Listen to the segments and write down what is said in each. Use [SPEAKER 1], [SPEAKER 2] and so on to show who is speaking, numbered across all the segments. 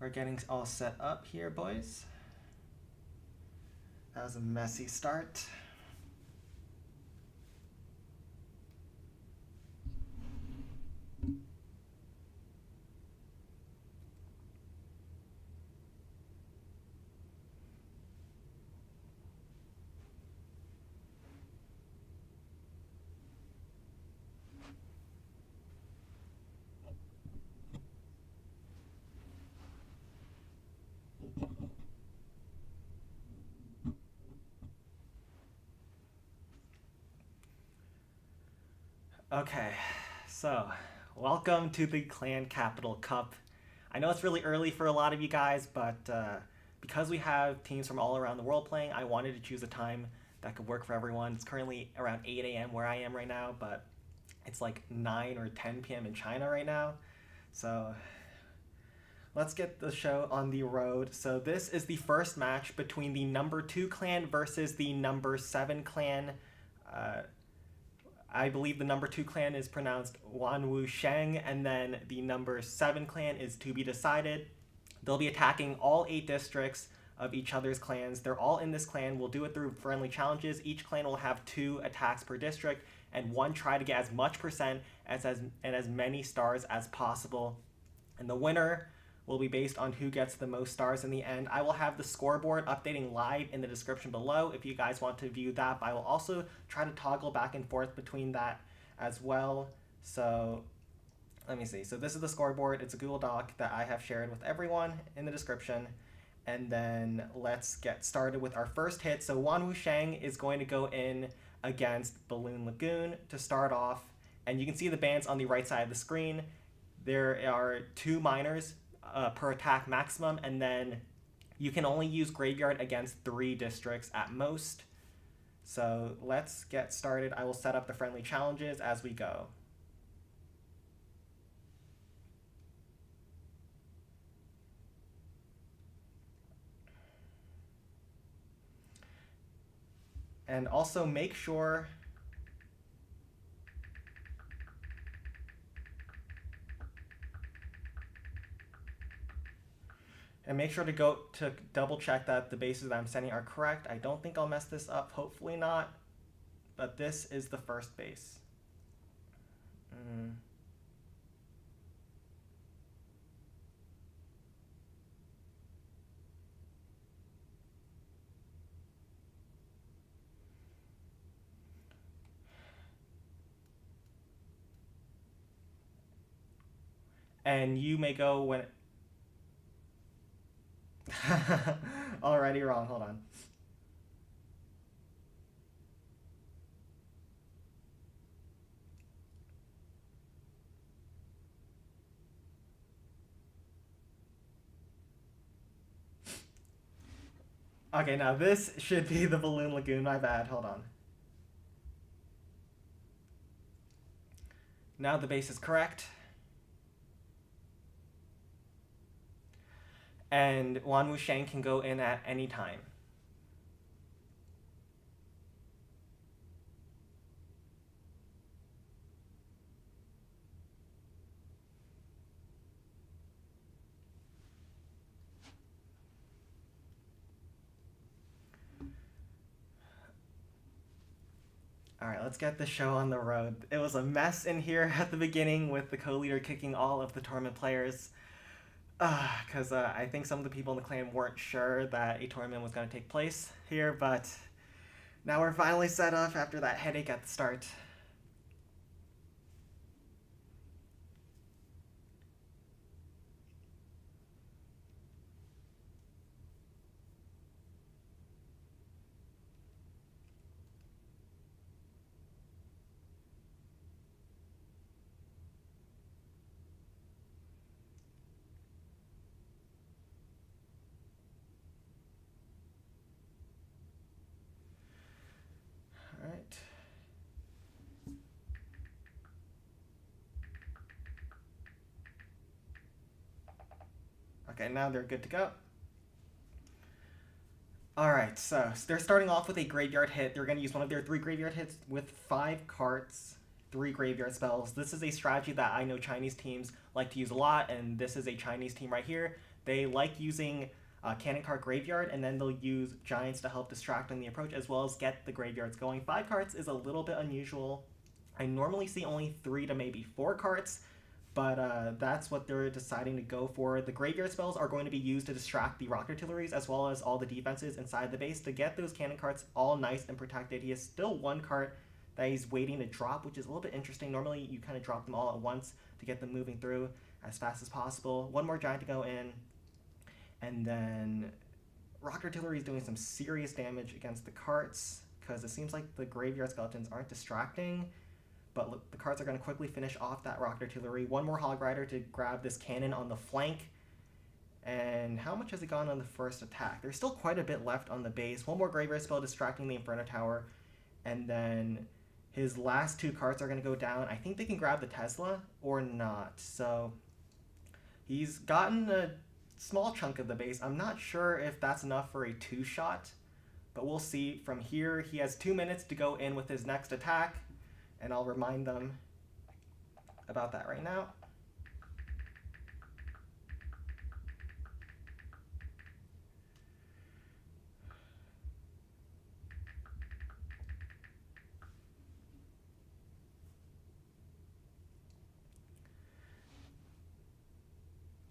[SPEAKER 1] We're getting all set up here, boys. That was a messy start. Okay, so welcome to the Clan Capital Cup. I know it's really early for a lot of you guys, but because we have teams from all around the world playing, I wanted to choose a time that could work for everyone. It's currently around 8 a.m. where I am right now, but it's like 9 or 10 p.m. in China right now. So let's get the show on the road. So this is the first match between the number 2 clan versus the number 7 clan. I believe the number 2 clan is pronounced Wanwusheng, and then the number 7 clan is ToBeDecided. They'll be attacking all 8 districts of each other's clans. They're all in this clan. We'll do it through friendly challenges. Each clan will have 2 attacks per district, and one try to get as much percent and as many stars as possible. And the winner will be based on who gets the most stars in the end. I will have the scoreboard updating live in the description below if you guys want to view that, but I will also try to toggle back and forth between that as well. So let me see. So this is the scoreboard. It's a Google Doc that I have shared with everyone in the description. And then let's get started with our first hit. So Wanwusheng is going to go in against Balloon Lagoon to start off. And you can see the bans on the right side of the screen. There are 2 miners per attack maximum, and then you can only use Graveyard against 3 districts at most. So let's get started. I will set up the friendly challenges as we go. And also make sure to go to double check that the bases that I'm sending are correct. I don't think I'll mess this up, hopefully not, but this is the first base. And you may go when... Already wrong, hold on. Okay, now this should be the Balloon Lagoon, my bad, hold on. Now the base is correct. And Wanwusheng can go in at any time. Alright, let's get the show on the road. It was a mess in here at the beginning with the co-leader kicking all of the tournament players. Because I think some of the people in the clan weren't sure that a tournament was going to take place here, but now we're finally set up after that headache at the start. Alright. Okay, now they're good to go. Alright, so they're starting off with a graveyard hit. They're going to use one of their 3 graveyard hits with 5 cards, 3 graveyard spells. This is a strategy that I know Chinese teams like to use a lot, and this is a Chinese team right here They like using Cannon Cart Graveyard, and then they'll use Giants to help distract on the approach, as well as get the graveyards going. 5 carts is a little bit unusual. I normally see only 3 to maybe 4 carts, but that's what they're deciding to go for. The graveyard spells are going to be used to distract the rock artilleries as well as all the defenses inside the base to get those cannon carts all nice and protected. He has still 1 cart that he's waiting to drop, which is a little bit interesting. Normally you kind of drop them all at once to get them moving through as fast as possible. 1 more giant to go in, and then rock artillery is doing some serious damage against the carts because it seems like the graveyard skeletons aren't distracting. But look, the carts are going to quickly finish off that rock artillery. 1 more hog rider to grab this cannon on the flank. And how much has it gone on the first attack? There's still quite a bit left on the base. 1 more graveyard spell distracting the Inferno Tower. And then his last 2 carts are going to go down. I think they can grab the Tesla or not. So he's gotten a small chunk of the base. I'm not sure if that's enough for a 2-shot. But we'll see. From here, he has 2 minutes to go in with his next attack. And I'll remind them about that right now.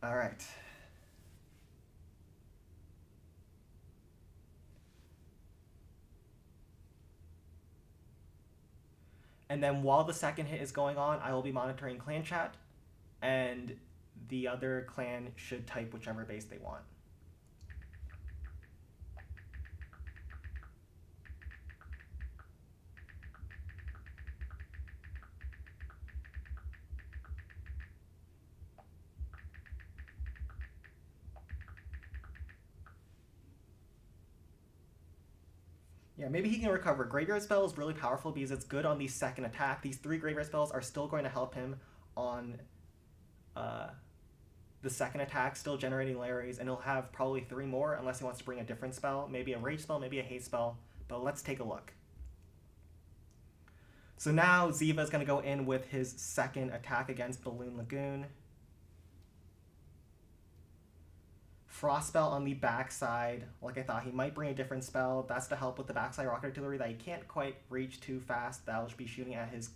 [SPEAKER 1] All right. And then while the second hit is going on, I will be monitoring clan chat, and the other clan should type whichever base they want. Yeah, maybe he can recover. Graveyard Spell is really powerful because it's good on the second attack. These 3 Graveyard Spells are still going to help him on the second attack, still generating Larrys, and he'll have probably 3 more unless he wants to bring a different spell. Maybe a Rage spell, maybe a Haste spell, but let's take a look. So now Ziva is going to go in with his second attack against Balloon Lagoon. Frost spell on the backside. Like I thought, he might bring a different spell. That's to help with the backside rock artillery that he can't quite reach too fast. That'll be shooting at his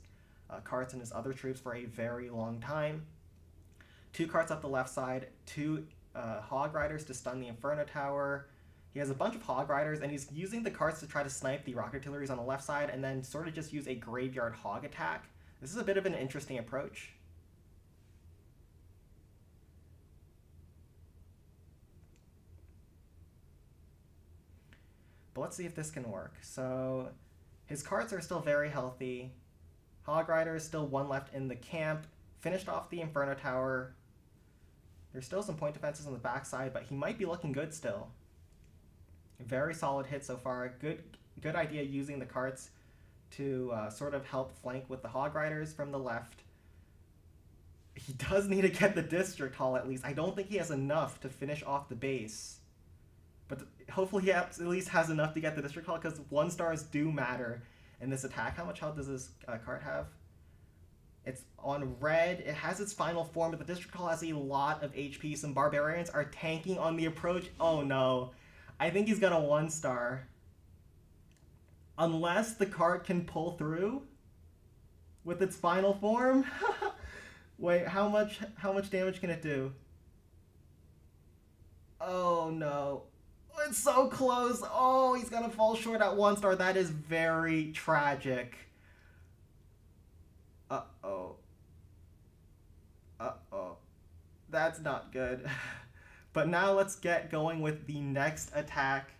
[SPEAKER 1] carts and his other troops for a very long time. 2 carts up the left side, 2 hog riders to stun the Inferno Tower. He has a bunch of hog riders, and he's using the carts to try to snipe the rock artilleries on the left side and then sort of just use a graveyard hog attack. This is a bit of an interesting approach. But let's see if this can work. So his carts are still very healthy. Hog Rider is still 1 left in the camp. Finished off the Inferno Tower. There's still some point defenses on the backside, but he might be looking good still. Very solid hit so far. Good idea using the carts to sort of help flank with the Hog Riders from the left. He does need to get the District Hall at least. I don't think he has enough to finish off the base. But hopefully he at least has enough to get the District Hall, because 1 stars do matter in this attack. How much health does this cart have? It's on red. It has its final form, but the District Hall has a lot of HP. Some Barbarians are tanking on the approach. Oh no. I think he's got a 1 star. Unless the cart can pull through with its final form. Wait, how much damage can it do? Oh no. It's so close. Oh, he's gonna fall short at 1 star. That is very tragic. Uh-oh. Uh-oh. That's not good. But now let's get going with the next attack.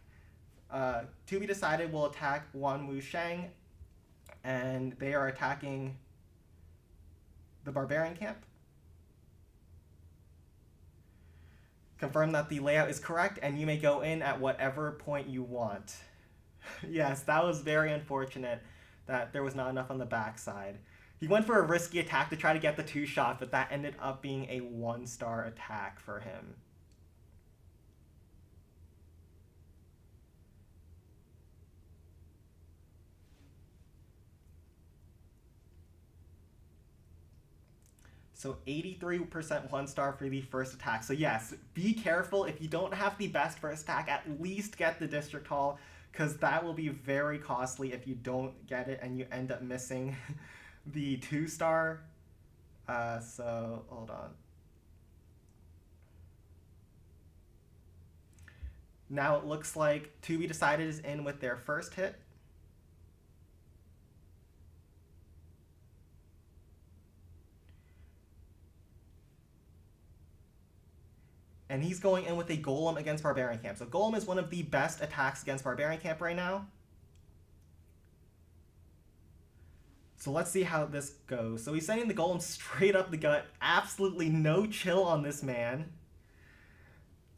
[SPEAKER 1] ToBeDecided will attack Wanwusheng, and they are attacking the Barbarian camp. Confirm that the layout is correct, and you may go in at whatever point you want. Yes, that was very unfortunate that there was not enough on the backside. He went for a risky attack to try to get the 2-shot, but that ended up being a 1-star attack for him. So 83% 1-star for the first attack. So yes, be careful. If you don't have the best first attack, at least get the District Hall, because that will be very costly if you don't get it and you end up missing the 2-star. So hold on. Now it looks like ToBeDecided is in with their first hit. And he's going in with a Golem against Barbarian Camp. So Golem is one of the best attacks against Barbarian Camp right now. So let's see how this goes. So he's sending the Golem straight up the gut. Absolutely no chill on this man.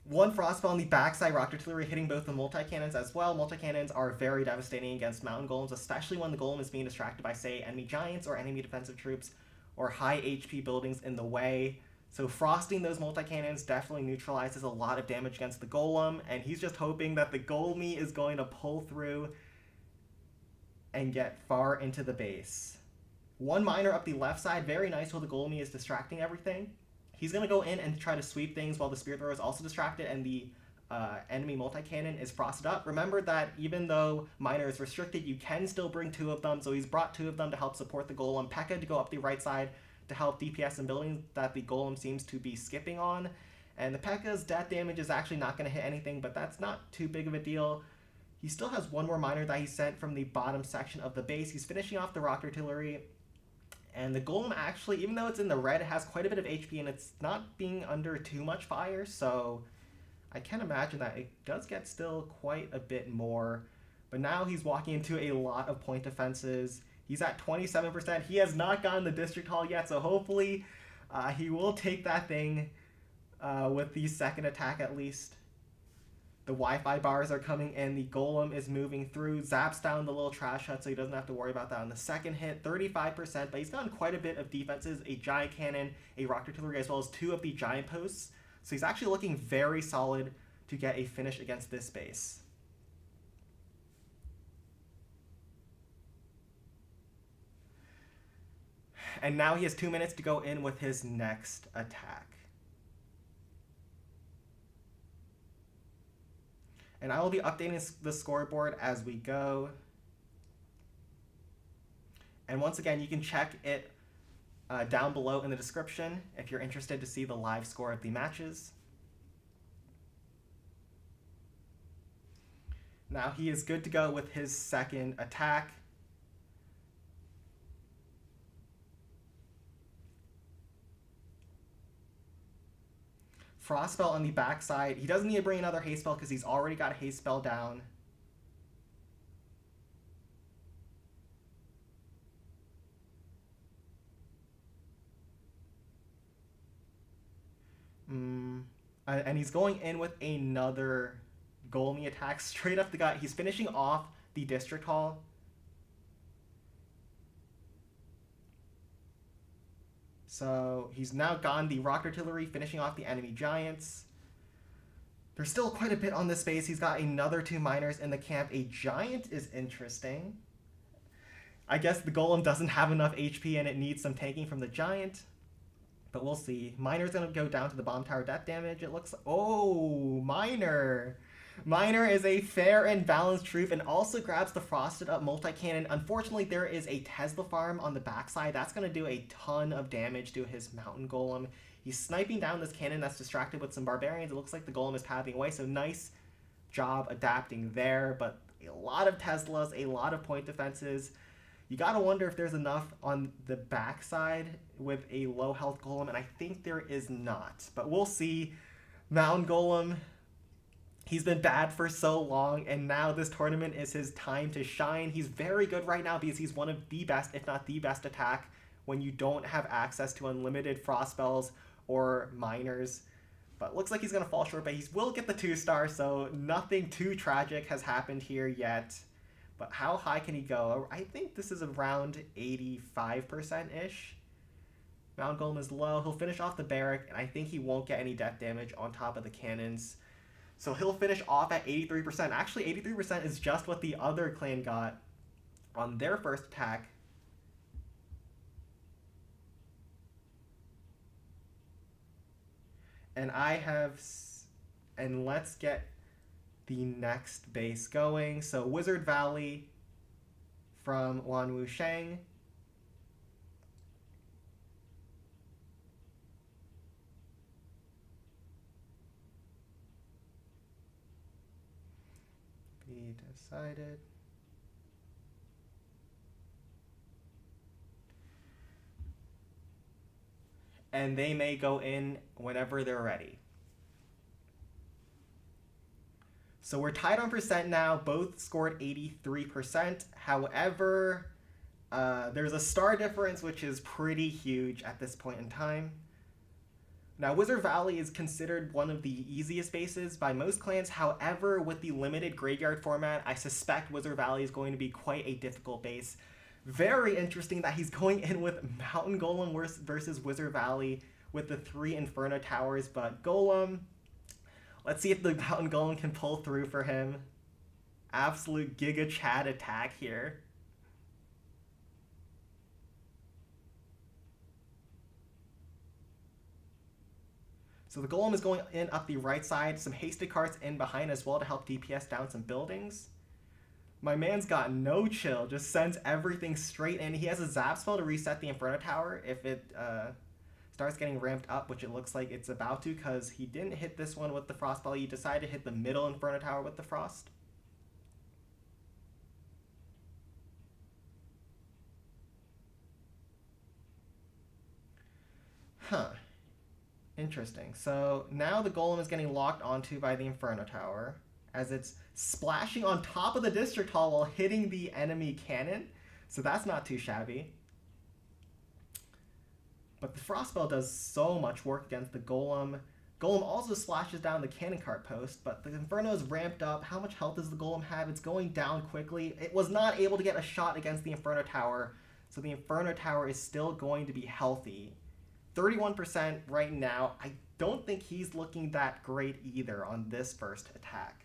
[SPEAKER 1] One Frostball on the backside, Rock Artillery hitting both the multi-cannons as well. Multi-cannons are very devastating against Mountain Golems, especially when the Golem is being distracted by, say, enemy Giants or enemy defensive troops or high HP buildings in the way. So frosting those multi-cannons definitely neutralizes a lot of damage against the Golem, and he's just hoping that the Golem is going to pull through and get far into the base. One miner up the left side, very nice while the Golem is distracting everything. He's going to go in and try to sweep things while the Spirit Thrower is also distracted and the enemy multi-cannon is frosted up. Remember that even though miner is restricted, you can still bring 2 of them, so he's brought 2 of them to help support the Golem. P.E.K.K.A. to go up the right side to help DPS in buildings that the Golem seems to be skipping on. And the P.E.K.K.A.'s death damage is actually not going to hit anything, but that's not too big of a deal. He still has one more miner that he sent from the bottom section of the base. He's finishing off the Rock Artillery. And the Golem actually, even though it's in the red, it has quite a bit of HP and it's not being under too much fire. So I can imagine that it does get still quite a bit more. But now he's walking into a lot of point defenses. He's at 27%. He has not gotten the District Hall yet, so hopefully he will take that thing with the second attack at least. The Wi-Fi bars are coming in. The Golem is moving through. Zaps down the little trash hut, so he doesn't have to worry about that on the second hit. 35%, but he's gotten quite a bit of defenses. A Giant Cannon, a Rock Artillery, as well as 2 of the Giant Posts. So he's actually looking very solid to get a finish against this base. And now he has 2 minutes to go in with his next attack. And I will be updating the scoreboard as we go. And once again, you can check it down below in the description if you're interested to see the live score of the matches. Now he is good to go with his second attack. Frostspell on the backside. He doesn't need to bring another haste spell because he's already got a haste spell down. And he's going in with another Golem attack straight up the gut. He's finishing off the District Hall. So he's now gone the Rock Artillery, finishing off the enemy Giants. There's still quite a bit on this base. He's got another 2 miners in the camp. A Giant is interesting. I guess the Golem doesn't have enough HP and it needs some tanking from the Giant. But we'll see. Miner's going to go down to the bomb tower death damage. It looks... Oh, Miner! Miner is a fair and balanced troop and also grabs the frosted up multi-cannon. Unfortunately, there is a Tesla farm on the backside. That's going to do a ton of damage to his mountain golem. He's sniping down this cannon that's distracted with some barbarians. It looks like the golem is pathing away, so nice job adapting there. But a lot of Teslas, a lot of point defenses. You gotta wonder if there's enough on the backside with a low health golem, and I think there is not. But we'll see. Mountain golem, he's been bad for so long, and now this tournament is his time to shine. He's very good right now because he's one of the best, if not the best attack when you don't have access to unlimited frost spells or miners. But looks like he's gonna fall short, but he will get the 2-star, so nothing too tragic has happened here yet. But how high can he go? I think this is around 85%-ish. Mountain Golem is low. He'll finish off the barrack, and I think he won't get any death damage on top of the cannons. So he'll finish off at 83%. Actually, 83% is just what the other clan got on their first attack. And and let's get the next base going. So Wizard Valley from Wanwusheng. Be decided. And they may go in whenever they're ready. So we're tied on percent now. Both scored 83%. However, there's a star difference, which is pretty huge at this point in time. Now, Wizard Valley is considered one of the easiest bases by most clans. However, with the limited graveyard format, I suspect Wizard Valley is going to be quite a difficult base. Very interesting that he's going in with Mountain Golem versus Wizard Valley with the 3 Inferno Towers, but Golem, let's see if the Mountain Golem can pull through for him. Absolute Giga Chad attack here. So the Golem is going in up the right side, some hasted cards in behind as well to help DPS down some buildings. My man's got no chill, just sends everything straight in. He has a zap spell to reset the Inferno Tower if it starts getting ramped up, which it looks like it's about to, because he didn't hit this one with the Frost Ball. He decided to hit the middle Inferno Tower with the Frost. Huh. Interesting. So now the Golem is getting locked onto by the Inferno Tower as it's splashing on top of the District Hall while hitting the enemy cannon. So that's not too shabby. But the Frost Spell does so much work against the Golem. Golem also splashes down the cannon cart post, but the Inferno is ramped up. How much health does the Golem have? It's going down quickly. It was not able to get a shot against the Inferno Tower, so the Inferno Tower is still going to be healthy. 31% right now. I don't think he's looking that great either on this first attack.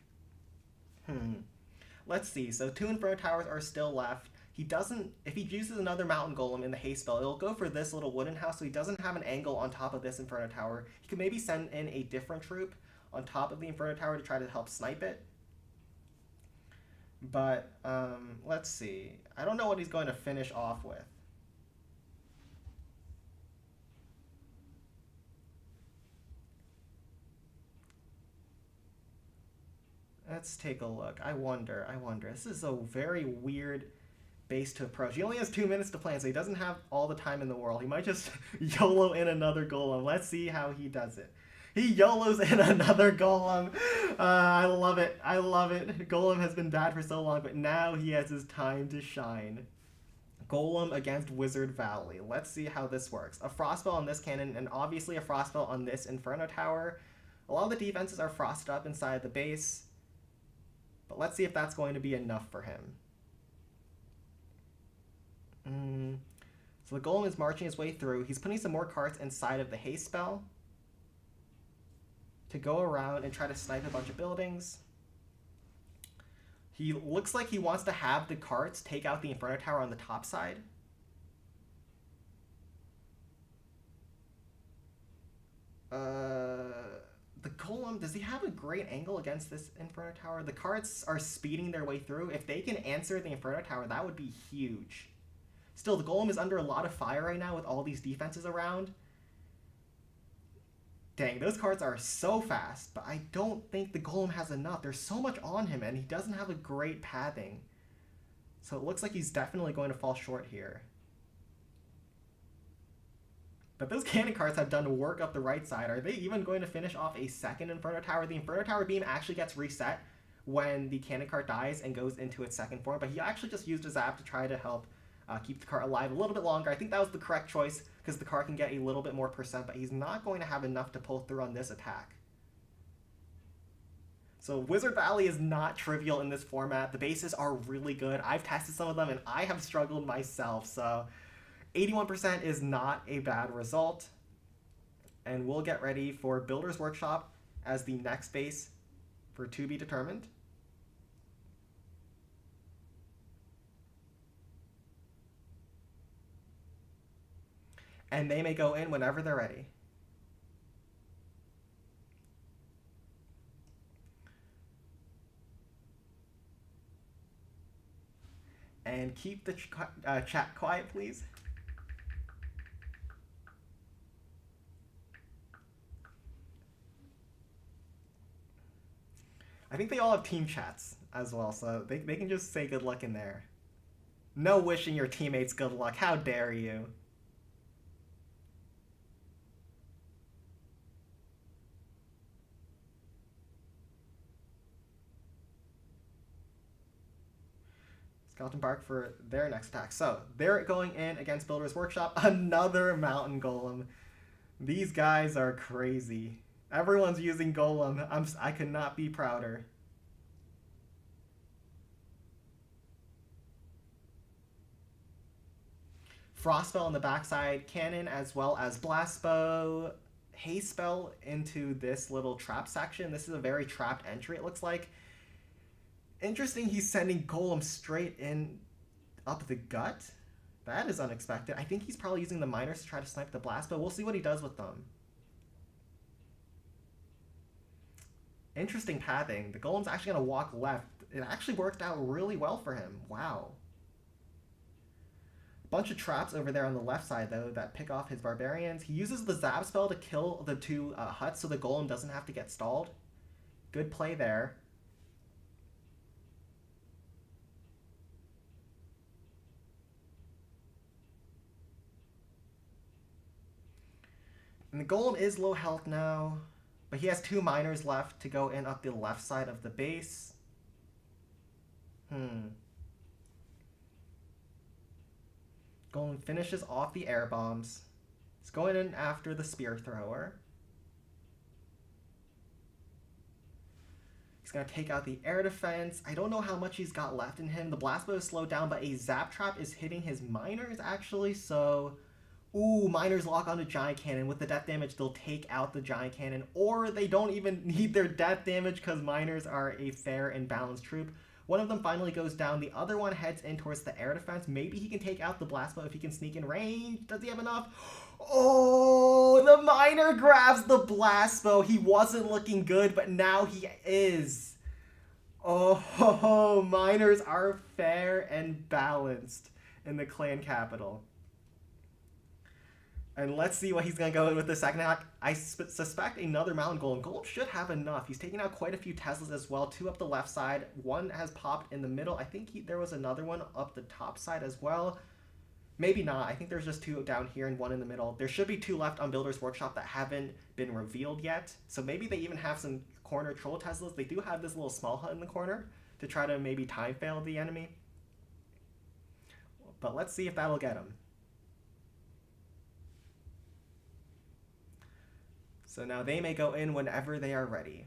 [SPEAKER 1] Let's see. So 2 Inferno Towers are still left. He doesn't, if he uses another Mountain Golem in the haste spell, it'll go for this little wooden house, so he doesn't have an angle on top of this Inferno Tower. He could maybe send in a different troop on top of the Inferno Tower to try to help snipe it. But let's see. I don't know what he's going to finish off with. Let's take a look. I wonder. This is a very weird base to approach. He only has 2 minutes to plan, so he doesn't have all the time in the world. He might just YOLO in another Golem. Let's see how he does it. He YOLOs in another Golem. I love it. I love it. Golem has been bad for so long, but now he has his time to shine. Golem against Wizard Valley. Let's see how this works. A Frostspell on this cannon, and obviously a Frostspell on this Inferno Tower. A lot of the defenses are frosted up inside the base. But let's see if that's going to be enough for him. So the Golem is marching his way through. He's putting some more cards inside of the haste spell to go around and try to snipe a bunch of buildings. He looks like he wants to have the carts take out the Inferno Tower on the top side. The Golem, does he have a great angle against this Inferno Tower? The cards are speeding their way through. If they can answer the Inferno Tower, that would be huge. Still, the Golem is under a lot of fire right now with all these defenses around. Dang, those cards are so fast, but I don't think the Golem has enough. There's so much on him, and he doesn't have a great pathing. So it looks like he's definitely going to fall short here. But those cannon carts have done work up the right side. Are they even going to finish off a second Inferno Tower? The Inferno Tower beam actually gets reset when the cannon cart dies and goes into its second form, but he actually just used his zap to try to help keep the cart alive a little bit longer. I think that was the correct choice because the cart can get a little bit more percent, but he's not going to have enough to pull through on this attack. So Wizard Valley is not trivial in this format. The bases are really good. I've tested some of them and I have struggled myself, so 81% is not a bad result. And we'll get ready for Builder's Workshop as the next base for to be determined. And they may go in whenever they're ready. And keep the chat quiet, please. I think they all have team chats as well, so they can just say good luck in there. No wishing your teammates good luck. How dare you? Skeleton Bark for their next attack. So they're going in against Builder's Workshop. Another Mountain Golem. These guys are crazy. Everyone's using Golem. I could not be prouder. Frostspell on the backside, Cannon as well as Blast Bow, Haste Spell into this little trap section. This is a very trapped entry, it looks like. Interesting, he's sending Golem straight in up the gut. That is unexpected. I think he's probably using the miners to try to snipe the Blast Bow. We'll see what he does with them. Interesting pathing. The Golem's actually going to walk left. It actually worked out really well for him. Wow. Bunch of traps over there on the left side, though, that pick off his barbarians. He uses the Zap spell to kill the two huts so the Golem doesn't have to get stalled. Good play there. And the Golem is low health now, but he has two miners left to go in up the left side of the base. Golem finishes off the air bombs. He's going in after the spear thrower. He's going to take out the air defense. I don't know how much he's got left in him. The blast bow is slowed down, but a zap trap is hitting his miners actually, so... Ooh, miners lock onto giant cannon. With the death damage, they'll take out the giant cannon, or they don't even need their death damage because miners are a fair and balanced troop. One of them finally goes down. The other one heads in towards the air defense. Maybe he can take out the blast bow if he can sneak in range. Does he have enough? Oh, the miner grabs the blast bow. He wasn't looking good, but now he is. Oh, miners are fair and balanced in the clan capital. And let's see what he's going to go in with the second attack. I suspect another Mountain Golem. Golem should have enough. He's taking out quite a few Teslas as well. Two up the left side. One has popped in the middle. I think there was another one up the top side as well. Maybe not. I think there's just two down here and one in the middle. There should be two left on Builder's Workshop that haven't been revealed yet. So maybe they even have some corner Troll Teslas. They do have this little small hut in the corner to try to maybe time fail the enemy. But let's see if that'll get him. So now they may go in whenever they are ready.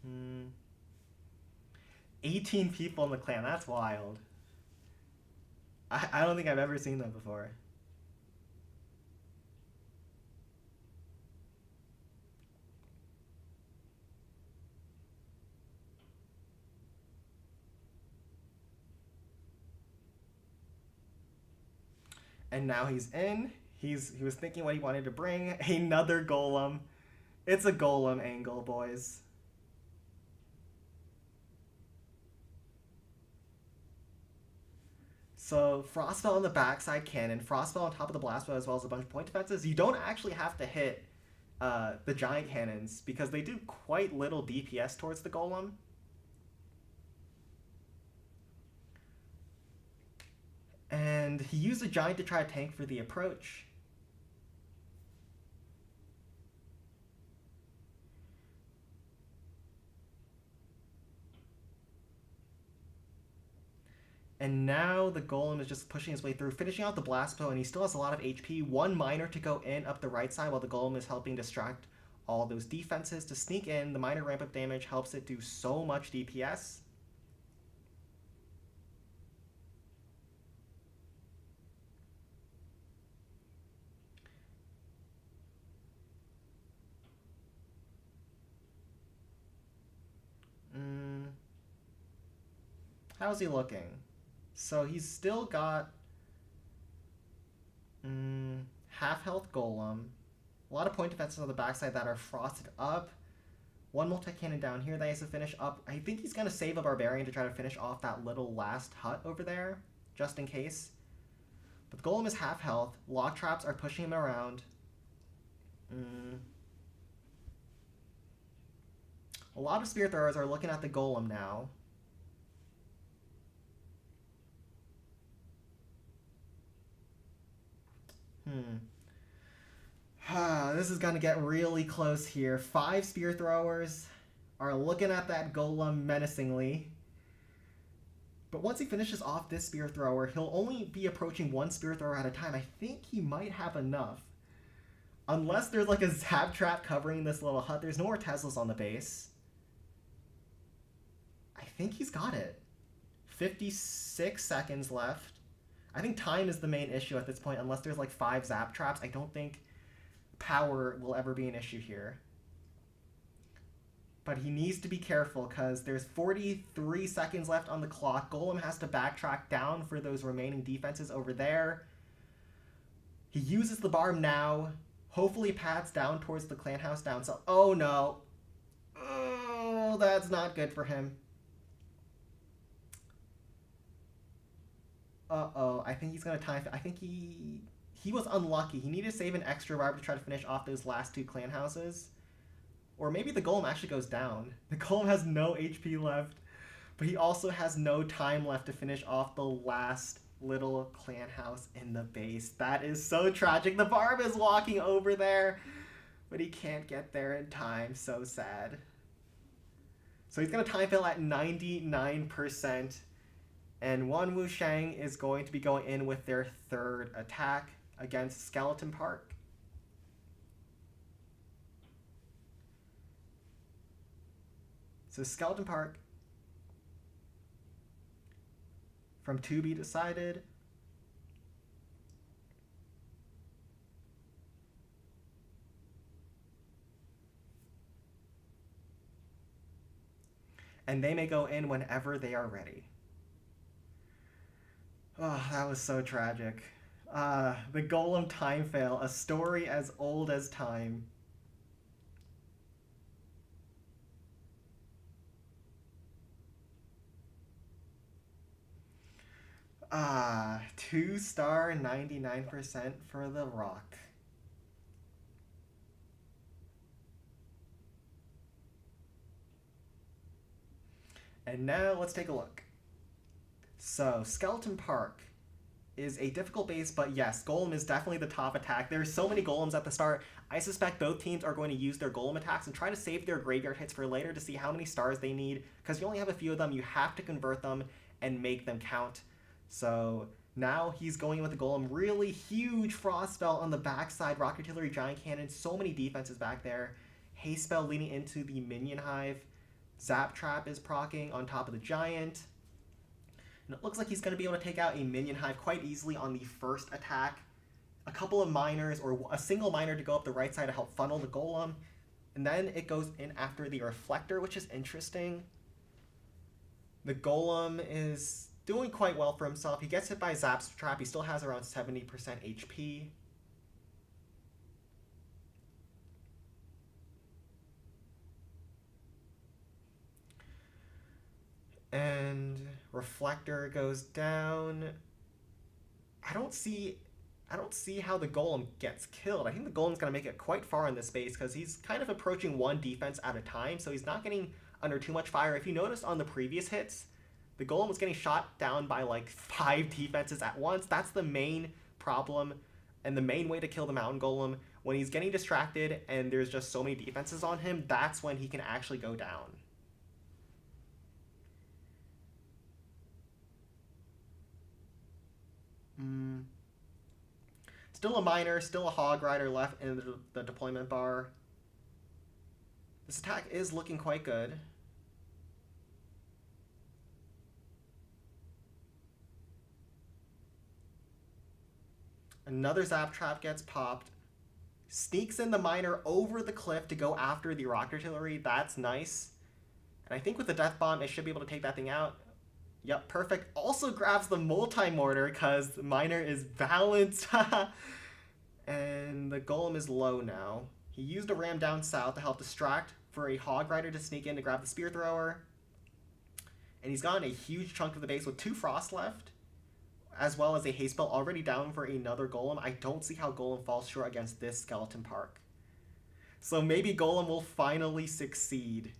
[SPEAKER 1] Hmm. 18 people in the clan, that's wild. I don't think I've ever seen that before. And now he's in. He was thinking what he wanted to bring. Another golem. It's a golem angle, boys. So Frostspell on the backside cannon, Frostspell on top of the blast bow, as well as a bunch of point defenses. You don't actually have to hit the giant cannons because they do quite little DPS towards the golem. And he used a giant to try to tank for the approach. And now the golem is just pushing his way through, finishing out the blast bow, and he still has a lot of HP. One miner to go in up the right side while the golem is helping distract all those defenses to sneak in. The miner ramp up damage helps it do so much DPS. How's he looking? So he's still got half health golem. A lot of point defenses on the backside that are frosted up. One multi-cannon down here that he has to finish up. I think he's going to save a barbarian to try to finish off that little last hut over there, just in case. But the golem is half health. Lock traps are pushing him around. A lot of spear throwers are looking at the golem now. This is going to get really close here. 5 spear throwers are looking at that golem menacingly. But once he finishes off this spear thrower, he'll only be approaching 1 spear thrower at a time. I think he might have enough. Unless there's like a zap trap covering this little hut. There's no more Teslas on the base. I think he's got it. 56 seconds left. I think time is the main issue at this point. Unless there's like 5 zap traps, I don't think power will ever be an issue here. But he needs to be careful because there's 43 seconds left on the clock. Golem has to backtrack down for those remaining defenses over there. He uses the barb now. Hopefully pads down towards the clan house down. So, oh no. Oh, that's not good for him. Uh-oh. I think he's going to time... I think he was unlucky. He needed to save an extra barb to try to finish off those last 2 clan houses. Or maybe the golem actually goes down. The golem has no HP left, but he also has no time left to finish off the last little clan house in the base. That is so tragic. The barb is walking over there, but he can't get there in time. So sad. So he's going to time fail at 99%, and Wanwusheng is going to be going in with their 3rd attack against Skeleton Park. So Skeleton Park from ToBeDecided. And they may go in whenever they are ready. Oh, that was so tragic. The golem time fail, a story as old as time. Ah, 2-star, 99% for the rock. And now let's take a look. So, Skeleton Park is a difficult base, but yes, Golem is definitely the top attack. There's so many Golems at the start. I suspect both teams are going to use their Golem attacks and try to save their graveyard hits for later to see how many stars they need. Because you only have a few of them, you have to convert them and make them count. So now he's going with the Golem. Really huge Frost Spell on the backside. Rock Artillery, Giant Cannon, so many defenses back there. Haste Spell leading into the Minion Hive. Zap Trap is proccing on top of the Giant. And it looks like he's going to be able to take out a Minion Hive quite easily on the first attack. A couple of miners, or a single miner to go up the right side to help funnel the Golem. And then it goes in after the Reflector, which is interesting. The Golem is doing quite well for himself. He gets hit by Zap Trap. He still has around 70% HP. And Reflector goes down. I don't see how the Golem gets killed. I think the Golem's going to make it quite far in this space because he's kind of approaching 1 defense at a time, so he's not getting under too much fire. If you noticed on the previous hits, the Golem was getting shot down by like 5 defenses at once. That's the main problem and the main way to kill the Mountain Golem. When he's getting distracted and there's just so many defenses on him, that's when he can actually go down. Still a miner, still a hog rider left in the deployment bar. This attack is looking quite good. Another Zap Trap gets popped. Sneaks in the miner over the cliff to go after the Rock Artillery. That's nice. And I think with the Death Bomb, it should be able to take that thing out. Yep, perfect. Also grabs the multi-mortar because Miner is balanced. And the golem is low now. He used a ram down south to help distract for a hog rider to sneak in to grab the spear thrower. And he's gotten a huge chunk of the base with 2 frost left, as well as a haste spell already down for another golem. I don't see how golem falls short against this skeleton park. So maybe golem will finally succeed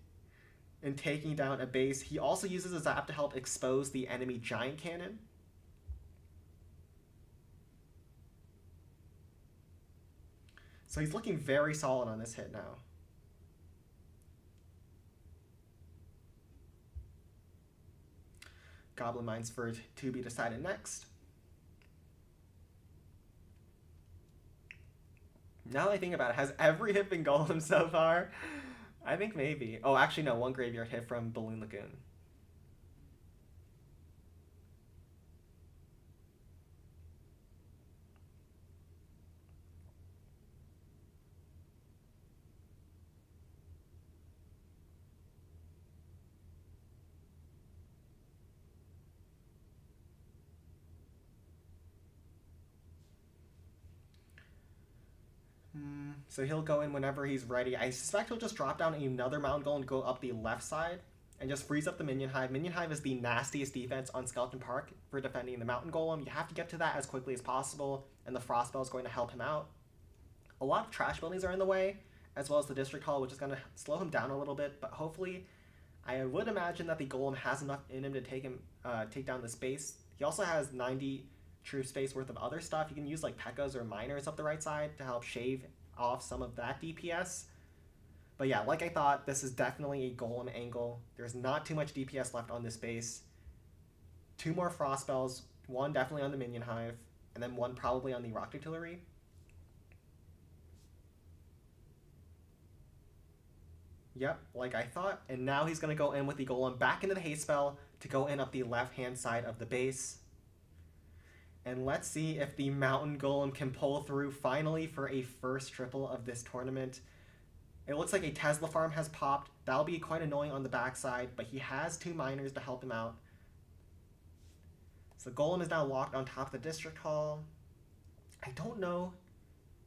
[SPEAKER 1] in taking down a base. He also uses a zap to help expose the enemy giant cannon. So he's looking very solid on this hit now. Goblin Mines for ToBeDecided next. Now that I think about it, has every hit been golem so far? I think maybe. Oh, actually no, 1 graveyard hit from Balloon Lagoon. So he'll go in whenever he's ready. I suspect he'll just drop down another Mountain Golem and go up the left side and just freeze up the Minion Hive. Minion Hive is the nastiest defense on Skeleton Park for defending the Mountain Golem. You have to get to that as quickly as possible, and the Frost Spell is going to help him out. A lot of trash buildings are in the way, as well as the District Hall, which is going to slow him down a little bit, but hopefully I would imagine that the Golem has enough in him to take down this base. He also has 90 troop space worth of other stuff. You can use like P.E.K.K.A.s or Miners up the right side to help shave off some of that DPS. But yeah, like I thought, this is definitely a golem angle. There's not too much DPS left on this base. 2 more frost spells, 1 definitely on the Minion Hive, and then 1 probably on the Rock Artillery. Yep, like I thought. And now he's going to go in with the golem back into the haste spell to go in up the left-hand side of the base. And let's see if the Mountain Golem can pull through finally for a first triple of this tournament. It looks like a Tesla farm has popped. That'll be quite annoying on the backside, but he has 2 miners to help him out. So Golem is now locked on top of the District Hall. I don't know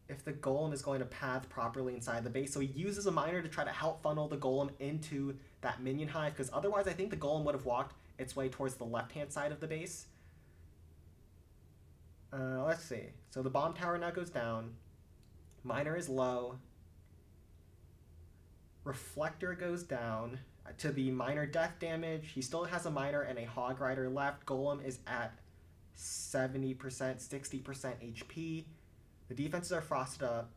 [SPEAKER 1] if the Golem is going to path properly inside the base, so he uses a miner to try to help funnel the Golem into that Minion Hive, because otherwise I think the Golem would have walked its way towards the left-hand side of the base. Let's see. So the bomb tower now goes down. Miner is low. Reflector goes down to the miner death damage. He still has a miner and a hog rider left. Golem is at 70%, 60% HP. The defenses are frosted up.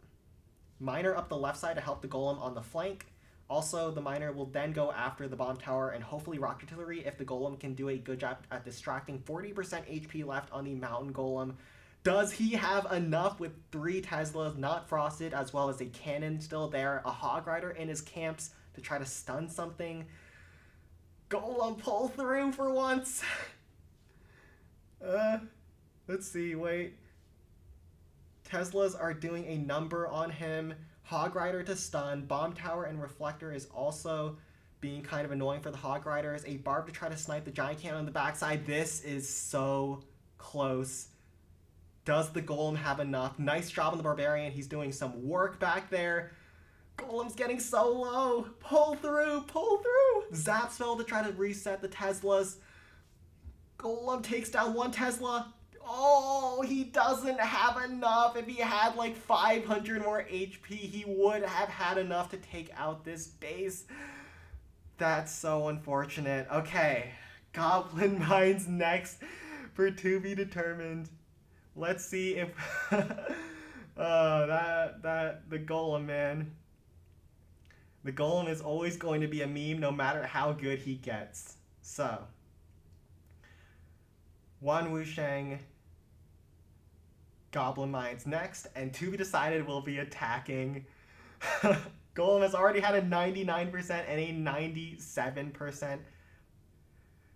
[SPEAKER 1] Miner up the left side to help the golem on the flank. Also, the miner will then go after the bomb tower and hopefully rock artillery if the golem can do a good job at distracting. 40% HP left on the mountain golem. Does he have enough with 3 Teslas not frosted, as well as a cannon still there, a hog rider in his camps to try to stun something? Golem pull through for once. Let's see, wait. Teslas are doing a number on him. Hog Rider to stun. Bomb Tower and Reflector is also being kind of annoying for the Hog Riders. A Barb to try to snipe the Giant Cannon on the backside. This is so close. Does the Golem have enough? Nice job on the Barbarian. He's doing some work back there. Golem's getting so low. Pull through, pull through. Zap spell to try to reset the Teslas. Golem takes down 1 Tesla. Oh, he doesn't have enough. If he had like 500 more HP, he would have had enough to take out this base. That's so unfortunate. Okay, Goblin Mines next for to be determined. Let's see if the Golem, man. The Golem is always going to be a meme no matter how good he gets. So, Wanwusheng, Goblin Mines next, and ToBeDecided will be attacking. Golem has already had a 99% and a 97%.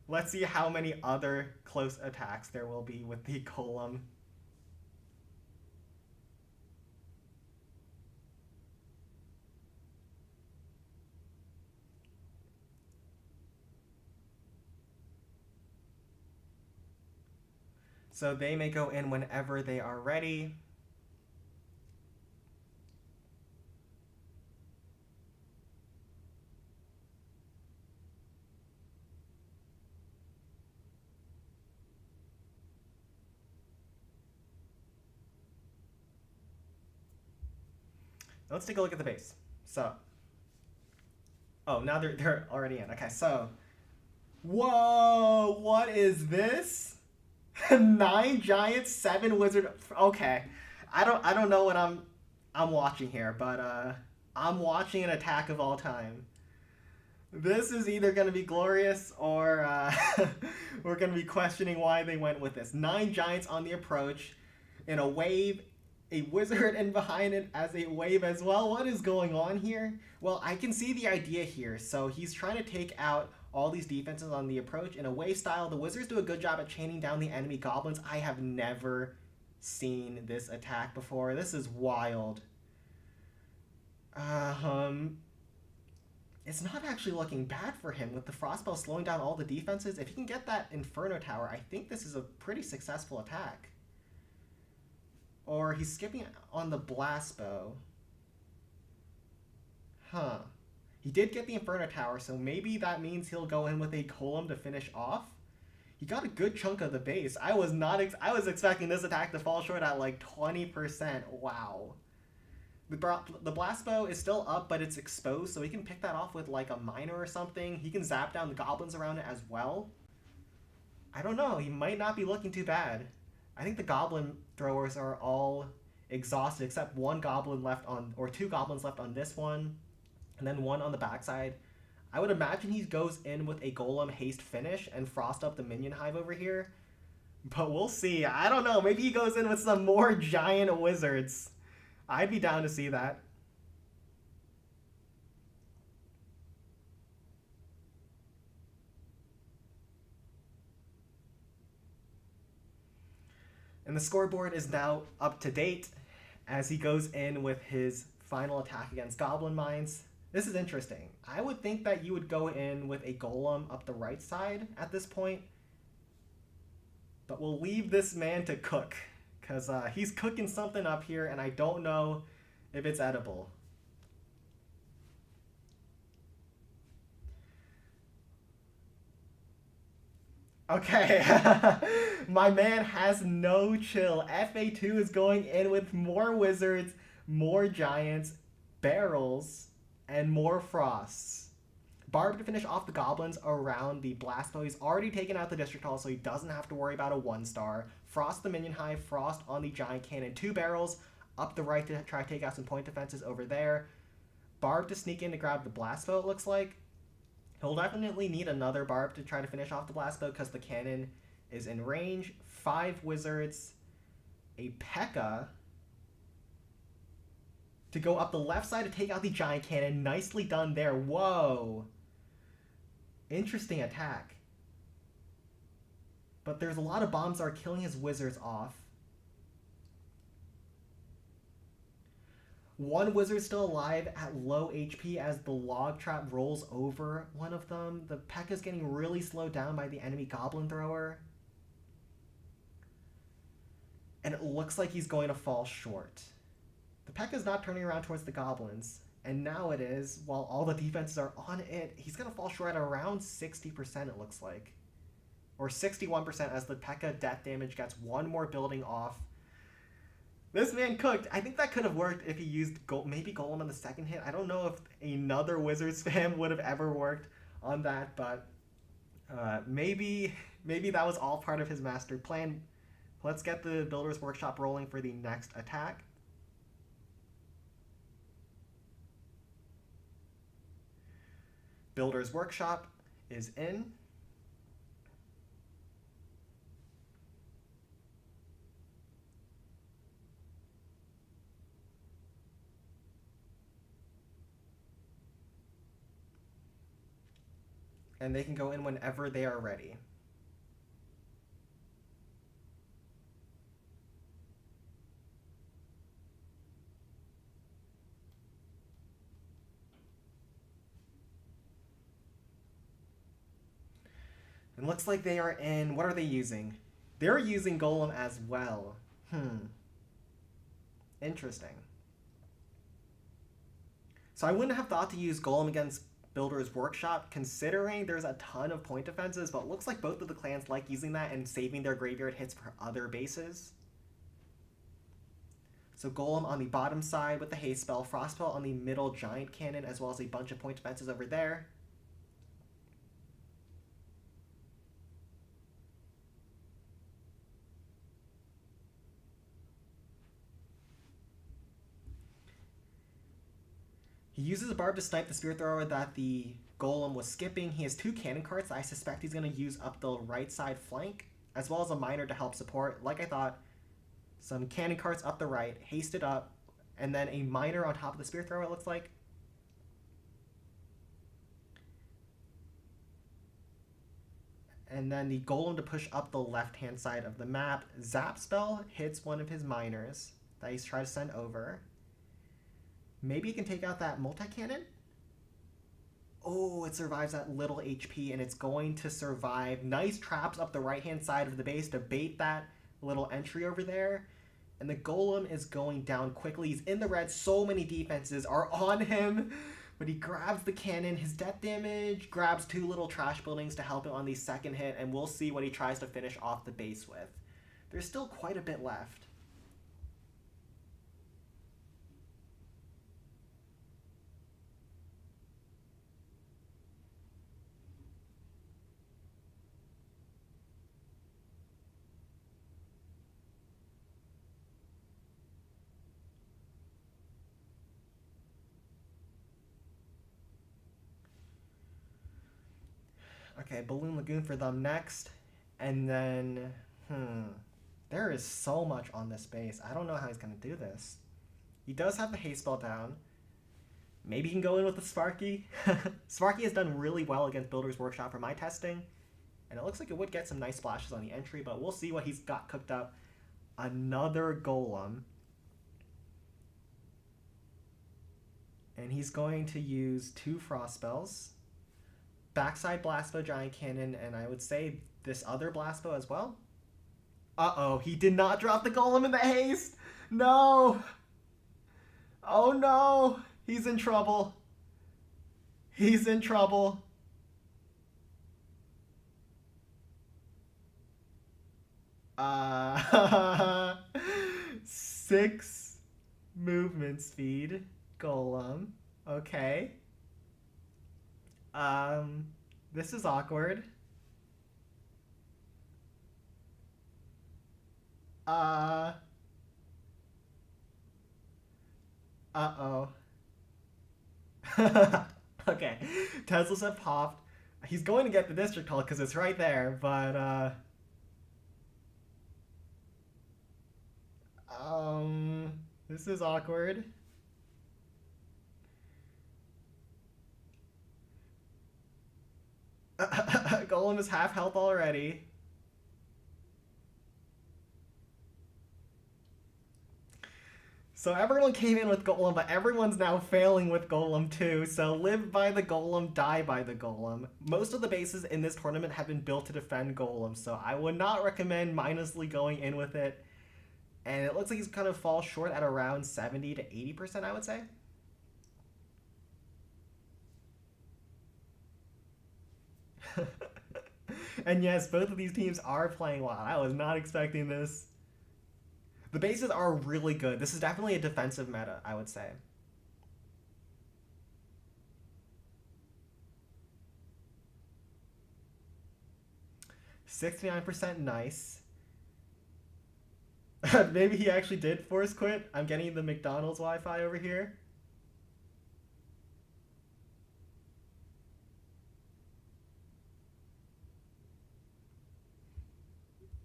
[SPEAKER 1] Let's see how many other close attacks there will be with the Golem. So they may go in whenever they are ready. Let's take a look at the base. So, oh, now they're already in. Okay, so, whoa, what is this? 9 giants, 7 wizard. Okay, I don't know what I'm watching here, but I'm watching an attack of all time. This is either going to be glorious or we're going to be questioning why they went with this. 9 giants on the approach in a wave, a wizard in behind it as a wave as well. What is going on here? Well, I can see the idea here. So he's trying to take out all these defenses on the approach in a wave style. The wizards do a good job at chaining down the enemy goblins. I have never seen this attack before. This is wild. It's not actually looking bad for him with the Frostbow slowing down all the defenses. If he can get that Inferno Tower, I think this is a pretty successful attack. Or he's skipping on the Blast Bow. Huh. He did get the Inferno Tower, so maybe that means he'll go in with a Golem to finish off. He got a good chunk of the base. I was expecting this attack to fall short at like 20%. Wow. The Blast Bow is still up, but it's exposed, so he can pick that off with like a Miner or something. He can zap down the goblins around it as well. I don't know. He might not be looking too bad. I think the goblin throwers are all exhausted, except one goblin left on, or 2 goblins left on this one, and then 1 on the backside. I would imagine he goes in with a Golem haste finish and frost up the minion hive over here. But we'll see. I don't know. Maybe he goes in with some more giant wizards. I'd be down to see that. And the scoreboard is now up to date as he goes in with his final attack against Goblin Mines. This is interesting. I would think that you would go in with a Golem up the right side at this point. But we'll leave this man to cook, because he's cooking something up here, and I don't know if it's edible. Okay, my man has no chill. FA2 is going in with more wizards, more giants, barrels, and more frosts. Barb to finish off the goblins around the Blast Bow. He's already taken out the District Hall, so he doesn't have to worry about a 1-star. Frost the Minion Hive, Frost on the Giant Cannon. 2 barrels up the right to try to take out some point defenses over there. Barb to sneak in to grab the Blast Bow, it looks like. He'll definitely need another Barb to try to finish off the Blast Bow because the cannon is in range. 5 wizards, a P.E.K.K.A. to go up the left side to take out the Giant Cannon. Nicely done there. Whoa. Interesting attack. But there's a lot of bombs that are killing his wizards off. 1 wizard still alive at low HP as the log trap rolls over one of them. The P.E.K.K.A. is getting really slowed down by the enemy goblin thrower. And it looks like he's going to fall short. The P.E.K.K.A. is not turning around towards the goblins. And now it is, while all the defenses are on it, he's going to fall short at around 60%, it looks like. Or 61% as the P.E.K.K.A. death damage gets 1 more building off. This man cooked. I think that could have worked if he used maybe Golem on the second hit. I don't know if another Wizard spam would have ever worked on that, but maybe that was all part of his master plan. Let's get the Builder's Workshop rolling for the next attack. Builder's Workshop is in. And they can go in whenever they are ready. And looks like they are in, what are they using? They're using Golem as well. Interesting. So I wouldn't have thought to use Golem against Builder's Workshop, considering there's a ton of point defenses, but it looks like both of the clans like using that and saving their graveyard hits for other bases. So Golem on the bottom side with the haste spell, Frost spell on the middle giant cannon, as well as a bunch of point defenses over there. He uses a barb to snipe the spear thrower that the Golem was skipping. He has 2 cannon carts that I suspect he's going to use up the right side flank, as well as a miner to help support. Like I thought, some cannon carts up the right, hasted up, and then a miner on top of the spear thrower, it looks like. And then the Golem to push up the left-hand side of the map. Zap spell hits one of his miners that he's trying to send over. Maybe he can take out that multi-cannon? Oh, it survives that little HP, and it's going to survive. Nice traps up the right-hand side of the base to bait that little entry over there. And the Golem is going down quickly. He's in the red. So many defenses are on him. But he grabs the cannon. His death damage grabs 2 little trash buildings to help him on the second hit. And we'll see what he tries to finish off the base with. There's still quite a bit left. Okay, Balloon Lagoon for them next. And then, there is so much on this base. I don't know how he's going to do this. He does have the haste spell down. Maybe he can go in with the Sparky. Sparky has done really well against Builder's Workshop for my testing. And it looks like it would get some nice splashes on the entry, but we'll see what he's got cooked up. Another Golem. And he's going to use 2 Frost spells. Backside Blastbow, Giant Cannon, and I would say this other Blastbow as well. Uh-oh, he did not drop the Golem in the haste! No! Oh no! He's in trouble. He's in trouble. Uh, 6 movement speed, Golem. Okay. This is awkward. Uh-oh. Okay, Teslas have popped. He's going to get the district hall because it's right there, but, this is awkward. Golem is half health already. So everyone came in with Golem, but everyone's now failing with Golem too. So live by the Golem, die by the Golem. Most of the bases in this tournament have been built to defend Golem, so I would not recommend mindlessly going in with it. And it looks like he's kind of fall short at around 70 to 80%, I would say. And yes, both of these teams are playing well. I was not expecting this. The bases are really good. This is definitely a defensive meta, I would say. %, nice. Maybe he actually did force quit. I'm getting the McDonald's Wi-Fi over here.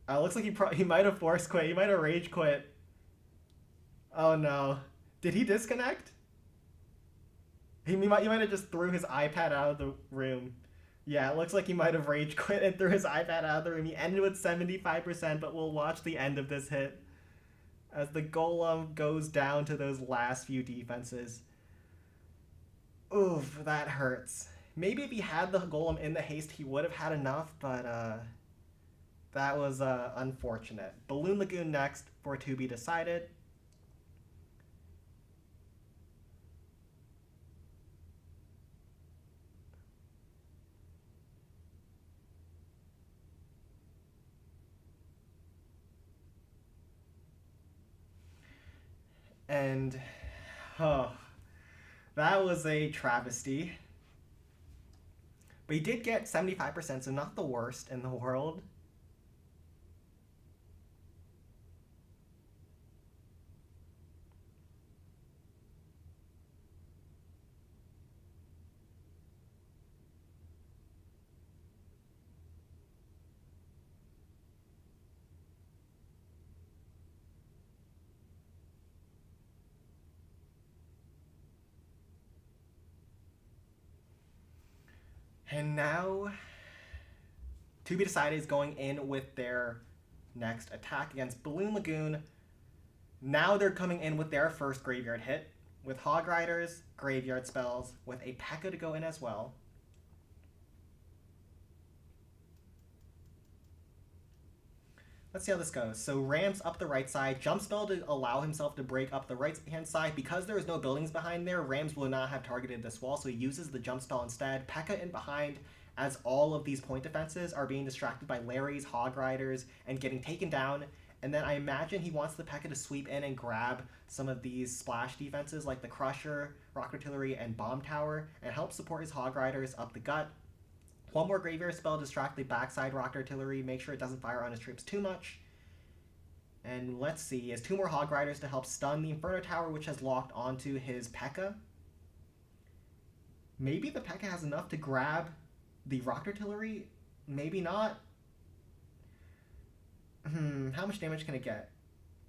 [SPEAKER 1] Looks like he might have force quit. He might have rage quit. Oh no. Did he disconnect? He might have just threw his iPad out of the room. Yeah, it looks like he might have rage quit and threw his iPad out of the room. He ended with 75%, but we'll watch the end of this hit as the Golem goes down to those last few defenses. Oof, that hurts. Maybe if he had the Golem in the haste, he would have had enough, but That was unfortunate. Balloon Lagoon next for ToBeDecided. And oh, that was a travesty. But he did get 75%, so not the worst in the world. And now ToBeDecided is going in with their next attack against Balloon Lagoon. Now they're coming in with their first graveyard hit, with Hog Riders, graveyard spells, with a P.E.K.K.A. to go in as well. Let's see how this goes. So Rams up the right side, jump spell to allow himself to break up the right hand side. Because there is no buildings behind there, Rams will not have targeted this wall, so he uses the jump spell instead. P.E.K.K.A. in behind, as all of these point defenses are being distracted by Larry's, Hog Riders, and getting taken down. And then I imagine he wants the P.E.K.K.A. to sweep in and grab some of these splash defenses like the Crusher, Rock Artillery, and Bomb Tower, and help support his Hog Riders up the gut. One more graveyard spell, distract the backside Rock Artillery, make sure it doesn't fire on his troops too much. And let's see, he has 2 more Hog Riders to help stun the Inferno Tower, which has locked onto his P.E.K.K.A. Maybe the P.E.K.K.A. has enough to grab the Rock Artillery? Maybe not. How much damage can it get?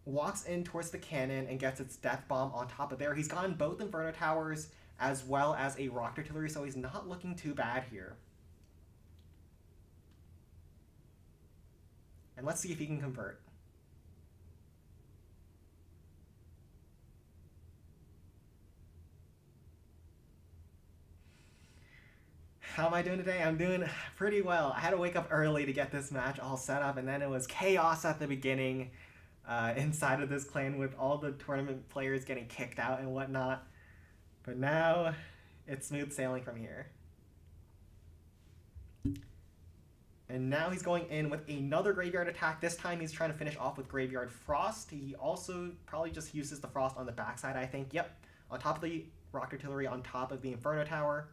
[SPEAKER 1] Walks in towards the cannon and gets its Death Bomb on top of there. He's gotten both Inferno Towers as well as a Rock Artillery, so he's not looking too bad here. And let's see if he can convert. How am I doing today? I'm doing pretty well. I had to wake up early to get this match all set up, and then it was chaos at the beginning inside of this clan with all the tournament players getting kicked out and whatnot. But now it's smooth sailing from here. And now he's going in with another graveyard attack. This time he's trying to finish off with Graveyard Frost. He also probably just uses the Frost on the backside, I think. Yep, on top of the Rock Artillery, on top of the Inferno Tower.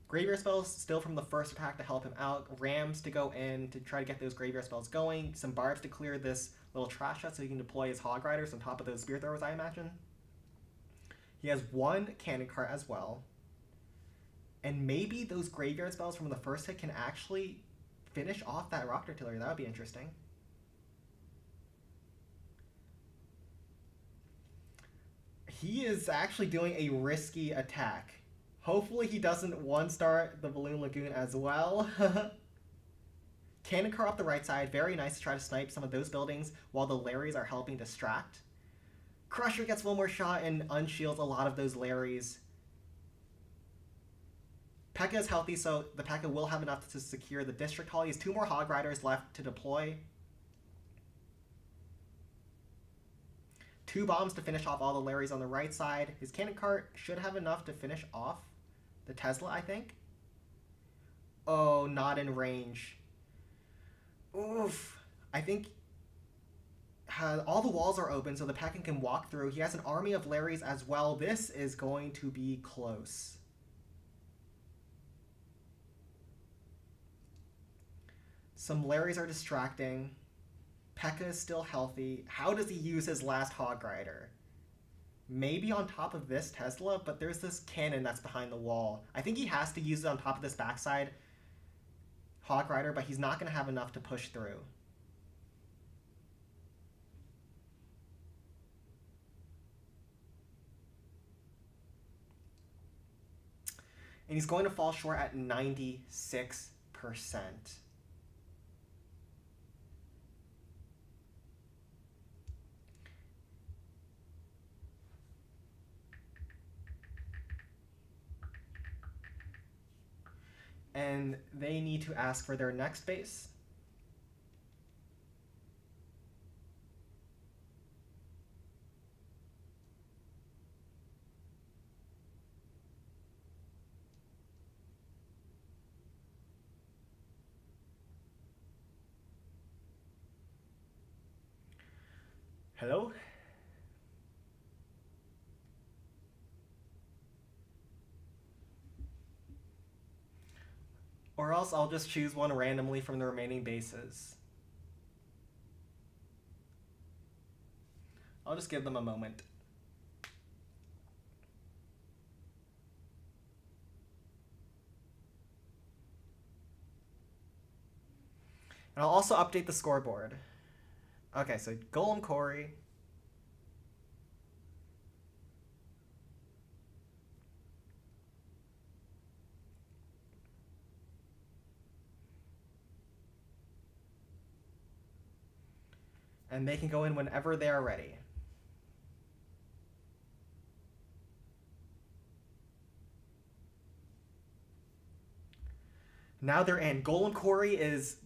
[SPEAKER 1] Graveyard spells still from the first attack to help him out. Rams to go in to try to get those graveyard spells going. Some barbs to clear this little trash out so he can deploy his Hog Riders on top of those Spear Throwers, I imagine. He has 1 Cannon Cart as well. And maybe those graveyard spells from the first hit can actually finish off that Rock Artillery. That would be interesting. He is actually doing a risky attack. Hopefully he doesn't one-star the Balloon Lagoon as well. Cannon Car up the right side. Very nice to try to snipe some of those buildings while the Larrys are helping distract. Crusher gets 1 more shot and unshields a lot of those Larrys. P.E.K.K.A. is healthy, so the P.E.K.K.A. will have enough to secure the District Hall. He has 2 more Hog Riders left to deploy. 2 bombs to finish off all the Larrys on the right side. His Cannon Cart should have enough to finish off the Tesla, I think. Oh, not in range. Oof. I think all the walls are open, so the P.E.K.K.A. can walk through. He has an army of Larrys as well. This is going to be close. Some Larrys are distracting. P.E.K.K.A. is still healthy. How does he use his last Hog Rider? Maybe on top of this Tesla, but there's this cannon that's behind the wall. I think he has to use it on top of this backside Hog Rider, but he's not going to have enough to push through. And he's going to fall short at 96%. and they need to ask for their next base. Hello? Or else I'll just choose one randomly from the remaining bases. I'll just give them a moment. And I'll also update the scoreboard. Okay, so Golem Quarry. And they can go in whenever they are ready. Now they're in. Golem Quarry is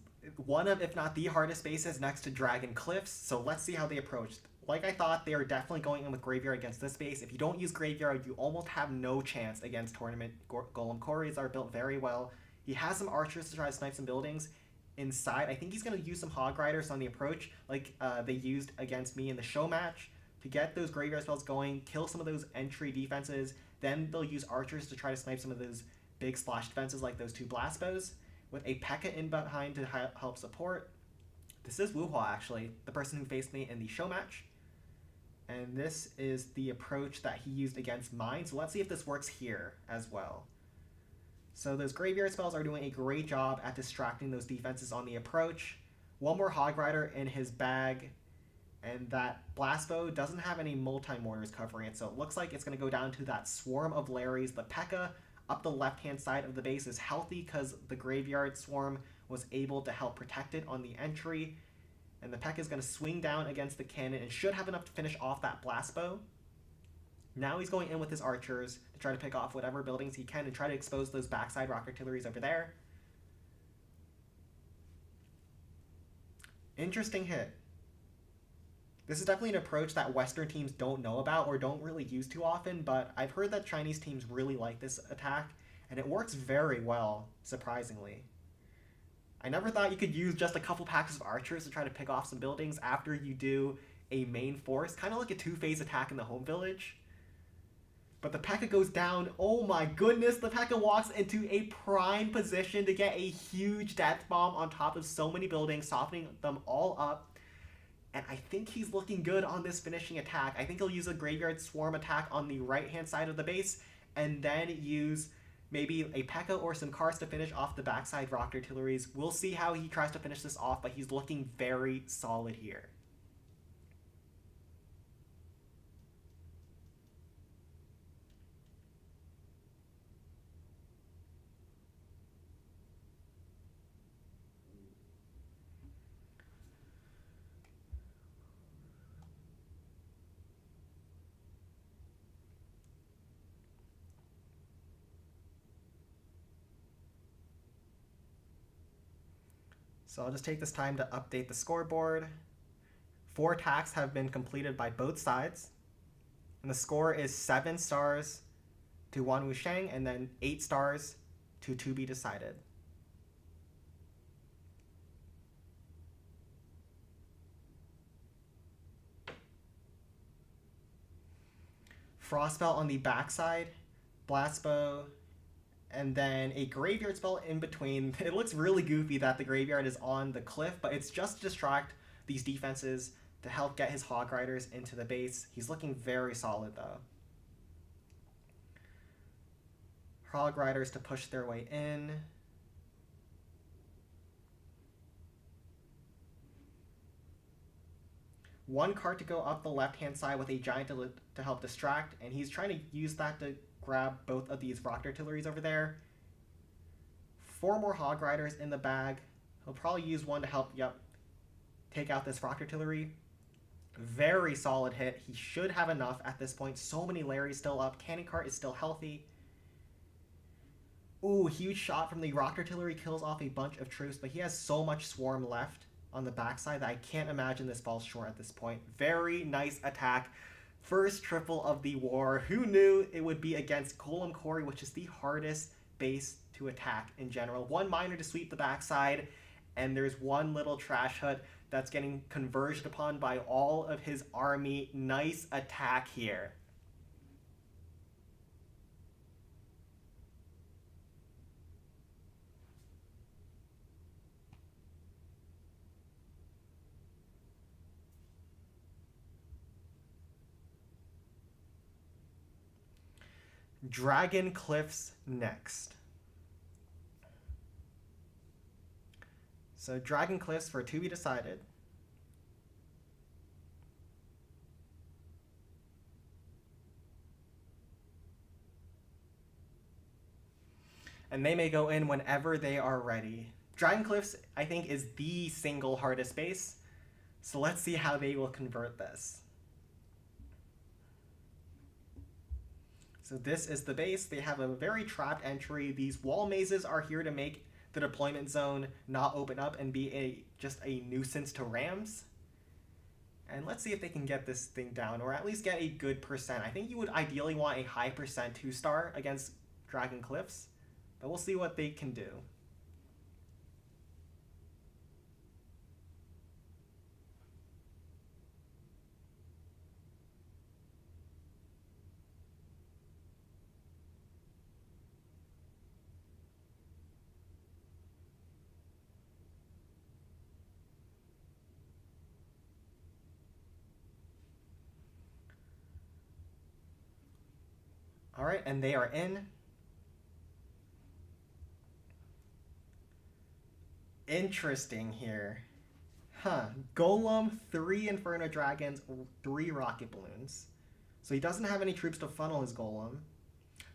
[SPEAKER 1] one of, if not the hardest bases next to Dragon Cliffs, so let's see how they approach. Like I thought, they are definitely going in with Graveyard against this base. If you don't use Graveyard, you almost have no chance against Tournament. Golem Quarries are built very well. He has some archers to try to snipe some buildings inside. I think he's going to use some Hog Riders on the approach, like they used against me in the show match, to get those Graveyard spells going, kill some of those entry defenses. Then they'll use archers to try to snipe some of those big splash defenses like those 2 blast bows, with a P.E.K.K.A. in behind to help support. This is Wuhua, actually, the person who faced me in the show match. And this is the approach that he used against mine. So let's see if this works here as well. So those Graveyard spells are doing a great job at distracting those defenses on the approach. One more Hog Rider in his bag. And that Blast Bow doesn't have any multi-mortars covering it. So it looks like it's going to go down to that Swarm of Larrys. The P.E.K.K.A. up the left-hand side of the base is healthy because the Graveyard Swarm was able to help protect it on the entry. And the P.E.K.K.A. is going to swing down against the cannon and should have enough to finish off that Blast Bow. Now he's going in with his archers to try to pick off whatever buildings he can and try to expose those backside rock artilleries over there. Interesting hit. This is definitely an approach that Western teams don't know about or don't really use too often, but I've heard that Chinese teams really like this attack, and it works very well, surprisingly. I never thought you could use just a couple packs of archers to try to pick off some buildings after you do a main force, kind of like a 2-phase attack in the home village. But the P.E.K.K.A. goes down. Oh my goodness, the P.E.K.K.A. walks into a prime position to get a huge death bomb on top of so many buildings, softening them all up. And I think he's looking good on this finishing attack. I think he'll use a Graveyard Swarm attack on the right-hand side of the base, and then use maybe a P.E.K.K.A. or some cars to finish off the backside rock artilleries. We'll see how he tries to finish this off, but he's looking very solid here. So I'll just take this time to update the scoreboard. 4 attacks have been completed by both sides. And the score is 7 stars to Wanwusheng and then 8 stars to ToBeDecided. Frostbelt on the backside, Blast Bow, and then a Graveyard spell in between. It looks really goofy that the Graveyard is on the cliff, but it's just to distract these defenses to help get his Hog Riders into the base. He's looking very solid, though. Hog Riders to push their way in. One cart to go up the left-hand side with a Giant to help distract, and he's trying to use that to grab both of these rock artilleries over there. 4 more Hog Riders in the bag. He'll probably use one to help, take out this rock artillery. Very solid hit. He should have enough at this point. So many Larrys still up. Cannon cart is still healthy. Ooh, huge shot from the rocket artillery kills off a bunch of troops, but he has so much swarm left on the backside that I can't imagine this falls short at this point. Very nice attack. First triple of the war. Who knew it would be against Golem Quarry, which is the hardest base to attack in general. One miner to sweep the backside, and there's one little trash hut that's getting converged upon by all of his army. Nice attack here. Dragon Cliffs next. So Dragon Cliffs for ToBeDecided. And they may go in whenever they are ready. Dragon Cliffs, I think, is the single hardest base. So let's see how they will convert this. So this is the base. They have a very trapped entry. These wall mazes are here to make the deployment zone not open up and be just a nuisance to rams. And let's see if they can get this thing down, or at least get a good percent. I think you would ideally want a high percent 2-star against Dragon Cliffs, but we'll see what they can do. All right, and they are in. Interesting here. Huh. Golem, 3 Inferno Dragons, 3 Rocket Balloons. So he doesn't have any troops to funnel his Golem.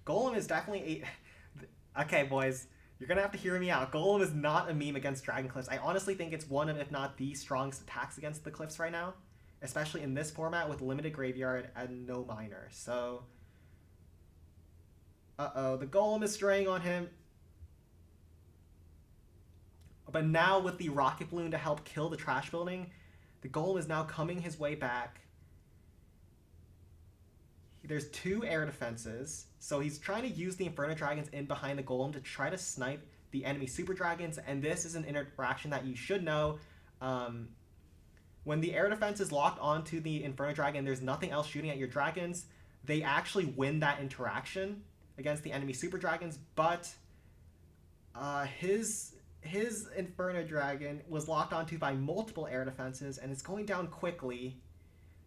[SPEAKER 1] Golem is definitely a... Okay, boys. You're going to have to hear me out. Golem is not a meme against Dragon Cliffs. I honestly think it's one of, if not the strongest attacks against the Cliffs right now. Especially in this format with limited graveyard and no miner. So... Uh-oh, the Golem is straying on him. But now with the Rocket Balloon to help kill the trash building, the Golem is now coming his way back. There's 2 air defenses, so he's trying to use the Inferno Dragons in behind the Golem to try to snipe the enemy Super Dragons, and this is an interaction that you should know. When the air defense is locked onto the Inferno Dragon, there's nothing else shooting at your dragons. They actually win that interaction against the enemy Super Dragons, but his Inferno Dragon was locked onto by multiple air defenses, and it's going down quickly.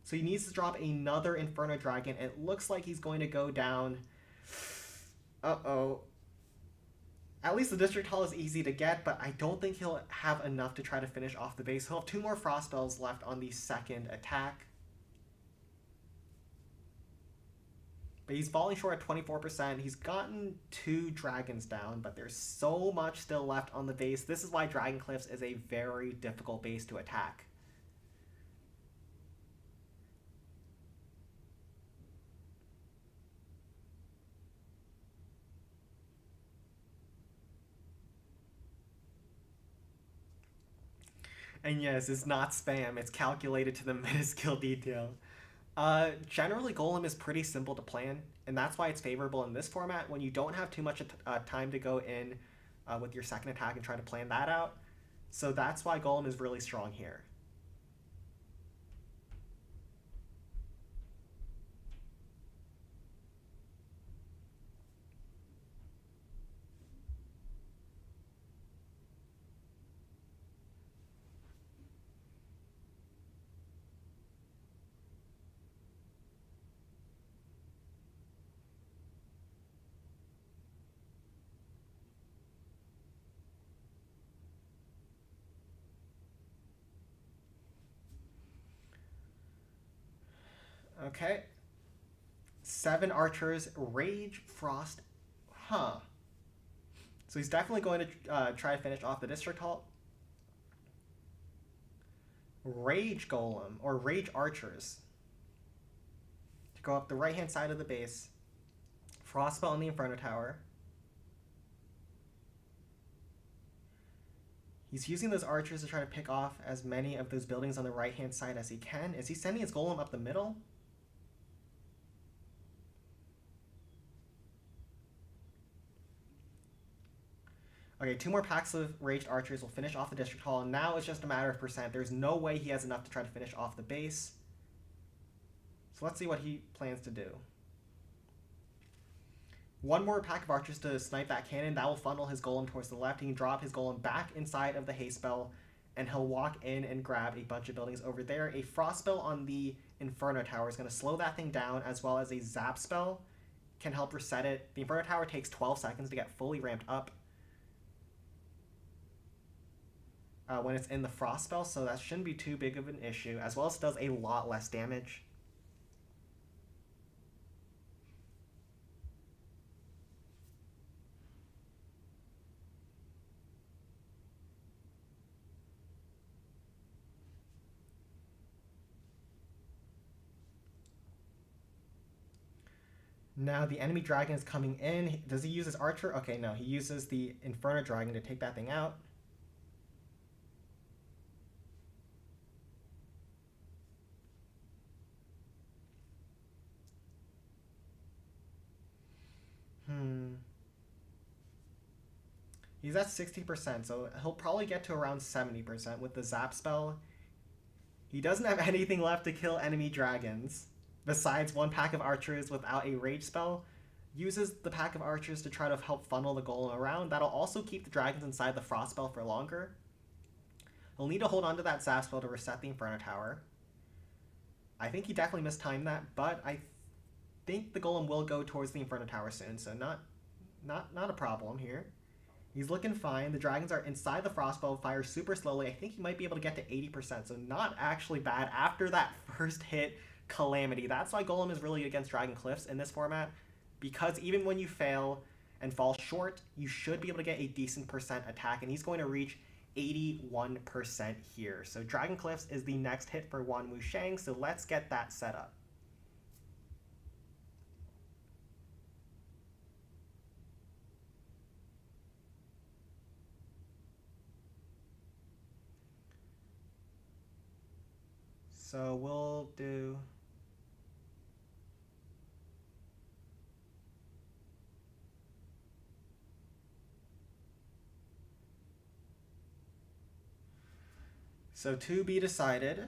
[SPEAKER 1] So he needs to drop another Inferno Dragon. It looks like he's going to go down. Uh-oh. At least the District Hall is easy to get, but I don't think he'll have enough to try to finish off the base. He'll have 2 more Frost Spells left on the second attack. But he's falling short at 24%. He's gotten 2 dragons down, but there's so much still left on the base. This is why Dragon Cliffs is a very difficult base to attack. And yes, it's not spam. It's calculated to the minuscule detail. Generally, Golem is pretty simple to plan, and that's why it's favorable in this format when you don't have too much time to go in with your second attack and try to plan that out. So that's why Golem is really strong here. Okay. 7 archers, Rage, Frost. Huh. So he's definitely going to try to finish off the District Hall. Rage Golem, or Rage Archers. To go up the right-hand side of the base. Frostspell on the Inferno Tower. He's using those archers to try to pick off as many of those buildings on the right-hand side as he can. Is he sending his golem up the middle? Okay, 2 more packs of raged archers will finish off the district hall, and now it's just a matter of percent. There's no way he has enough to try to finish off the base. So let's see what he plans to do. 1 more pack of archers to snipe that cannon. That will funnel his golem towards the left. He can drop his golem back inside of the haste spell, and he'll walk in and grab a bunch of buildings over there. A frost spell on the Inferno Tower is going to slow that thing down, as well as a zap spell can help reset it. The Inferno Tower takes 12 seconds to get fully ramped up when it's in the frost spell, so that shouldn't be too big of an issue, as well as it does a lot less damage. Now the enemy dragon is coming in. Does he use his archer? Okay, no, he uses the Inferno Dragon to take that thing out. He's at 60%, so he'll probably get to around 70% with the zap spell. He doesn't have anything left to kill enemy dragons, besides 1 pack of archers without a rage spell. Uses the pack of archers to try to help funnel the golem around. That'll also keep the dragons inside the frost spell for longer. He'll need to hold on to that zap spell to reset the Inferno Tower. I think he definitely mistimed that, but I think the golem will go towards the Inferno Tower soon, so not a problem here. He's looking fine. The dragons are inside the frostbow, fires super slowly. I think he might be able to get to 80%, so not actually bad after that first hit calamity. That's why Golem is really against Dragon Cliffs in this format, because even when you fail and fall short, you should be able to get a decent percent attack, and he's going to reach 81% here. So Dragon Cliffs is the next hit for Wanwusheng, so let's get that set up. So we'll do... So ToBeDecided,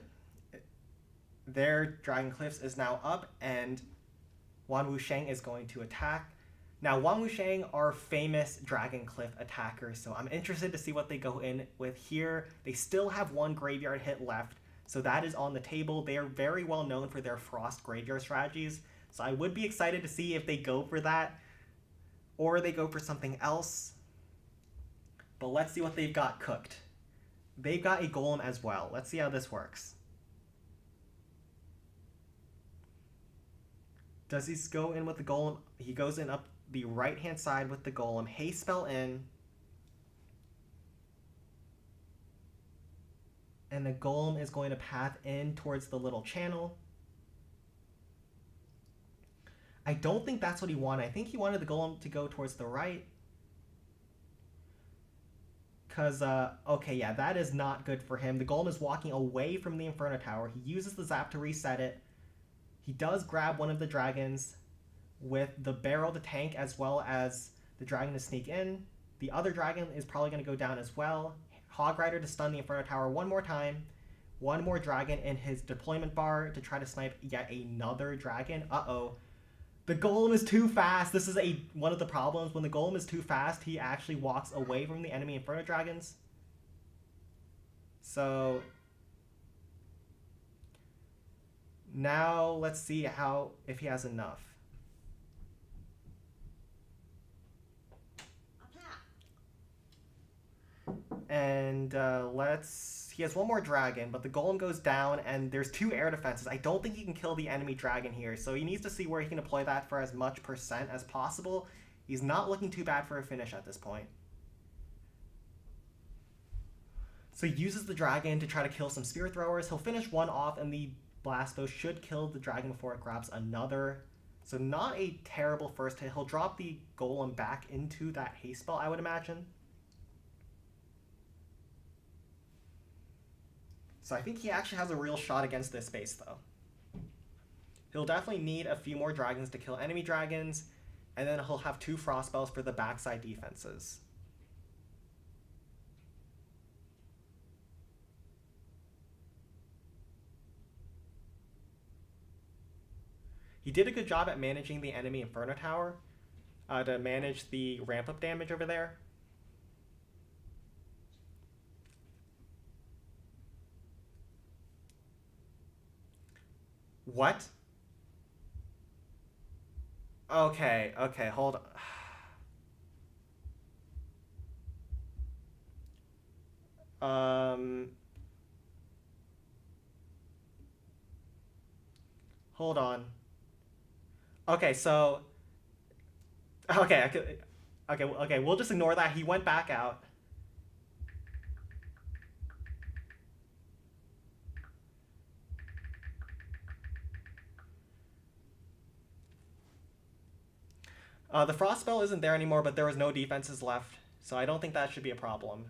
[SPEAKER 1] their Dragon Cliffs is now up, and Wanwusheng is going to attack. Now, Wanwusheng are famous Dragon Cliff attackers, so I'm interested to see what they go in with here. They still have 1 graveyard hit left, so that is on the table. They are very well known for their Frost graveyard strategies, so I would be excited to see if they go for that, or they go for something else. But let's see what they've got cooked. They've got a golem as well. Let's see how this works. Does he go in with the golem? He goes in up the right-hand side with the golem. Haste spell in. And the golem is going to path in towards the little channel. I don't think that's what he wanted. I think he wanted the golem to go towards the right. Because, okay, yeah, that is not good for him. The golem is walking away from the Inferno Tower. He uses the zap to reset it. He does grab one of the dragons with the barrel to tank, as well as the dragon to sneak in. The other dragon is probably going to go down as well. Hog Rider to stun the Inferno Tower 1 more time. 1 more dragon in his deployment bar to try to snipe yet another dragon. Uh-oh. The golem is too fast. This is one of the problems. When the golem is too fast, he actually walks away from the enemy Inferno Dragons. So now let's see if he has enough. And he has 1 more dragon, but the golem goes down, and there's 2 air defenses. I don't think he can kill the enemy dragon here, so he needs to see where he can deploy that for as much percent as possible. He's not looking too bad for a finish at this point. So he uses the dragon to try to kill some spirit throwers. He'll finish 1 off, and the blast bow should kill the dragon before it grabs another. So not a terrible first hit. He'll drop the golem back into that haste spell, I would imagine. So I think he actually has a real shot against this base, though. He'll definitely need a few more dragons to kill enemy dragons, and then he'll have 2 frost spells for the backside defenses. He did a good job at managing the enemy Inferno Tower to manage the ramp-up damage over there. What? Okay, hold on. Hold on. Okay, so... Okay, we'll just ignore that. He went back out. The frost spell isn't there anymore, but there was no defenses left, so I don't think that should be a problem.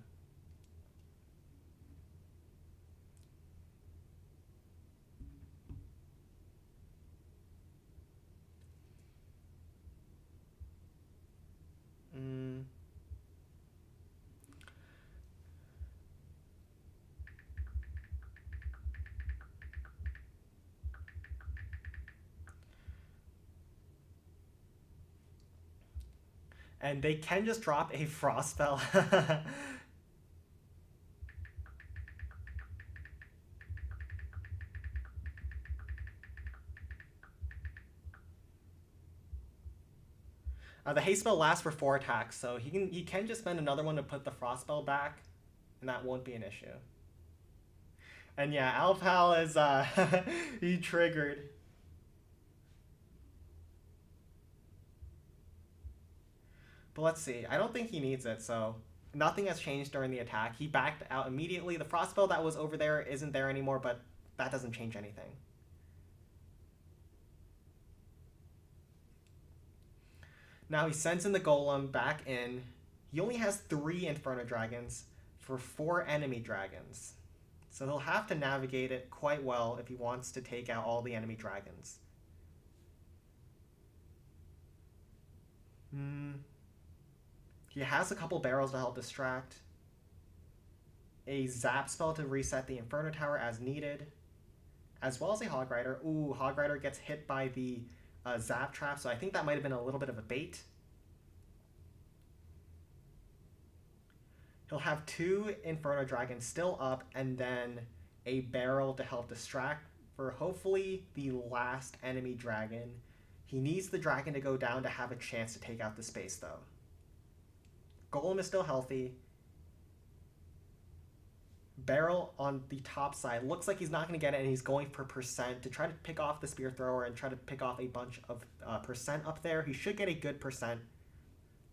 [SPEAKER 1] And they can just drop a frost spell. The haste spell lasts for 4 attacks, so he can just spend another one to put the frost spell back, and that won't be an issue. And yeah, Alpal is he triggered. But let's see. I don't think he needs it, so nothing has changed during the attack. He backed out immediately. The frost spell that was over there isn't there anymore, but that doesn't change anything. Now he sends in the golem back in. He only has 3 Inferno Dragons for 4 enemy dragons. So he'll have to navigate it quite well if he wants to take out all the enemy dragons. He has a couple barrels to help distract. A zap spell to reset the Inferno Tower as needed. As well as a Hog Rider. Ooh, Hog Rider gets hit by the zap trap, so I think that might have been a little bit of a bait. He'll have 2 Inferno Dragons still up, and then a barrel to help distract for hopefully the last enemy dragon. He needs the dragon to go down to have a chance to take out the space, though. Golem is still healthy. Barrel on the top side. Looks like he's not going to get it, and he's going for percent to try to pick off the spear thrower and try to pick off a bunch of percent up there. He should get a good percent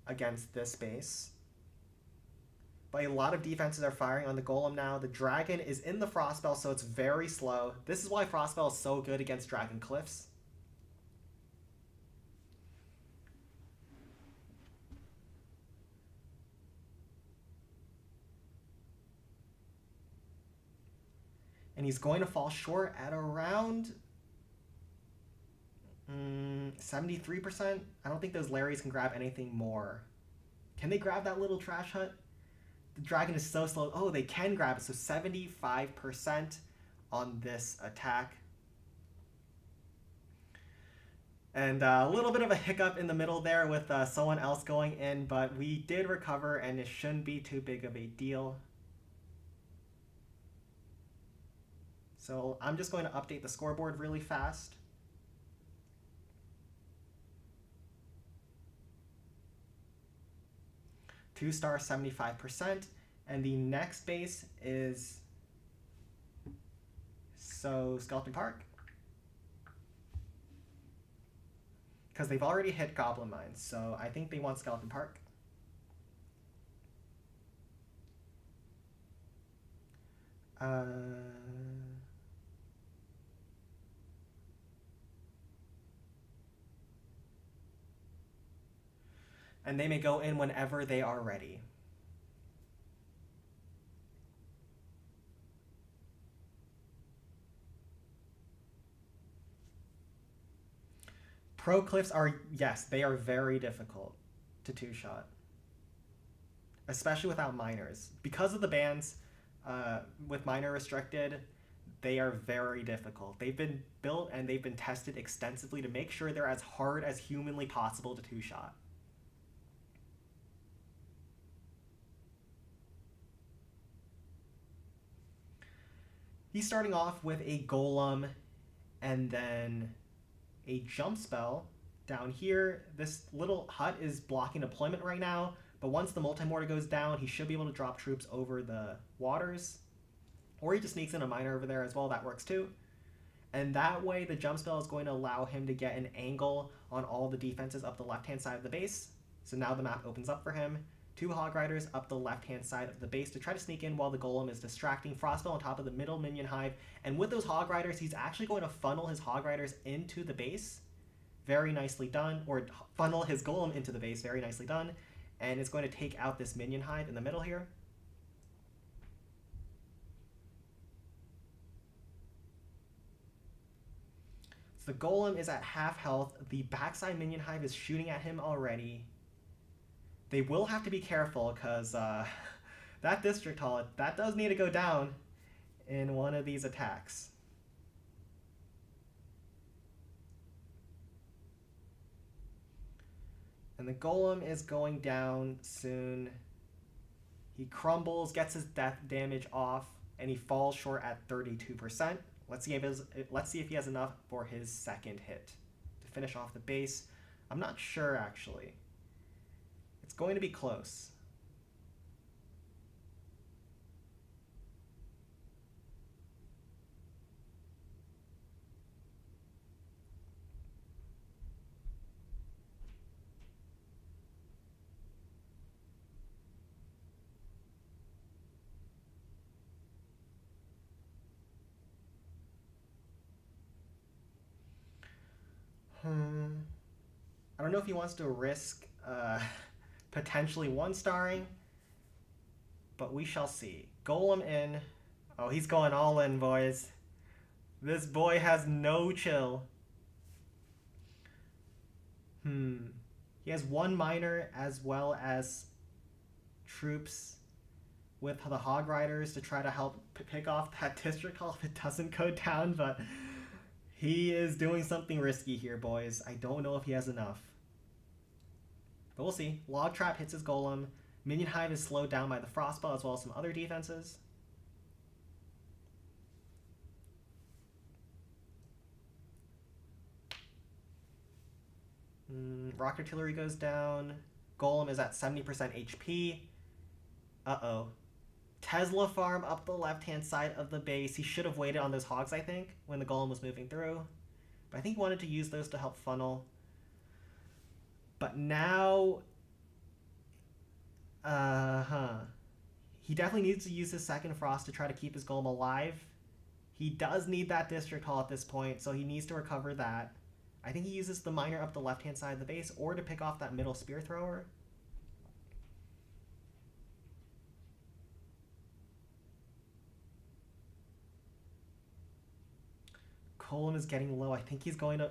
[SPEAKER 1] against this base. But a lot of defenses are firing on the golem now. The dragon is in the frost spell, so it's very slow. This is why frost spell is so good against dragon cliffs. And he's going to fall short at around 73%. I don't think those Larrys can grab anything more. Can they grab that little trash hut? The dragon is so slow. Oh, they can grab it. So 75% on this attack. And a little bit of a hiccup in the middle there with someone else going in, but we did recover, and it shouldn't be too big of a deal. So I'm just going to update the scoreboard really fast. Two-star 75%, and the next base is Skeleton Park, because they've already hit Goblin Mines, so I think they want Skeleton Park. And they may go in whenever they are ready. Pro cliffs are, yes, they are very difficult to two-shot, especially without miners. Because of the bans with miner restricted, they are very difficult. They've been built and they've been tested extensively to make sure they're as hard as humanly possible to two-shot. He's starting off with a golem and then a jump spell. Down here, this little hut is blocking deployment right now, but once the multi-mortar goes down, he should be able to drop troops over the waters. Or he just sneaks in a miner over there as well, that works too. And that way, the jump spell is going to allow him to get an angle on all the defenses up the left-hand side of the base. So now the map opens up for him. 2 Hog Riders up the left-hand side of the base to try to sneak in while the Golem is distracting. Frostbell on top of the middle minion hive. And with those Hog Riders, he's actually going to funnel his Hog Riders into the base. Very nicely done. Or funnel his Golem into the base. Very nicely done. And it's going to take out this minion hive in the middle here. So the Golem is at half health. The backside minion hive is shooting at him already. They will have to be careful because that district hall, that does need to go down in one of these attacks. And the Golem is going down soon. He crumbles, gets his death damage off, and he falls short at 32%. Let's see if he has enough for his second hit to finish off the base. I'm not sure, actually. It's going to be close. I don't know if he wants to risk potentially one-starring, but we shall see. Golem in. Oh, he's going all in, boys. This boy has no chill. He has 1 miner as well as troops with the Hog Riders to try to help pick off that district hall if it doesn't go down, but he is doing something risky here, boys. I don't know if he has enough. But we'll see. Log Trap hits his Golem. Minion Hive is slowed down by the Frostball as well as some other defenses. Rock Artillery goes down. Golem is at 70% HP. Uh-oh. Tesla farm up the left-hand side of the base. He should have waited on those hogs, I think, when the Golem was moving through. But I think he wanted to use those to help funnel. But now... He definitely needs to use his second Frost to try to keep his Golem alive. He does need that District Hall at this point, so he needs to recover that. I think he uses the Miner up the left-hand side of the base, or to pick off that middle Spear Thrower. Golem is getting low. I think he's going to...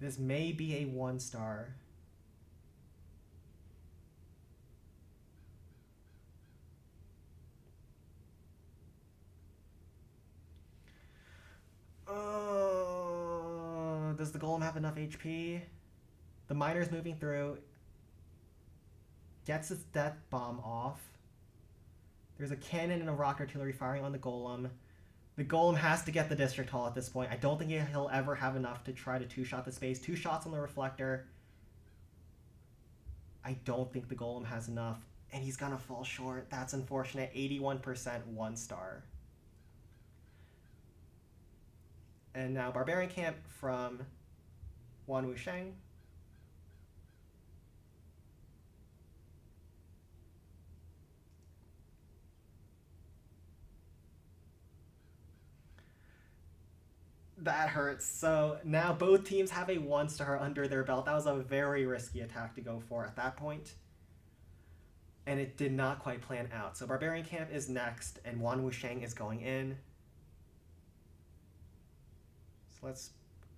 [SPEAKER 1] This may be a 1-star. Does the Golem have enough HP? The Miner's moving through. Gets its Death Bomb off. There's a cannon and a rock artillery firing on the Golem. The Golem has to get the District Hall at this point. I don't think he'll ever have enough to try to two-shot the space. 2 shots on the Reflector. I don't think the Golem has enough. And he's gonna fall short. That's unfortunate. 81% 1-star. And now Barbarian Camp from Wanwusheng. That hurts. So now both teams have a 1-star under their belt. That was a very risky attack to go for at that point. And it did not quite plan out. So Barbarian Camp is next, and Wanwusheng is going in. So let's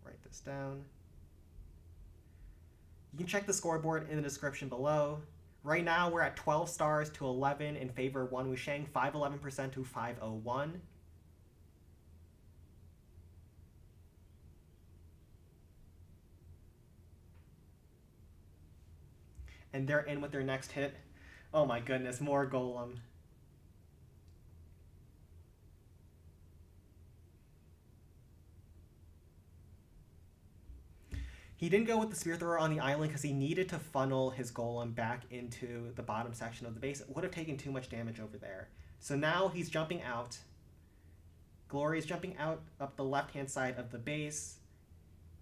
[SPEAKER 1] write this down. You can check the scoreboard in the description below. Right now, we're at 12 stars to 11 in favor of Wanwusheng, 511% to 501. And they're in with their next hit. Oh my goodness, more Golem. He didn't go with the Spear Thrower on the island because he needed to funnel his Golem back into the bottom section of the base. It would have taken too much damage over there. So now he's jumping out. Glory is jumping out up the left-hand side of the base,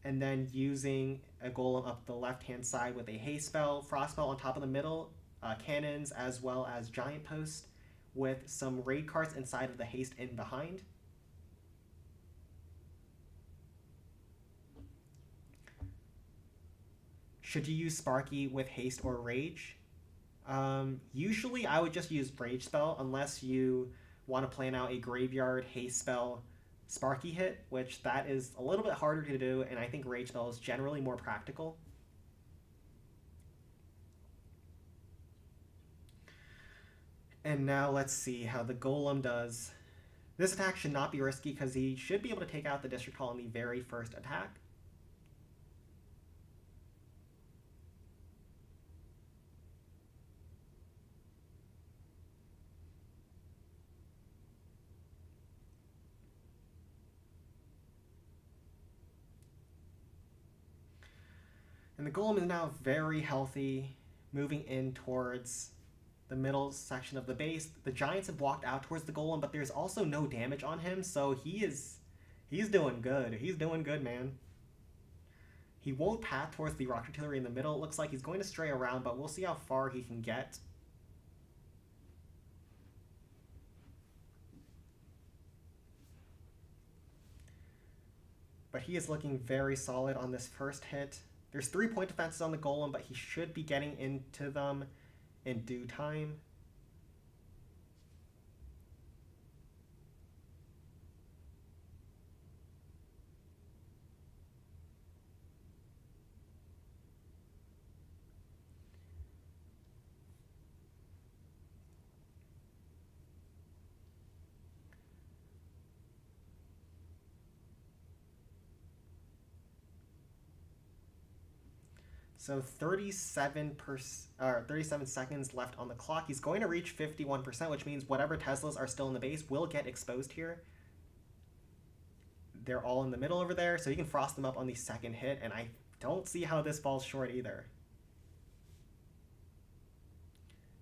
[SPEAKER 1] and then using a Golem up the left-hand side with a Haste Spell, Frost Spell on top of the middle, cannons, as well as Giant Post, with some raid cards inside of the Haste in behind. Should you use Sparky with Haste or Rage? Usually I would just use Rage Spell unless you want to plan out a Graveyard Haste Spell Sparky hit, which that is a little bit harder to do, and I think Rage Spell is generally more practical. And now let's see how the Golem does. This attack should not be risky because he should be able to take out the District Hall in the very first attack. And the Golem is now very healthy, moving in towards the middle section of the base. The Giants have walked out towards the Golem, but there's also no damage on him, so he's doing good. He's doing good, man. He won't path towards the Rock Artillery in the middle. It looks like he's going to stray around, but we'll see how far he can get. But he is looking very solid on this first hit. There's 3-point defenses on the Golem, but he should be getting into them in due time. So 37 seconds left on the clock. He's going to reach 51%, which means whatever Teslas are still in the base will get exposed here. They're all in the middle over there, so he can frost them up on the second hit, and I don't see how this falls short either.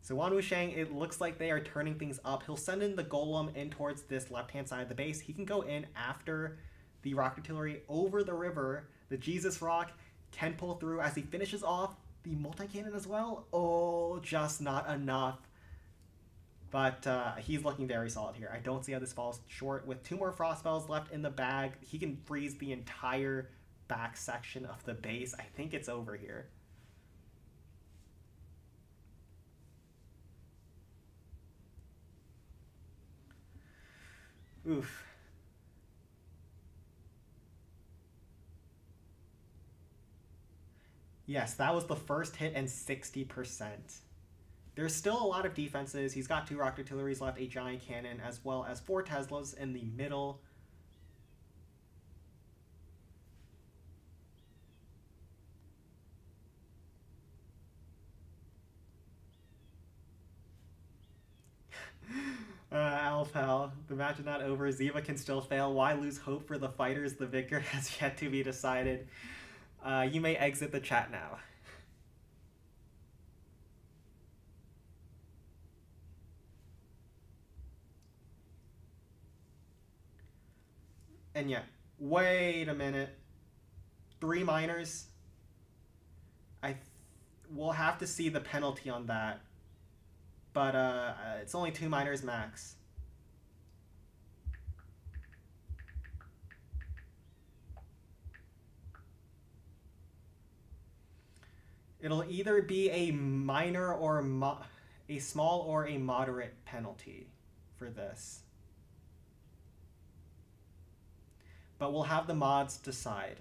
[SPEAKER 1] So Wanwusheng, it looks like they are turning things up. He'll send in the Golem in towards this left-hand side of the base. He can go in after the Rock Artillery over the river. The Jesus Rock can pull through as he finishes off the multi-cannon as well. Oh, just not enough. But he's looking very solid here. I don't see how this falls short. With 2 more Frost Spells left in the bag, he can freeze the entire back section of the base. I think it's over here. Oof. Yes, that was the first hit and 60%. There's still a lot of defenses. He's got 2 Rock Artilleries left, a Giant Cannon, as well as 4 Teslas in the middle. Alpal, the match is not over. Ziva can still fail. Why lose hope for the fighters? The victor has yet to be decided. You may exit the chat now. And yeah, wait a minute. 3 minors? We'll have to see the penalty on that. But it's only 2 minors max. It'll either be a minor or a small or a moderate penalty for this. but we'll have the mods decide.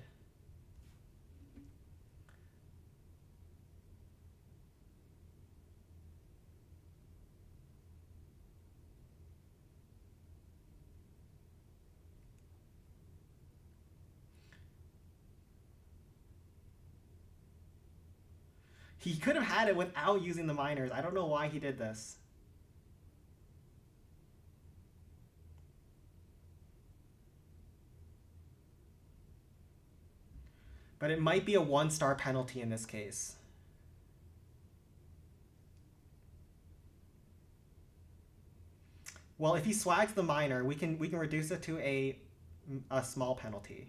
[SPEAKER 1] He could have had it without using the miners. I don't know why he did this. But it might be a 1-star penalty in this case. Well, if he swags the miner, we can reduce it to a small penalty.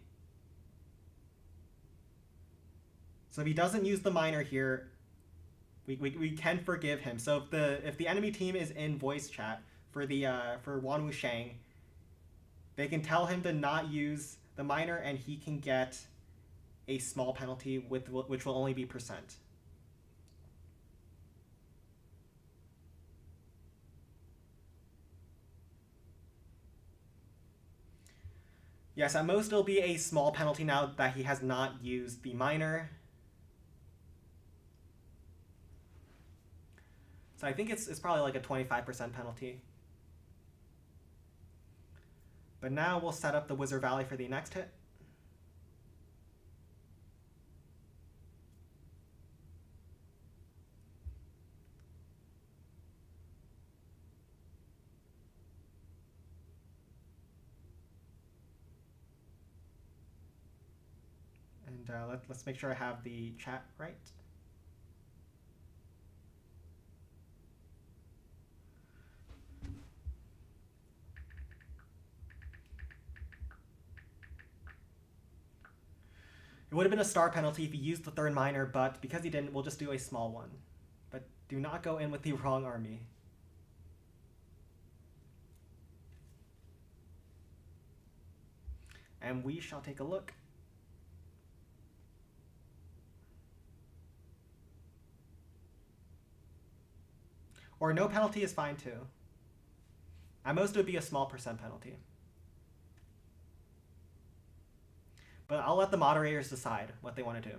[SPEAKER 1] So if he doesn't use the miner here, we can forgive him. So if the enemy team is in voice chat for Wanwusheng, they can tell him to not use the miner, and he can get a small penalty which will only be percent. Yes, at most it'll be a small penalty now that he has not used the miner. So I think it's probably like a 25% penalty. But now we'll set up the Wizard Valley for the next hit. And let's make sure I have the chat right. It would have been a star penalty if he used the third miner, but because he didn't, we'll just do a small one. But do not go in with the wrong army. And we shall take a look. Or no penalty is fine too. At most it would be a small percent penalty. But I'll let the moderators decide what they want to do.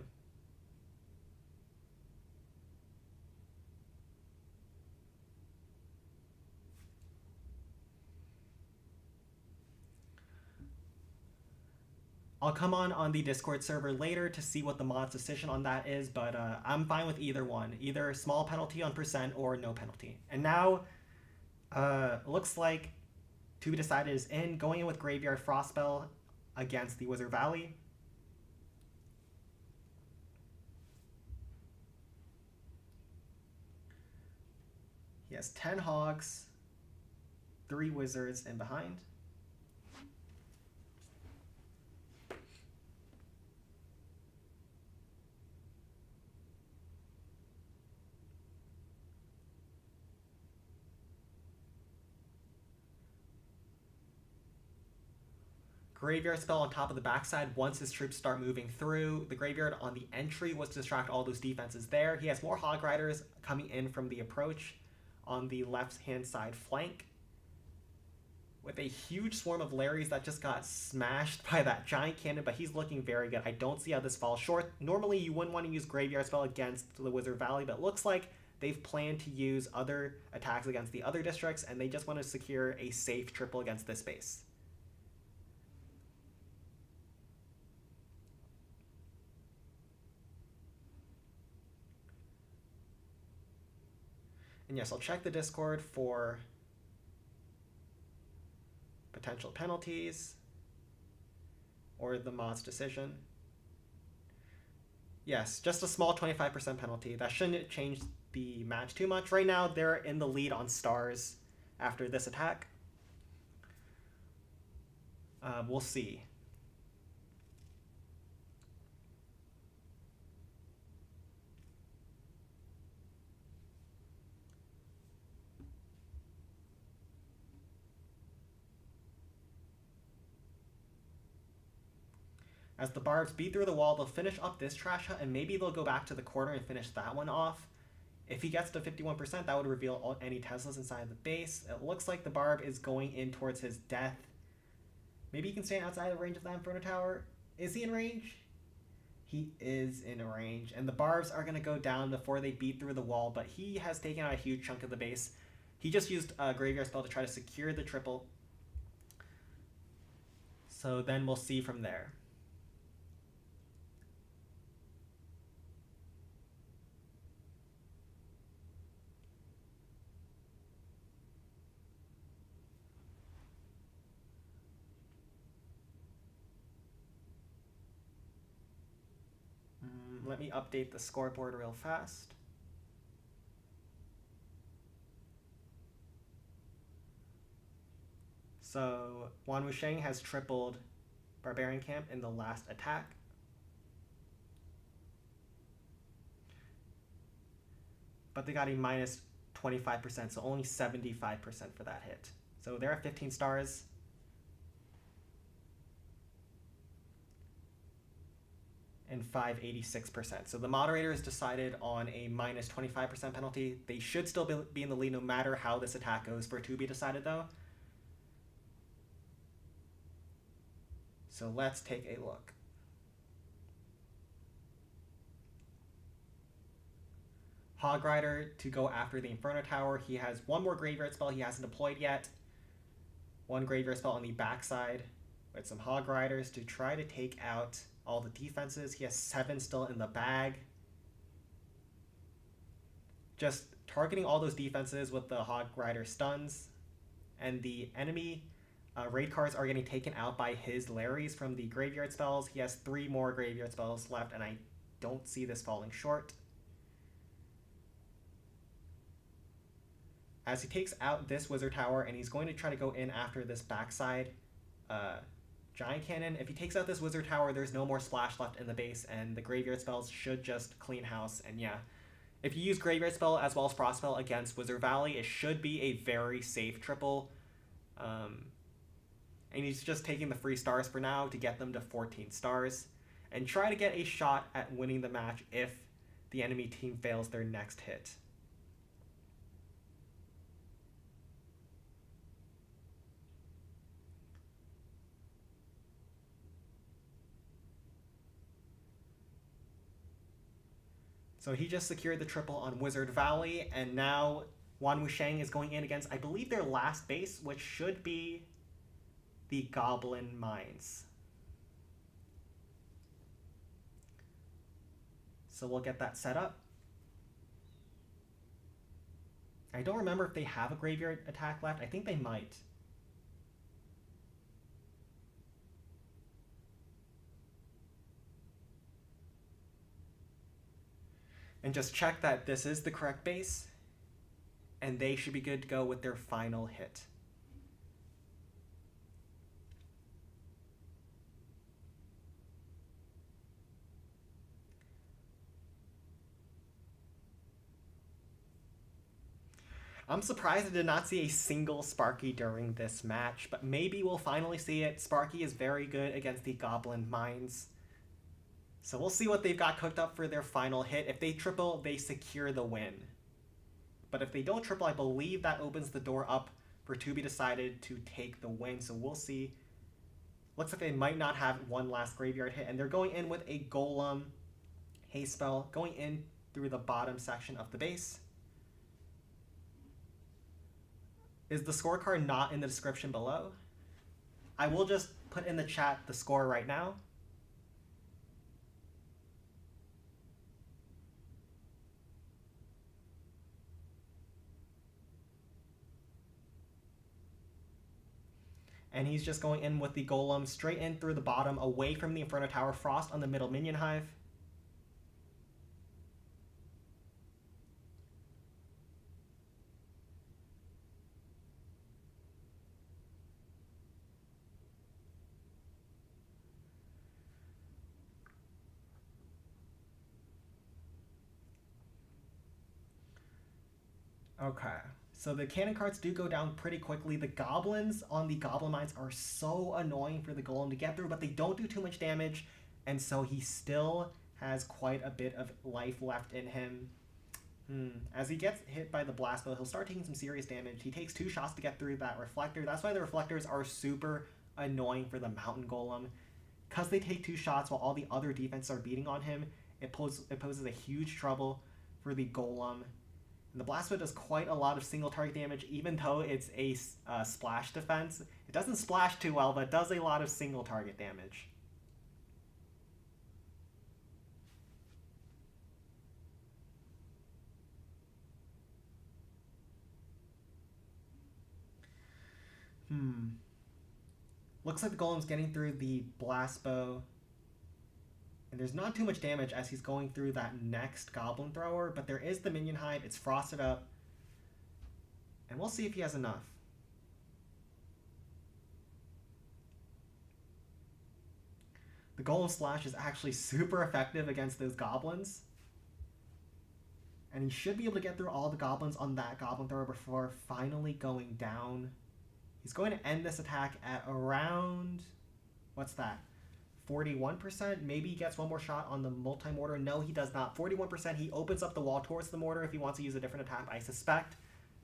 [SPEAKER 1] I'll come on the Discord server later to see what the mod's decision on that is, but I'm fine with either one. Either small penalty on percent or no penalty. And now, looks like ToBeDecided is going in with Graveyard Frostspell against the Wizard Valley. He has 10 Hogs, 3 Wizards in behind. Graveyard Spell on top of the backside once his troops start moving through. The Graveyard on the entry was to distract all those defenses there. He has more Hog Riders coming in from the approach on the left-hand side flank, with a huge swarm of Larrys that just got smashed by that giant cannon, but he's looking very good. I don't see how this falls short. Normally, you wouldn't want to use Graveyard Spell against the Wizard Valley, but it looks like they've planned to use other attacks against the other districts, and they just want to secure a safe triple against this base. And yes, I'll check the Discord for potential penalties or the mod's decision. Yes, just a small 25% penalty. That shouldn't change the match too much. Right now, they're in the lead on stars after this attack. We'll see. As the Barbs beat through the wall, they'll finish up this trash hut, and maybe they'll go back to the corner and finish that one off. If he gets to 51%, that would reveal any Teslas inside the base. It looks like the Barb is going in towards his death. Maybe he can stand outside the range of that Inferno Tower. Is he in range? He is in range. And the barbs are going to go down before they beat through the wall, but he has taken out a huge chunk of the base. He just used a Graveyard Spell to try to secure the triple. So then we'll see from there. Let me update the scoreboard real fast. So Wanwusheng has tripled Barbarian Camp in the last attack. But they got a minus 25%, so only 75% for that hit. So they're at 15 stars. And 586%. So the moderators decided on a minus 25% penalty. They should still be in the lead no matter how this attack goes for ToBeDecided though. So let's take a look. Hog Rider to go after the Inferno Tower. He has one more Graveyard Spell he hasn't deployed yet. One Graveyard Spell on the backside with some Hog Riders to try to take out all the defenses. He has 7 still in the bag. Just targeting all those defenses with the Hog Rider stuns. And the enemy raid cards are getting taken out by his Larrys from the Graveyard Spells. He has 3 more Graveyard Spells left, and I don't see this falling short. As he takes out this Wizard Tower, and he's going to try to go in after this backside Giant Cannon. If he takes out this Wizard Tower, there's no more splash left in the base, and the Graveyard Spells should just clean house. And yeah, if you use Graveyard Spell as well as Frost Spell against Wizard Valley, it should be a very safe triple. And he's just taking the free stars for now to get them to 14 stars and try to get a shot at winning the match if the enemy team fails their next hit. So he just secured the triple on Wizard Valley, and now Wanwusheng is going in against, I believe, their last base, which should be the Goblin Mines. So we'll get that set up. I don't remember if they have a graveyard attack left. I think they might. And just check that this is the correct base, and they should be good to go with their final hit. I'm surprised I did not see a single Sparky during this match, but maybe we'll finally see it. Sparky is very good against the Goblin Mines. So we'll see what they've got cooked up for their final hit. If they triple, they secure the win. But if they don't triple, I believe that opens the door up for ToBeDecided to take the win. So we'll see. Looks like they might not have one last graveyard hit, and they're going in with a Golem haste spell, going in through the bottom section of the base. Is the scorecard not in the description below? I will just put in the chat the score right now. And he's just going in with the Golem straight in through the bottom, away from the Inferno Tower, Frost on the middle minion hive. Okay, so the cannon cards do go down pretty quickly. The goblins on the Goblin Mines are so annoying for the Golem to get through, but they don't do too much damage, and so he still has quite a bit of life left in him. As he gets hit by the blast bow, he'll start taking some serious damage. He takes 2 shots to get through that reflector. That's why the reflectors are super annoying for the Mountain Golem. Because they take 2 shots while all the other defenses are beating on him, it poses a huge trouble for the Golem. And the Blast Bow does quite a lot of single target damage, even though it's a splash defense. It doesn't splash too well, but it does a lot of single target damage. Looks like the Golem's getting through the Blast Bow. And there's not too much damage as he's going through that next Goblin Thrower, but there is the Minion Hive. It's frosted up. And we'll see if he has enough. The Golem Slash is actually super effective against those Goblins. And he should be able to get through all the Goblins on that Goblin Thrower before finally going down. He's going to end this attack at around... what's that? 41%? Maybe he gets one more shot on the multi-mortar. No, he does not. 41%. He opens up the wall towards the mortar if he wants to use a different attack, I suspect.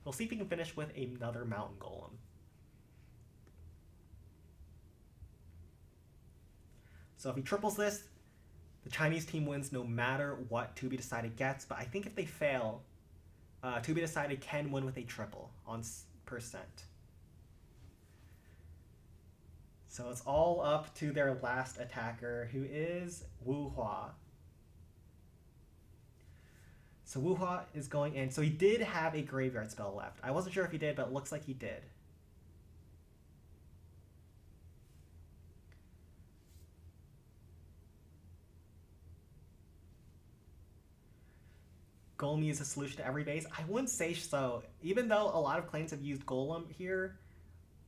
[SPEAKER 1] We'll see if he can finish with another Mountain Golem. So if he triples this, the Chinese team wins no matter what ToBeDecided gets. But I think if they fail, ToBeDecided can win with a triple on percent. So it's all up to their last attacker, who is Wuhua. So Wuhua is going in. So he did have a graveyard spell left. I wasn't sure if he did, but it looks like he did. Golem is a solution to every base. I wouldn't say so. Even though a lot of clans have used Golem here,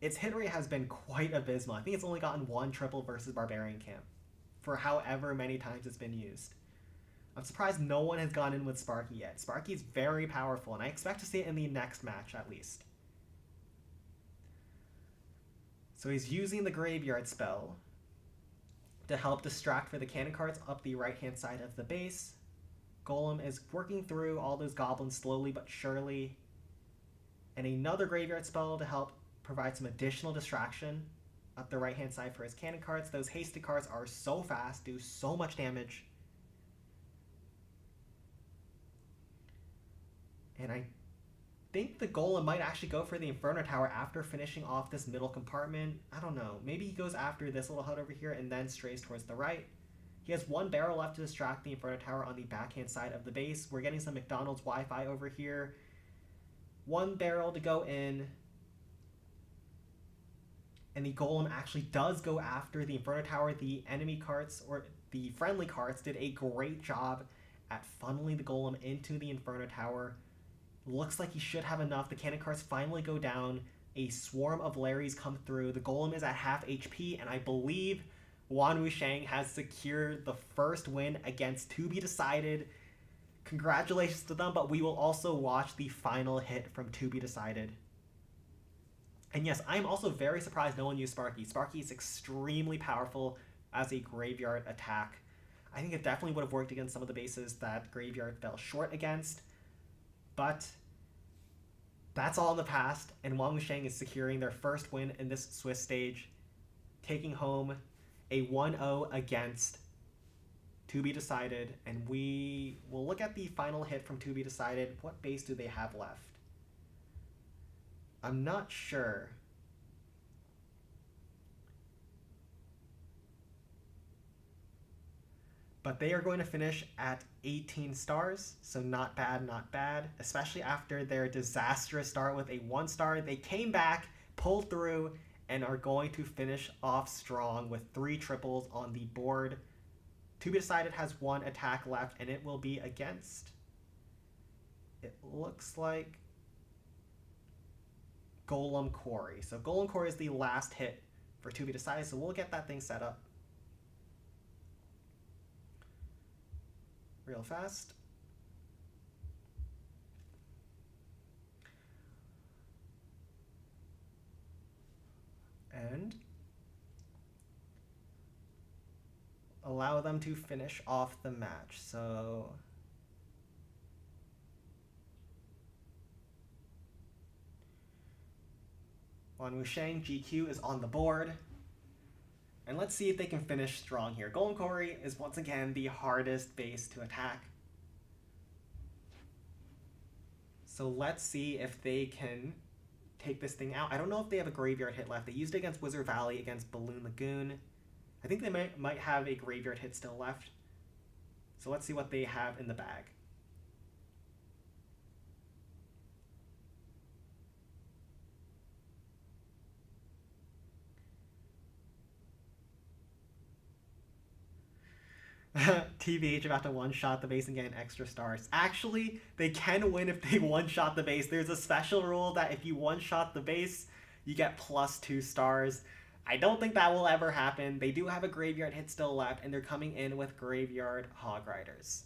[SPEAKER 1] its hit rate has been quite abysmal. I think it's only gotten 1 triple versus Barbarian Camp for however many times it's been used. I'm surprised no one has gone in with Sparky yet. Sparky is very powerful, and I expect to see it in the next match at least. So he's using the graveyard spell to help distract for the cannon cards up the right-hand side of the base. Golem is working through all those goblins slowly but surely. And another graveyard spell to help provide some additional distraction up the right-hand side for his cannon cards. Those hasted cards are so fast, do so much damage. And I think the Golem might actually go for the Inferno Tower after finishing off this middle compartment. I don't know. Maybe he goes after this little hut over here and then strays towards the right. He has 1 barrel left to distract the Inferno Tower on the backhand side of the base. We're getting some McDonald's Wi-Fi over here. 1 barrel to go in. And the Golem actually does go after the Inferno Tower. The enemy cards, or the friendly cards, did a great job at funneling the Golem into the Inferno Tower. Looks like he should have enough. The cannon cards finally go down. A swarm of Larrys come through. The Golem is at half HP, and I believe Wanwusheng has secured the first win against ToBeDecided. Congratulations to them, but we will also watch the final hit from ToBeDecided. And yes, I'm also very surprised no one used Sparky. Sparky is extremely powerful as a graveyard attack. I think it definitely would have worked against some of the bases that Graveyard fell short against. But that's all in the past, and Wanwusheng is securing their first win in this Swiss stage, taking home a 1-0 against ToBeDecided, and we will look at the final hit from ToBeDecided. What base do they have left? I'm not sure. But they are going to finish at 18 stars, so not bad, not bad, especially after their disastrous start with a 1 star. They came back, pulled through, and are going to finish off strong with 3 triples on the board. ToBeDecided has 1 attack left, and it will be against, it looks like, Golem Quarry. So Golem Quarry is the last hit for ToBeDecided, so we'll get that thing set up real fast. And allow them to finish off the match. So Wanwusheng GQ is on the board. And let's see if they can finish strong here. Golem Quarry is once again the hardest base to attack. So let's see if they can take this thing out. I don't know if they have a graveyard hit left. They used it against Wizard Valley, against Balloon Lagoon. I think they might have a graveyard hit still left. So let's see what they have in the bag. TBH about to one-shot the base and get an extra stars. Actually, they can win if they one-shot the base. There's a special rule that if you one-shot the base, you get +2 stars. I don't think that will ever happen. They do have a graveyard hit still left, and they're coming in with Graveyard Hog Riders.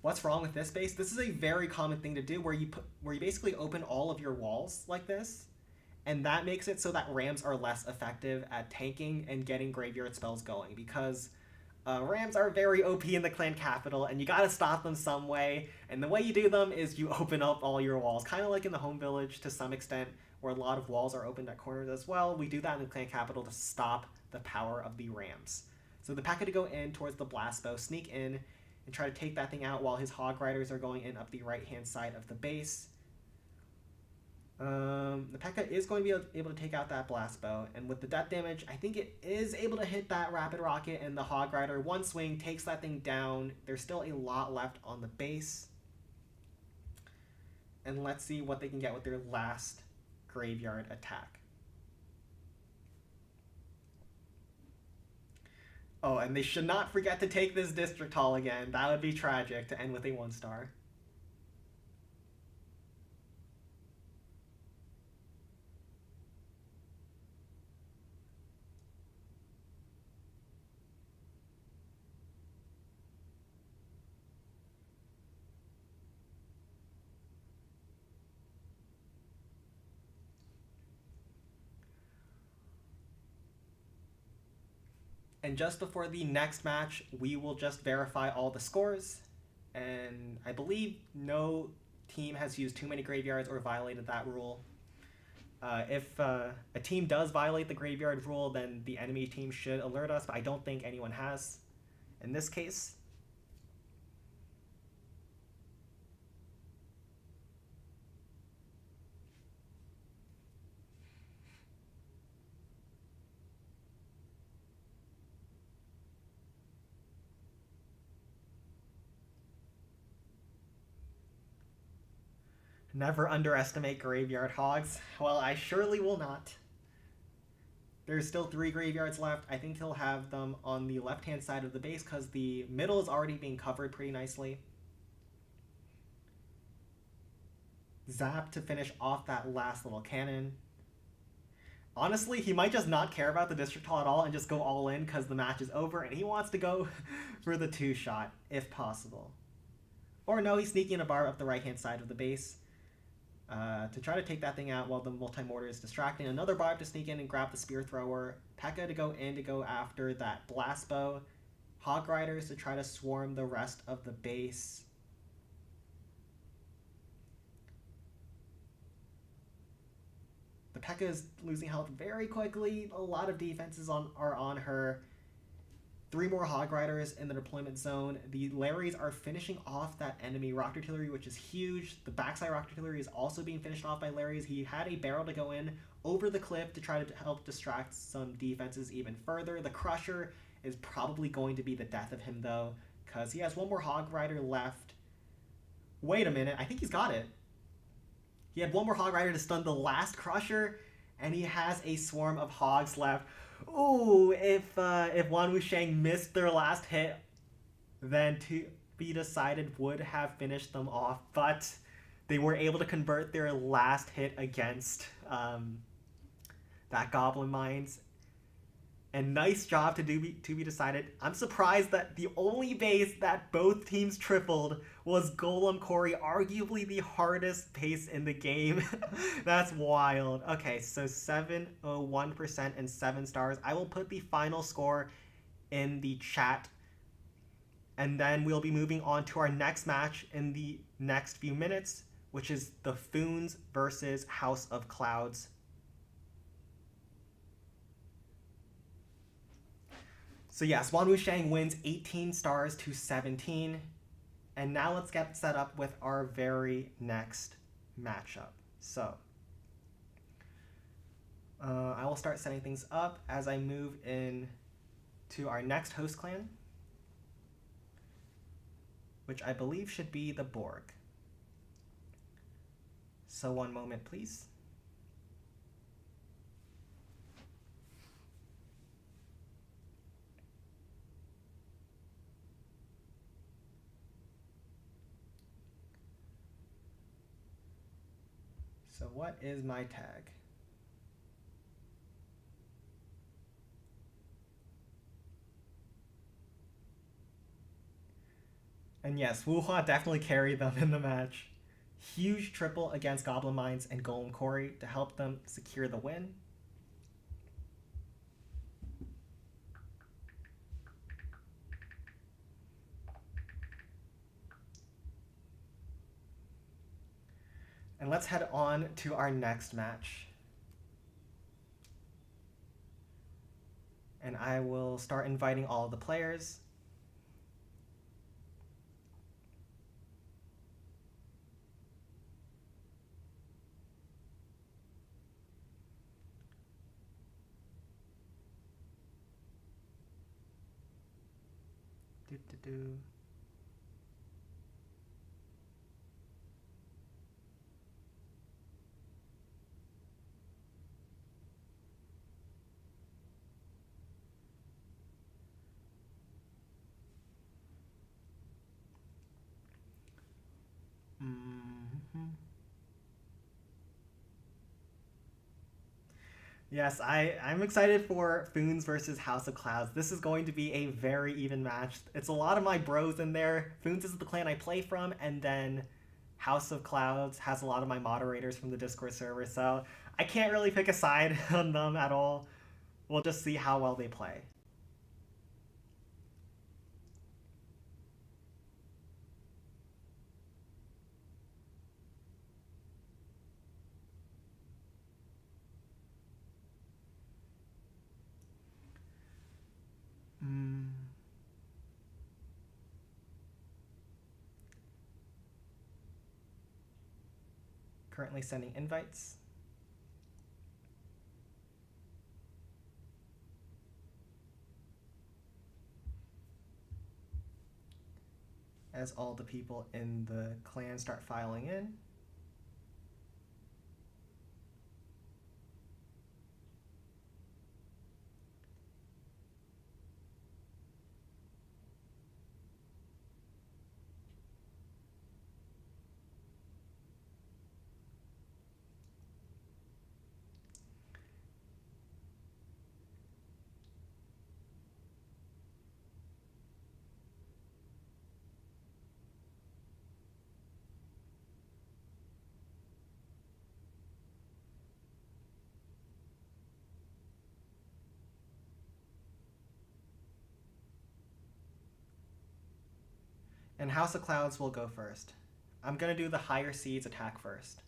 [SPEAKER 1] What's wrong with this base? This is a very common thing to do where you basically open all of your walls like this. And that makes it so that Rams are less effective at tanking and getting graveyard spells going, because Rams are very OP in the clan capital, and you gotta stop them some way. And the way you do them is you open up all your walls, kind of like in the home village to some extent, where a lot of walls are opened at corners as well. We do that in the clan capital to stop the power of the Rams. So the P.E.K.K.A to go in towards the blast bow, sneak in, and try to take that thing out while his Hog Riders are going in up the right-hand side of the base. The P.E.K.K.A is going to be able to take out that blast bow, and with the death damage, I think it is able to hit that rapid rocket, and the Hog Rider, one swing, takes that thing down. There's still a lot left on the base. And let's see what they can get with their last graveyard attack. Oh, and they should not forget to take this District Hall again. That would be tragic to end with a 1-star. And just before the next match, we will just verify all the scores. And I believe no team has used too many graveyards or violated that rule. If a team does violate the graveyard rule, then the enemy team should alert us, but I don't think anyone has in this case. Never underestimate graveyard hogs. Well, I surely will not. There's still 3 graveyards left. I think he'll have them on the left-hand side of the base because the middle is already being covered pretty nicely. Zap to finish off that last little cannon. Honestly, he might just not care about the District Hall at all and just go all in because the match is over and he wants to go for the 2-shot, if possible. Or no, he's sneaking a barb up the right-hand side of the base. To try to take that thing out while the multi-mortar is distracting. Another barb to sneak in and grab the spear thrower. P.E.K.K.A to go in to go after that blast bow. Hog Riders to try to swarm the rest of the base. The P.E.K.K.A is losing health very quickly. A lot of defenses are on her. 3 more Hog Riders in the deployment zone. The Larrys are finishing off that enemy Rock Artillery, which is huge. The backside Rock Artillery is also being finished off by Larrys. He had a barrel to go in over the cliff to try to help distract some defenses even further. The Crusher is probably going to be the death of him, though, because he has 1 more Hog Rider left. Wait a minute. I think he's got it. He had 1 more Hog Rider to stun the last Crusher, and he has a swarm of Hogs left. Ooh, if Wanwusheng missed their last hit, then ToBeDecided would have finished them off, but they were able to convert their last hit against that Goblin Mines. And nice job to ToBeDecided. I'm surprised that the only base that both teams tripled was Golem Quarry, arguably the hardest base in the game. That's wild. Okay, so 701% and 7 stars. I will put the final score in the chat. And then we'll be moving on to our next match in the next few minutes, which is the FOONS versus House of Clouds. So yes, Wanwusheng wins 18 stars to 17. And now let's get set up with our very next matchup. So I will start setting things up as I move in to our next host clan, which I believe should be the Borg. So one moment, please. So what is my tag? And yes, Wuhua definitely carried them in the match. Huge triple against Goblin Mines and Golem Quarry to help them secure the win. And let's head on to our next match. And I will start inviting all of the players. Do. Yes, I'm excited for FOONS versus House of Clouds. This is going to be a very even match. It's a lot of my bros in there. FOONS is the clan I play from, and then House of Clouds has a lot of my moderators from the Discord server, so I can't really pick a side on them at all. We'll just see how well they play. Currently sending invites. As all the people in the clan start filing in. And House of Clouds will go first. I'm going to do the higher seeds attack first.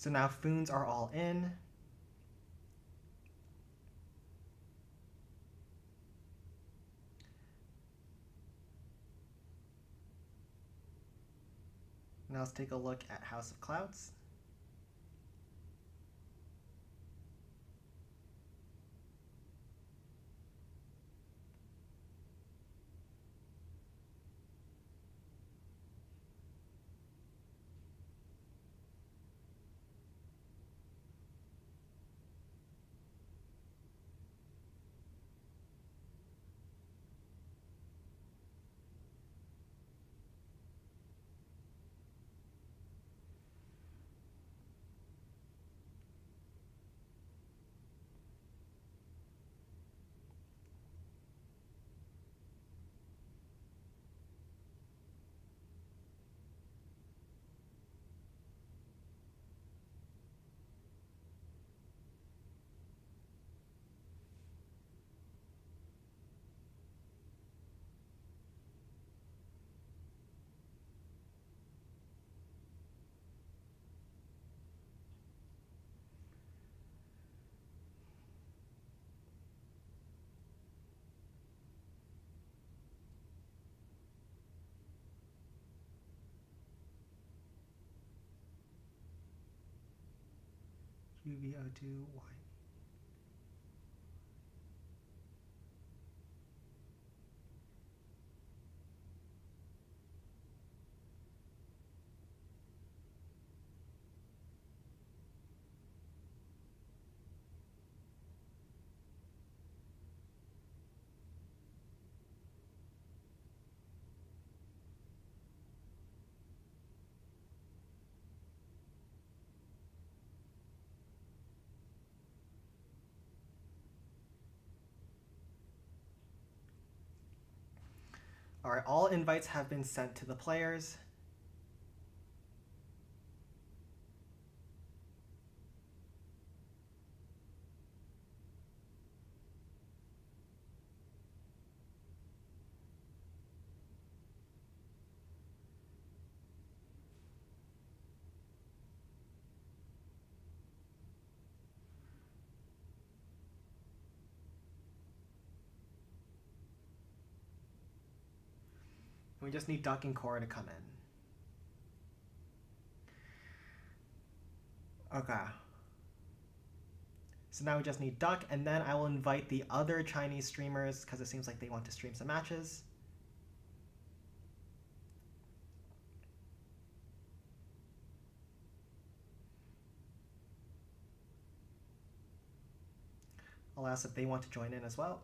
[SPEAKER 1] So now FOONS are all in. Now let's take a look at House of Clouds. UVO2 Y. All right, all invites have been sent to the players. We just need Duck and Cora to come in. Okay. So now we just need Duck, and then I will invite the other Chinese streamers because it seems like they want to stream some matches. I'll ask if they want to join in as well.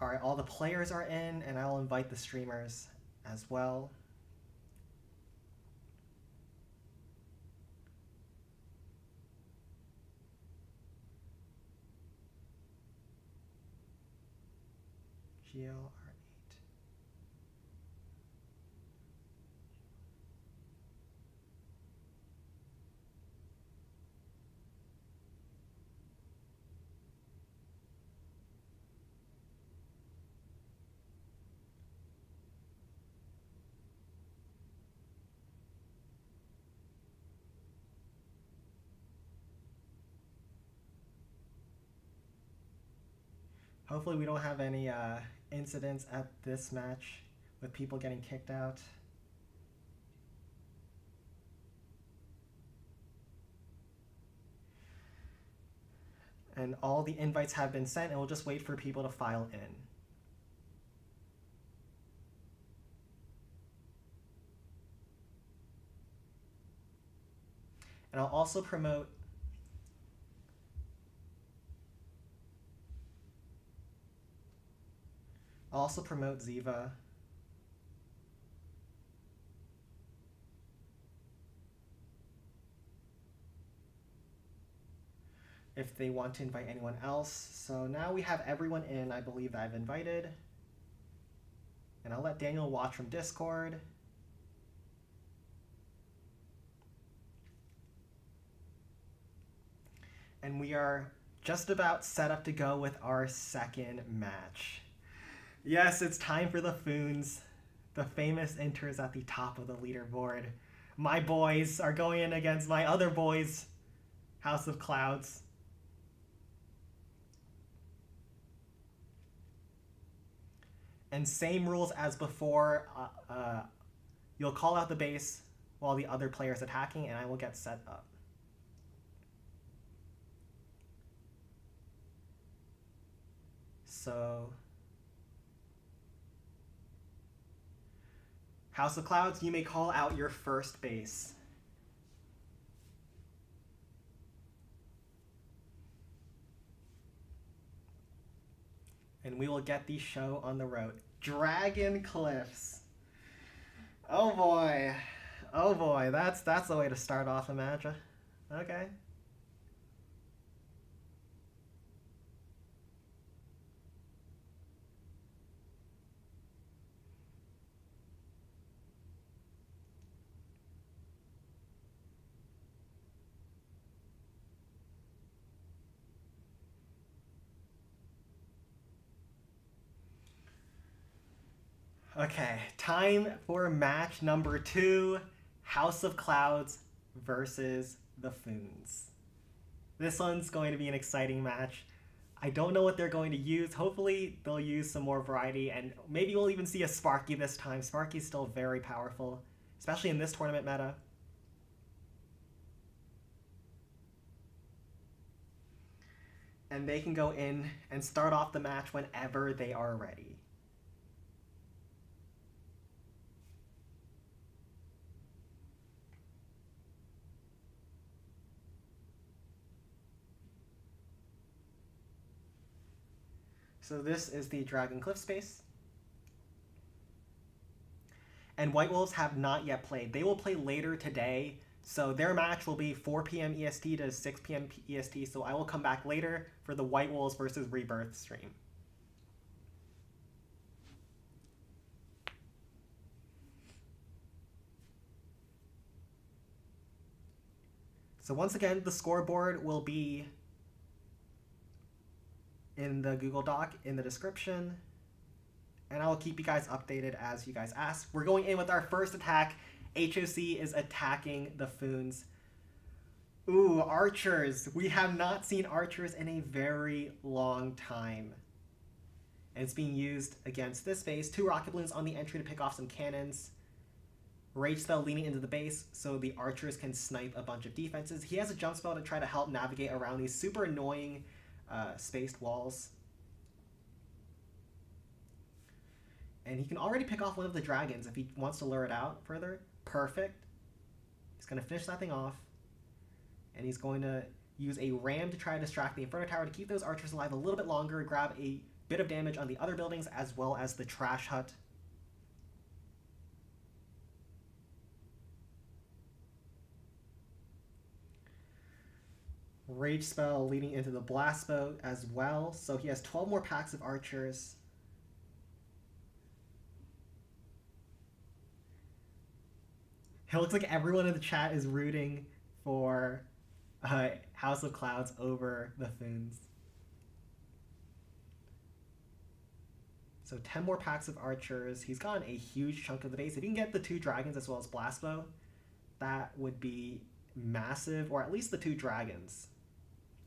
[SPEAKER 1] All right, all the players are in, and I'll invite the streamers as well. GLR8. Hopefully we don't have any incidents at this match with people getting kicked out. And all the invites have been sent, and we'll just wait for people to file in. And I'll also promote Ziva. If they want to invite anyone else. So now we have everyone in, I believe, that I've invited. And I'll let Daniel watch from Discord. And we are just about set up to go with our second match. Yes, it's time for the FOONS. The famous enters at the top of the leaderboard. My boys are going in against my other boys, House of Clouds. And same rules as before. You'll call out the base while the other player is attacking, and I will get set up. So, House of Clouds, you may call out your first base. And we will get the show on the road. Dragon Cliffs. Oh boy. Oh boy, that's the way to start off a match. Okay. Okay, time for match number 2, House of Clouds versus the FOONS. This one's going to be an exciting match. I don't know what they're going to use. Hopefully they'll use some more variety, and maybe we'll even see a Sparky this time. Sparky's still very powerful, especially in this tournament meta. And they can go in and start off the match whenever they are ready. So this is the Dragon Cliff space. And White Wolves have not yet played. They will play later today. So their match will be 4 p.m. EST to 6 p.m. EST. So I will come back later for the White Wolves versus Rebirth stream. So once again, the scoreboard will be in the Google Doc in the description, and I will keep you guys updated as you guys ask. We're going in with our first attack. HOC is attacking the FOONS. Ooh, archers. We have not seen archers in a very long time. And it's being used against this base. 2 rocket balloons on the entry to pick off some cannons. Rage spell leaning into the base so the archers can snipe a bunch of defenses. He has a jump spell to try to help navigate around these super annoying spaced walls. And he can already pick off one of the dragons if he wants to lure it out further. Perfect. He's going to finish that thing off. And he's going to use a ram to try to distract the Inferno Tower to keep those archers alive a little bit longer, grab a bit of damage on the other buildings as well as the trash hut. Rage spell leading into the blast bow as well. So he has 12 more packs of archers. It looks like everyone in the chat is rooting for House of Clouds over the FOONS. So 10 more packs of archers. He's gotten a huge chunk of the base. If he can get the 2 dragons as well as blast bow, that would be massive, or at least the 2 dragons.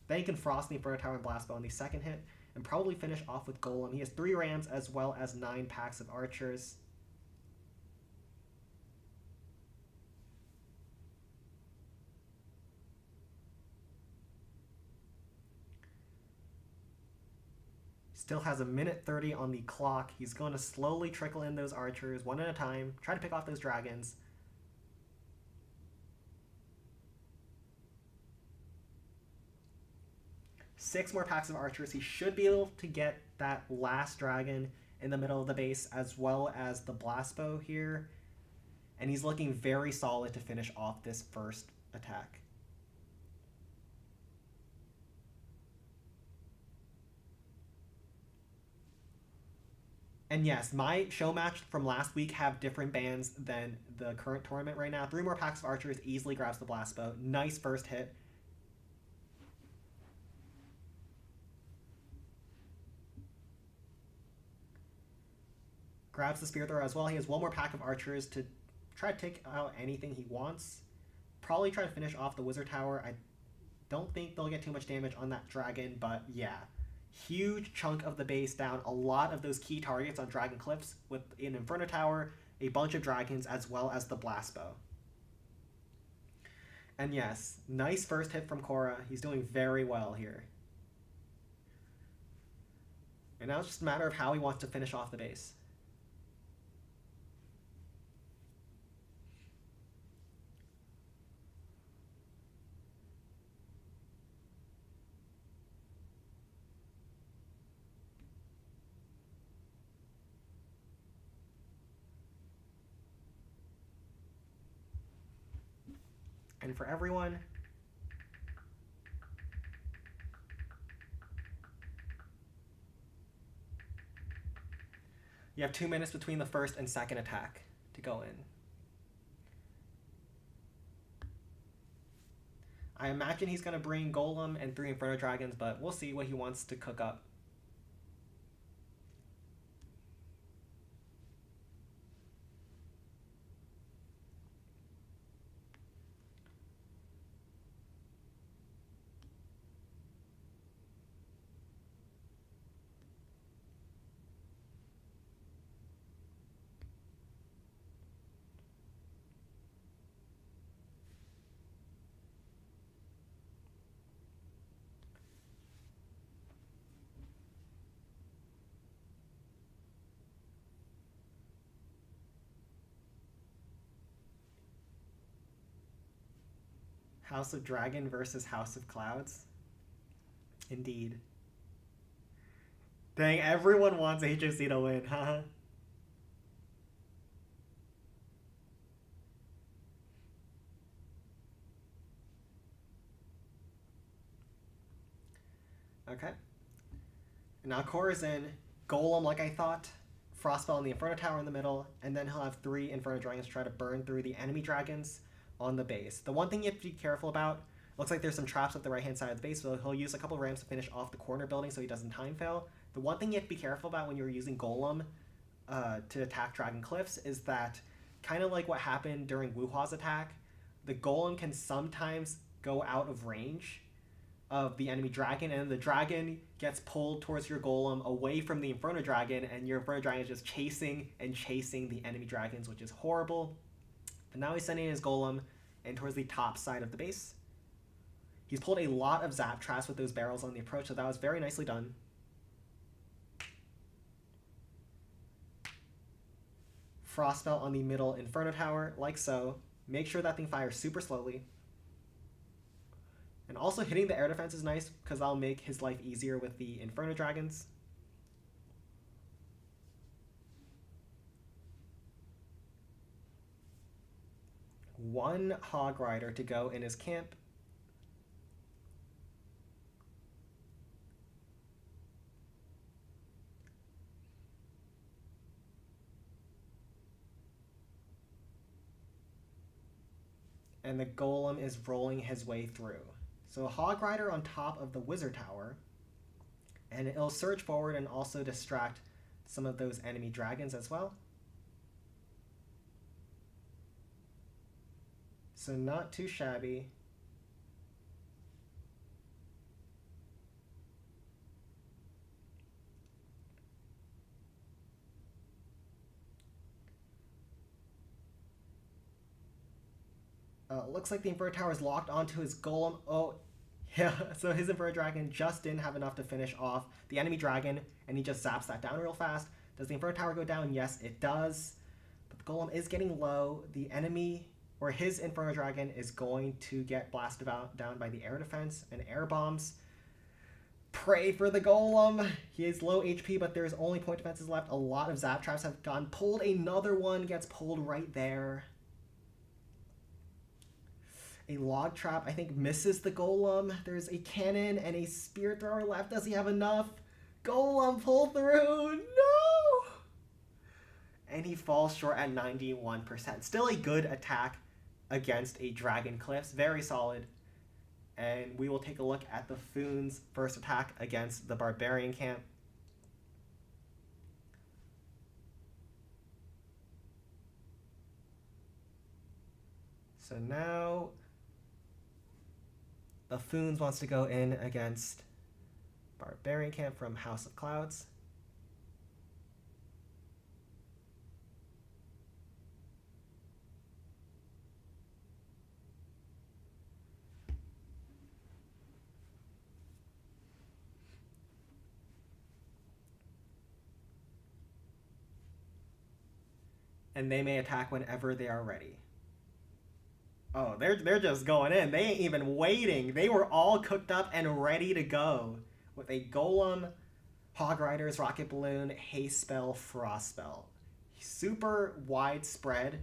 [SPEAKER 1] Then he can frost the Inferno Tower and blast bow on the second hit, and probably finish off with Golem. He has 3 rams as well as 9 packs of archers. Still has a minute 30 on the clock. He's going to slowly trickle in those archers one at a time, try to pick off those dragons. Six more packs of archers. He should be able to get that last dragon in the middle of the base as well as the blast bow here. And he's looking very solid to finish off this first attack. And yes, my show match from last week have different bans than the current tournament right now. 3 more packs of archers, easily grabs the blast bow. Nice first hit. Grabs the spear thrower as well. He has 1 more pack of archers to try to take out anything he wants. Probably try to finish off the wizard tower. I don't think they'll get too much damage on that dragon, but yeah. Huge chunk of the base down. A lot of those key targets on Dragon Cliffs with an Inferno Tower, a bunch of dragons, as well as the blast bow. And yes, nice first hit from Korra. He's doing very well here. And now it's just a matter of how he wants to finish off the base. And for everyone, you have 2 minutes between the first and second attack to go in. I imagine he's going to bring Golem and 3 Inferno Dragons, but we'll see what he wants to cook up. House of Dragon versus House of Clouds. Indeed. Dang, everyone wants HOC to win, huh? Okay. Now Core is in. Golem, like I thought. Frostspell in the Inferno Tower in the middle. And then he'll have 3 Inferno Dragons try to burn through the enemy dragons on the base. The one thing you have to be careful about, looks like there's some traps at the right-hand side of the base, so he'll use a couple of ramps to finish off the corner building so he doesn't time fail. The one thing you have to be careful about when you're using Golem to attack Dragon Cliffs is that, kind of like what happened during Wuhua's attack, the Golem can sometimes go out of range of the enemy dragon, and the dragon gets pulled towards your golem away from the Inferno Dragon, and your Inferno Dragon is just chasing and chasing the enemy dragons, which is horrible. But now he's sending his golem in towards the top side of the base. He's pulled a lot of zap traps with those barrels on the approach, so that was very nicely done. Frostspell on the middle Inferno Tower, like so. Make sure that thing fires super slowly. And also hitting the air defense is nice because that'll make his life easier with the Inferno Dragons. One Hog Rider to go in his camp. And the Golem is rolling his way through. So a Hog Rider on top of the Wizard Tower, and it'll surge forward and also distract some of those enemy dragons as well. So not too shabby. Looks like the Inferno Tower is locked onto his Golem. Oh, yeah, so his Inferno Dragon just didn't have enough to finish off the enemy dragon, and he just zaps that down real fast. Does the Inferno Tower go down? Yes, it does. But the Golem is getting low. The enemy, or his Inferno Dragon, is going to get blasted down by the air defense and air bombs. Pray for the Golem. He is low HP, but there's only point defenses left. A lot of zap traps have gone pulled. Another one gets pulled right there. A log trap, I think, misses the Golem. There's a cannon and a spear thrower left. Does he have enough? Golem, pull through! No! And he falls short at 91%. Still a good attack against a Dragon Cliffs. Very solid. And we will take a look at the FOONS' first attack against the Barbarian camp. So now the FOONS wants to go in against Barbarian camp from House of Clouds. And they may attack whenever they are ready. Oh, they're just going in. They ain't even waiting. They were all cooked up and ready to go with a Golem, Hog Riders, Rocket Balloon, Haste Spell, Frost Spell. Super widespread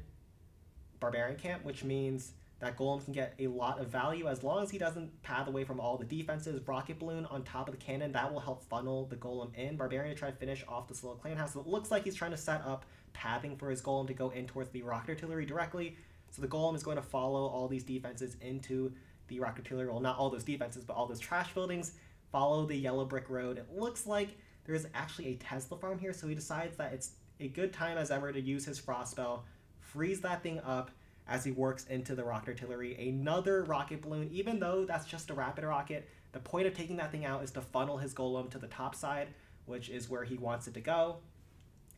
[SPEAKER 1] Barbarian camp, which means that Golem can get a lot of value as long as he doesn't path away from all the defenses. Rocket Balloon on top of the cannon, that will help funnel the Golem in. Barbarian to try to finish off this little clan house. So it looks like he's trying to set up pathing for his Golem to go in towards the Rocket Artillery directly. So the Golem is going to follow all these defenses into the Rocket Artillery. Well, not all those defenses, but all those trash buildings. Follow the yellow brick road. It looks like there's actually a Tesla farm here, so he decides that it's a good time as ever to use his Frost Spell, freeze that thing up as he works into the Rocket Artillery. Another Rocket Balloon, even though that's just a rapid rocket, the point of taking that thing out is to funnel his Golem to the top side, which is where he wants it to go.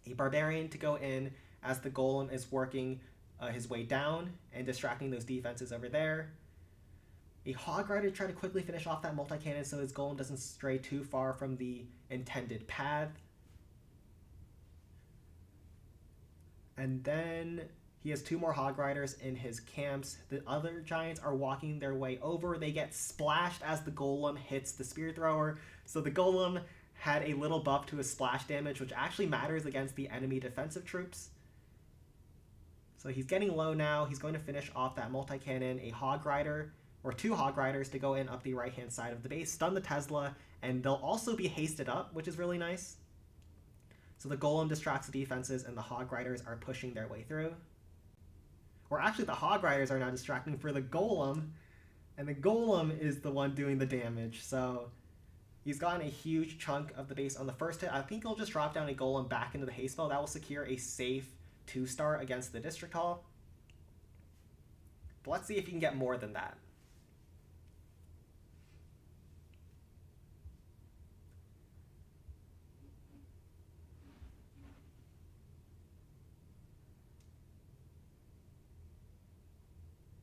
[SPEAKER 1] A Barbarian to go in as the Golem is working his way down and distracting those defenses over there. A Hog Rider to try to quickly finish off that multi-cannon so his Golem doesn't stray too far from the intended path. And then He has 2 more Hog Riders in his camps. The other giants are walking their way over. They get splashed as the golem hits the spear thrower. So the golem had a little buff to his splash damage, which actually matters against the enemy defensive troops. So he's getting low now. He's going to finish off that multi-cannon, a Hog Rider, or 2 Hog Riders to go in up the right-hand side of the base, stun the Tesla, and they'll also be hasted up, which is really nice. So the golem distracts the defenses, and the Hog Riders are pushing their way through. Or actually, the Hog Riders are now distracting for the golem, and the golem is the one doing the damage. So he's gotten a huge chunk of the base on the first hit. I think he'll just drop down a golem back into the haste spell. That will secure a safe 2-star against the District Hall. But let's see if he can get more than that.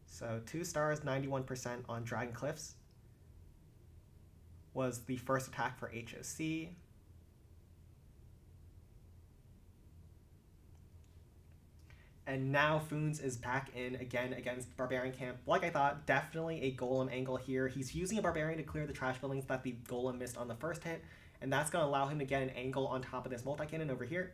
[SPEAKER 1] So 2 stars, 91% on Dragon Cliffs was the first attack for HOC. And now FOONS is back in again against Barbarian Camp. Like I thought, definitely a golem angle here. He's using a Barbarian to clear the trash buildings that the golem missed on the first hit, and that's going to allow him to get an angle on top of this multi-cannon over here.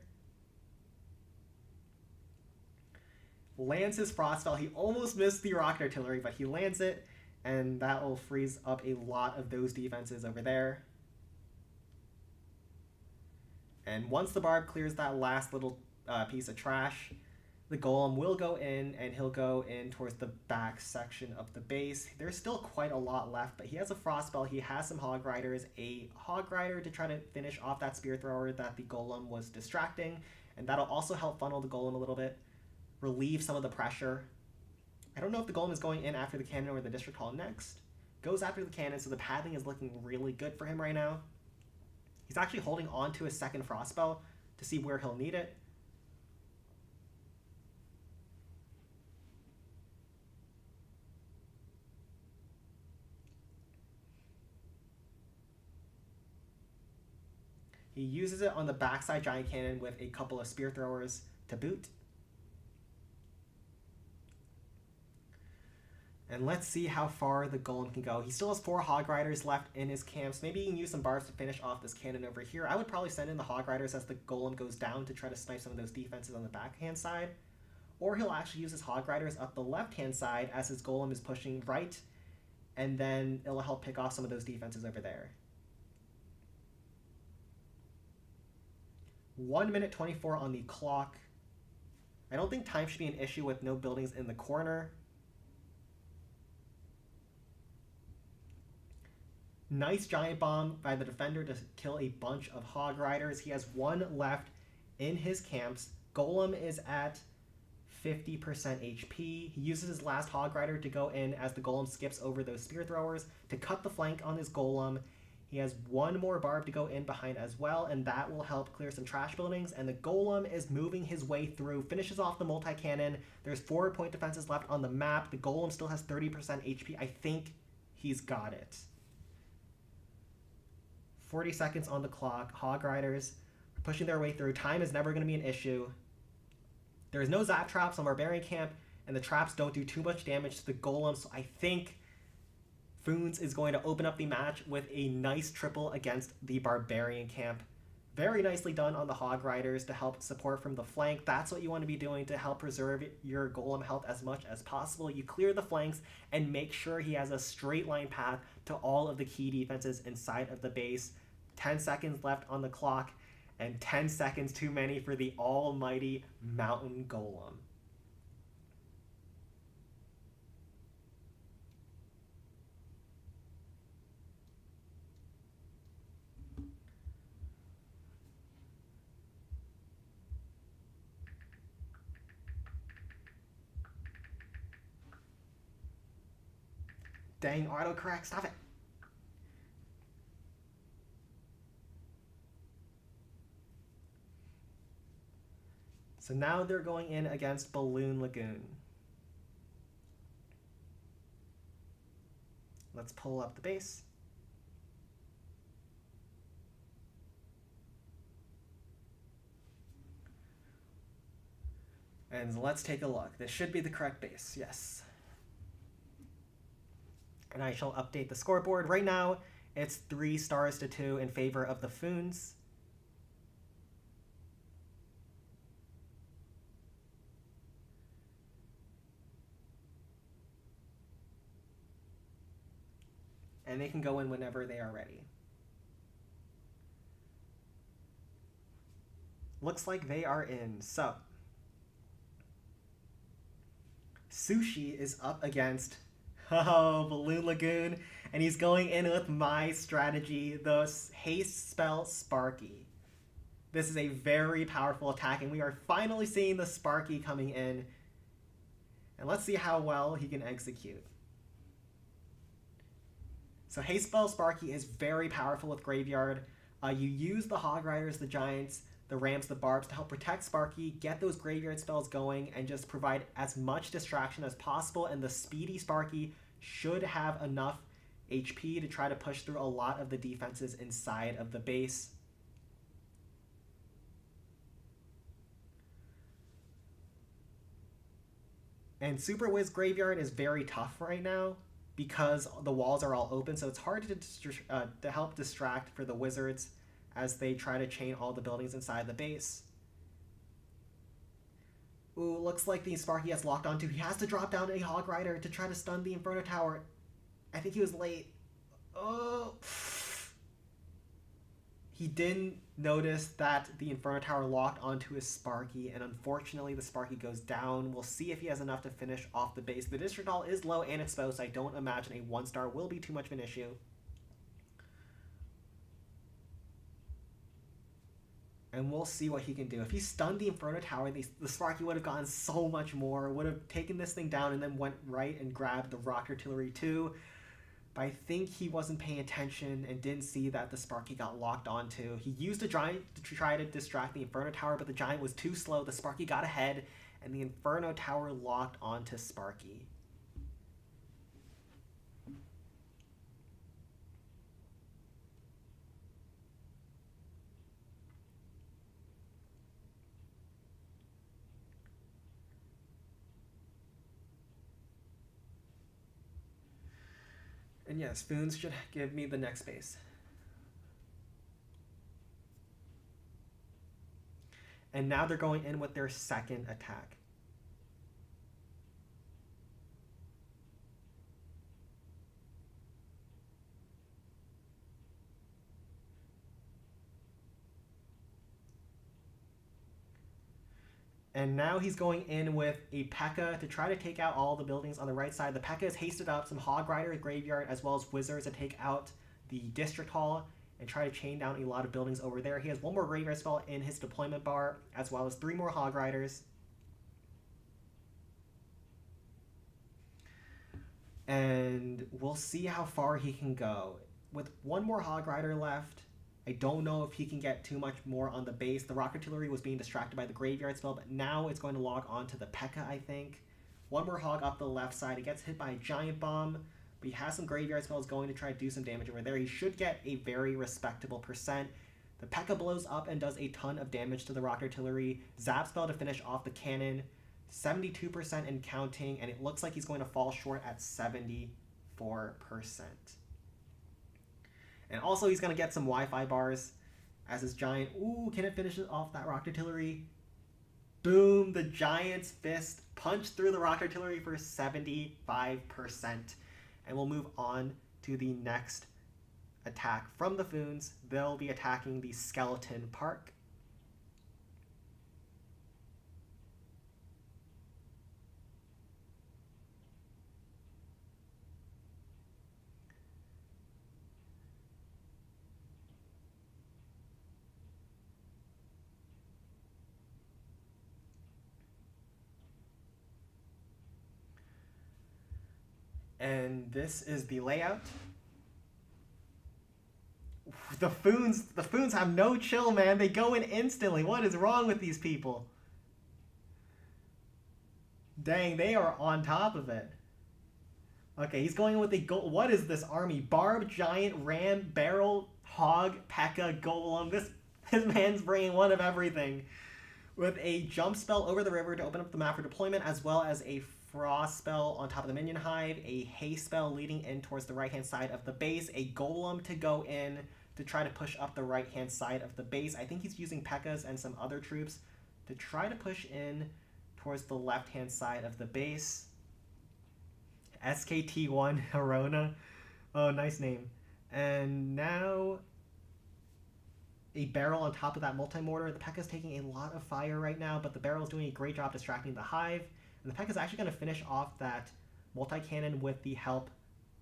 [SPEAKER 1] Lands his Frost Spell. He almost missed the Rocket Artillery, but he lands it, and that will freeze up a lot of those defenses over there. And once the Barb clears that last little piece of trash, the golem will go in, and he'll go in towards the back section of the base. There's still quite a lot left, but he has a Frost Spell. He has some Hog Riders, a Hog Rider to try to finish off that Spear Thrower that the golem was distracting, and that'll also help funnel the golem a little bit, relieve some of the pressure. I don't know if the golem is going in after the cannon or the District Hall next. Goes after the cannon, so the pathing is looking really good for him right now. He's actually holding on to his second Frost Spell to see where he'll need it. He uses it on the backside Giant Cannon with a couple of Spear Throwers to boot. And let's see how far the golem can go. He still has 4 Hog Riders left in his camps. Maybe he can use some barbs to finish off this cannon over here. I would probably send in the Hog Riders as the golem goes down to try to snipe some of those defenses on the backhand side. Or he'll actually use his Hog Riders up the left-hand side as his golem is pushing right, and then it'll help pick off some of those defenses over there. 1 minute 24 on the clock. I don't think time should be an issue with no buildings in the corner. Nice Giant Bomb by the defender to kill a bunch of Hog Riders. He has 1 left in his camps. Golem is at 50% HP. He uses his last Hog Rider to go in as the golem skips over those Spear Throwers to cut the flank on his golem. He has 1 more barb to go in behind as well, and that will help clear some trash buildings. And the golem is moving his way through, finishes off the multi-cannon. There's 4 point defenses left on the map. The golem still has 30% HP. I think he's got it. 40 seconds on the clock. Hog Riders are pushing their way through. Time is never going to be an issue. There is no Zap Traps on Barbarian Camp, and the traps don't do too much damage to the golem, so I think FOONS is going to open up the match with a nice triple against the Barbarian Camp. Very nicely done on the Hog Riders to help support from the flank. That's what you want to be doing to help preserve your golem health as much as possible. You clear the flanks and make sure he has a straight line path to all of the key defenses inside of the base. 10 seconds left on the clock, and 10 seconds too many for the almighty Mountain Golem. Dang, autocorrect, stop it. So now they're going in against Balloon Lagoon. Let's pull up the base. And let's take a look. This should be the correct base. Yes. And I shall update the scoreboard. Right now, it's 3 stars to 2 in favor of the FOONS. And they can go in whenever they are ready. Looks like they are in. So, Sushi is up against Balloon Lagoon, and he's going in with my strategy, the haste spell Sparky. This is a very powerful attack, and we are finally seeing the Sparky coming in. And let's see how well he can execute. So haste spell Sparky is very powerful with Graveyard. You use the Hog Riders, the Giants, the Rams, the Barbs to help protect Sparky, get those Graveyard spells going, and just provide as much distraction as possible. And the speedy Sparky should have enough HP to try to push through a lot of the defenses inside of the base. And Super Wiz Graveyard is very tough right now because the walls are all open, so it's hard to help distract for the Wizards as they try to chain all the buildings inside the base. Ooh, looks like the Sparky has locked onto. He has to drop down a Hog Rider to try to stun the Inferno Tower. I think he was late. Oh. He didn't notice that the Inferno Tower locked onto his Sparky, and unfortunately the Sparky goes down. We'll see if he has enough to finish off the base. The District Hall is low and exposed, so I don't imagine a 1-star will be too much of an issue. And we'll see what he can do. If he stunned the Inferno Tower, the Sparky would have gotten so much more, would have taken this thing down, and then went right and grabbed the Rock Artillery too. But I think he wasn't paying attention and didn't see that the Sparky got locked onto. He used a Giant to try to distract the Inferno Tower, but the Giant was too slow. The Sparky got ahead, and the Inferno Tower locked onto Sparky. And yes, FOONS should give me the next base. And now they're going in with their second attack. And now he's going in with a P.E.K.K.A. to try to take out all the buildings on the right side. The P.E.K.K.A. has hasted up some Hog Rider Graveyard as well as Wizards to take out the District Hall and try to chain down a lot of buildings over there. He has 1 more Graveyard spell in his deployment bar as well as 3 more Hog Riders. And we'll see how far he can go. With 1 more Hog Rider left, I don't know if he can get too much more on the base. The Rock Artillery was being distracted by the Graveyard spell, but now it's going to log onto the P.E.K.K.A, I think. 1 more Hog up the left side. He gets hit by a Giant Bomb, but he has some Graveyard spells going to try to do some damage over there. He should get a very respectable percent. The P.E.K.K.A blows up and does a ton of damage to the Rock Artillery. Zap spell to finish off the cannon. 72% and counting, and it looks like he's going to fall short at 74%. And also he's going to get some Wi-Fi bars as his Giant. Ooh, can it finish off that Rock Artillery? Boom, the Giant's Fist punched through the Rock Artillery for 75%. And we'll move on to the next attack from the FOONS. They'll be attacking the Skeleton Park. And this is the layout. The FOONS have no chill, man. They go in instantly. What is wrong with these people? Dang, they are on top of it. Okay, he's going in with a gold. What is this army? Barb, Giant, Ram, Barrel, Hog, P.E.K.K.A, Golem. This man's bringing one of everything. with a jump spell over the river to open up the map for deployment, as well as a frost spell on top of the minion hive, a haste spell leading in towards the right-hand side of the base, a golem to go in to try to push up the right-hand side of the base. I think he's using P.E.K.K.A.s and some other troops to try to push in towards the left-hand side of the base. SKT1 Herona. Oh, nice name. And now a barrel on top of that multi-mortar. The P.E.K.K.A. is taking a lot of fire right now, but the barrel is doing a great job distracting the hive. And the P.E.K.K.A. is actually going to finish off that multi-cannon with the help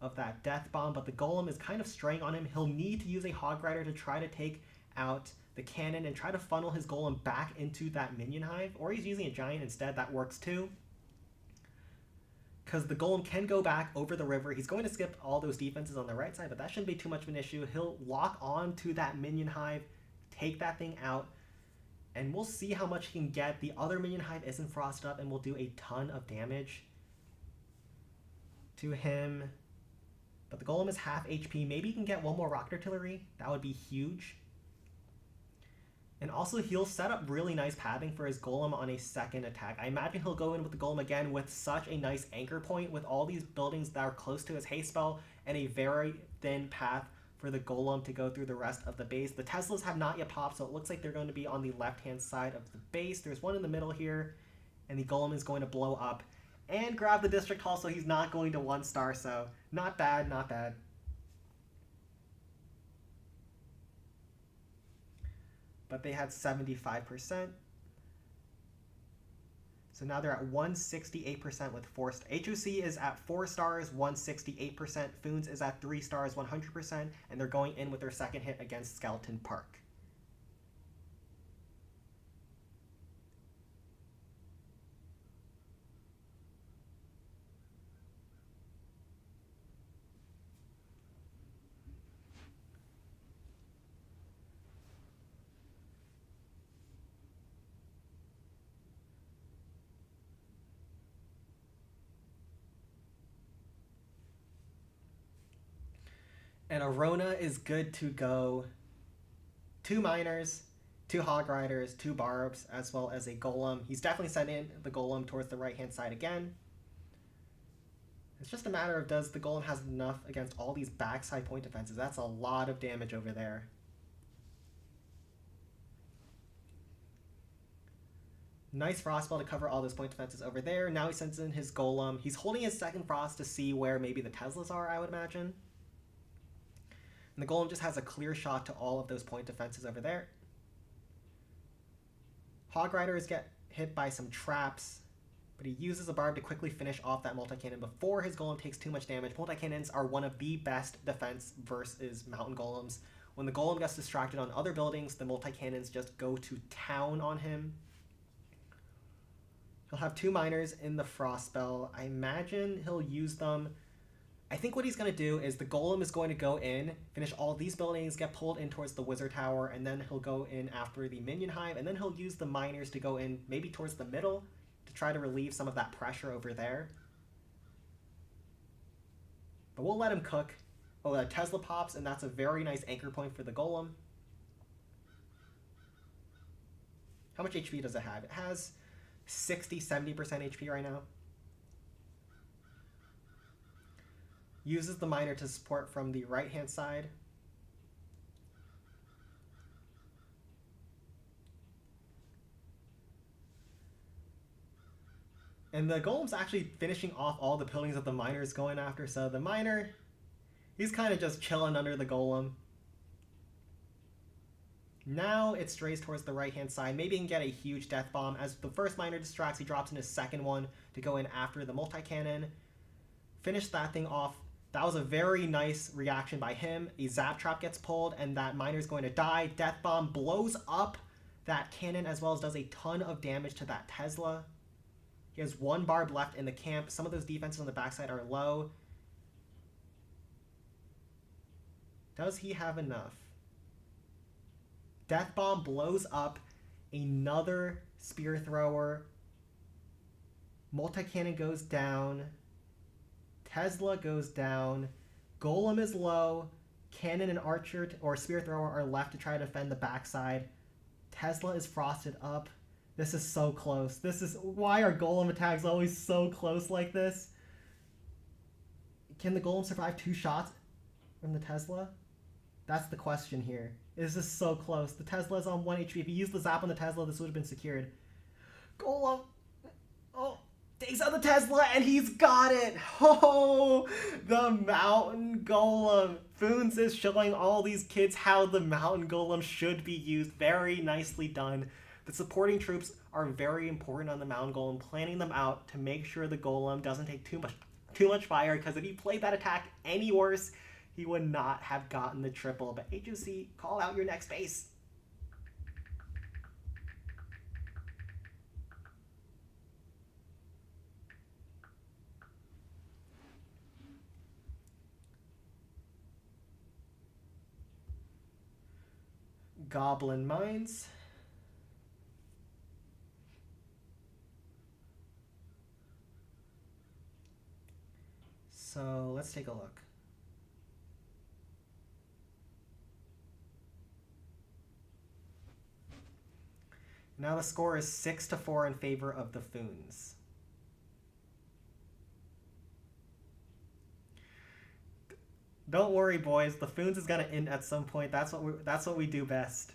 [SPEAKER 1] of that death bomb, but the golem is kind of straying on him. He'll need to use a hog rider to try to take out the cannon and try to funnel his golem back into that minion hive, or he's using a giant instead. That works too, because the golem can go back over the river. He's going to skip all those defenses on the right side, but that shouldn't be too much of an issue. He'll lock on to that minion hive, take that thing out, and we'll see how much he can get. The other minion hive isn't frosted up and will do a ton of damage to him. But the golem is half HP. Maybe he can get one more rocket artillery. That would be huge. And also, he'll set up really nice pathing for his golem on a second attack. I imagine he'll go in with the golem again with such a nice anchor point with all these buildings that are close to his haste spell and a very thin path for the golem to go through the rest of the base. The Teslas have not yet popped, so it looks like they're going to be on the left-hand side of the base. There's one in the middle here, and the golem is going to blow up and grab the district hall, so he's not going to 1-star, so not bad, not bad. But they had 75%. So now they're at 168% with 4 stars. HOC is at 4 stars, 168%. FOONS is at 3 stars, 100%. And they're going in with their second hit against Skeleton Park. And Arona is good to go. 2 miners, 2 hog riders, 2 barbs, as well as a golem. He's definitely sending the golem towards the right-hand side again. It's just a matter of does the golem has enough against all these backside point defenses. That's a lot of damage over there. Nice frost spell to cover all those point defenses over there. Now he sends in his golem. He's holding his second frost to see where maybe the Teslas are, I would imagine. And the golem just has a clear shot to all of those point defenses over there. Hog Riders get hit by some traps, but he uses a barb to quickly finish off that multi-cannon before his golem takes too much damage. Multi-cannons are one of the best defense versus mountain golems. When the golem gets distracted on other buildings, the multi-cannons just go to town on him. He'll have 2 miners in the frost spell. I imagine he'll use them. I think what he's going to do is the golem is going to go in, finish all these buildings, get pulled in towards the wizard tower, and then he'll go in after the minion hive, and then he'll use the miners to go in maybe towards the middle to try to relieve some of that pressure over there. But we'll let him cook. Oh, that Tesla pops, and that's a very nice anchor point for the golem. How much HP does it have? It has 60-70% HP right now. Uses the miner to support from the right-hand side. And the golem's actually finishing off all the buildings that the miner is going after, so the miner, he's kind of just chilling under the golem. Now it strays towards the right-hand side. Maybe he can get a huge death bomb. As the first miner distracts, he drops in his second one to go in after the multi-cannon. Finish that thing off. That was a very nice reaction by him. A zap trap gets pulled, and that miner's going to die. Death bomb blows up that cannon, as well as does a ton of damage to that Tesla. He has 1 barb left in the camp. Some of those defenses on the backside are low. Does he have enough? Death bomb blows up another spear thrower. Multi-cannon goes down. Tesla goes down. Golem is low. Cannon and archer or spear thrower are left to try to defend the backside. Tesla is frosted up. This is so close. This is why are golem attacks always so close like this? Can the golem survive 2 shots from the Tesla? That's the question here. This is so close. The Tesla's on 1 HP. If he used the zap on the Tesla, this would have been secured. Golem. Oh, takes out the Tesla and he's got it. Oh, the mountain golem. Foons is showing all these kids how the mountain golem should be used. Very nicely done. The supporting troops are very important on the mountain golem, planning them out to make sure the golem doesn't take too much fire, because if he played that attack any worse, he would not have gotten the triple. But HOC, call out your next base. Goblin Mines. So let's take a look. Now the score is 6-4 in favor of the Foons. Don't worry, boys. The Foons is gonna end at some point. That's what we do best.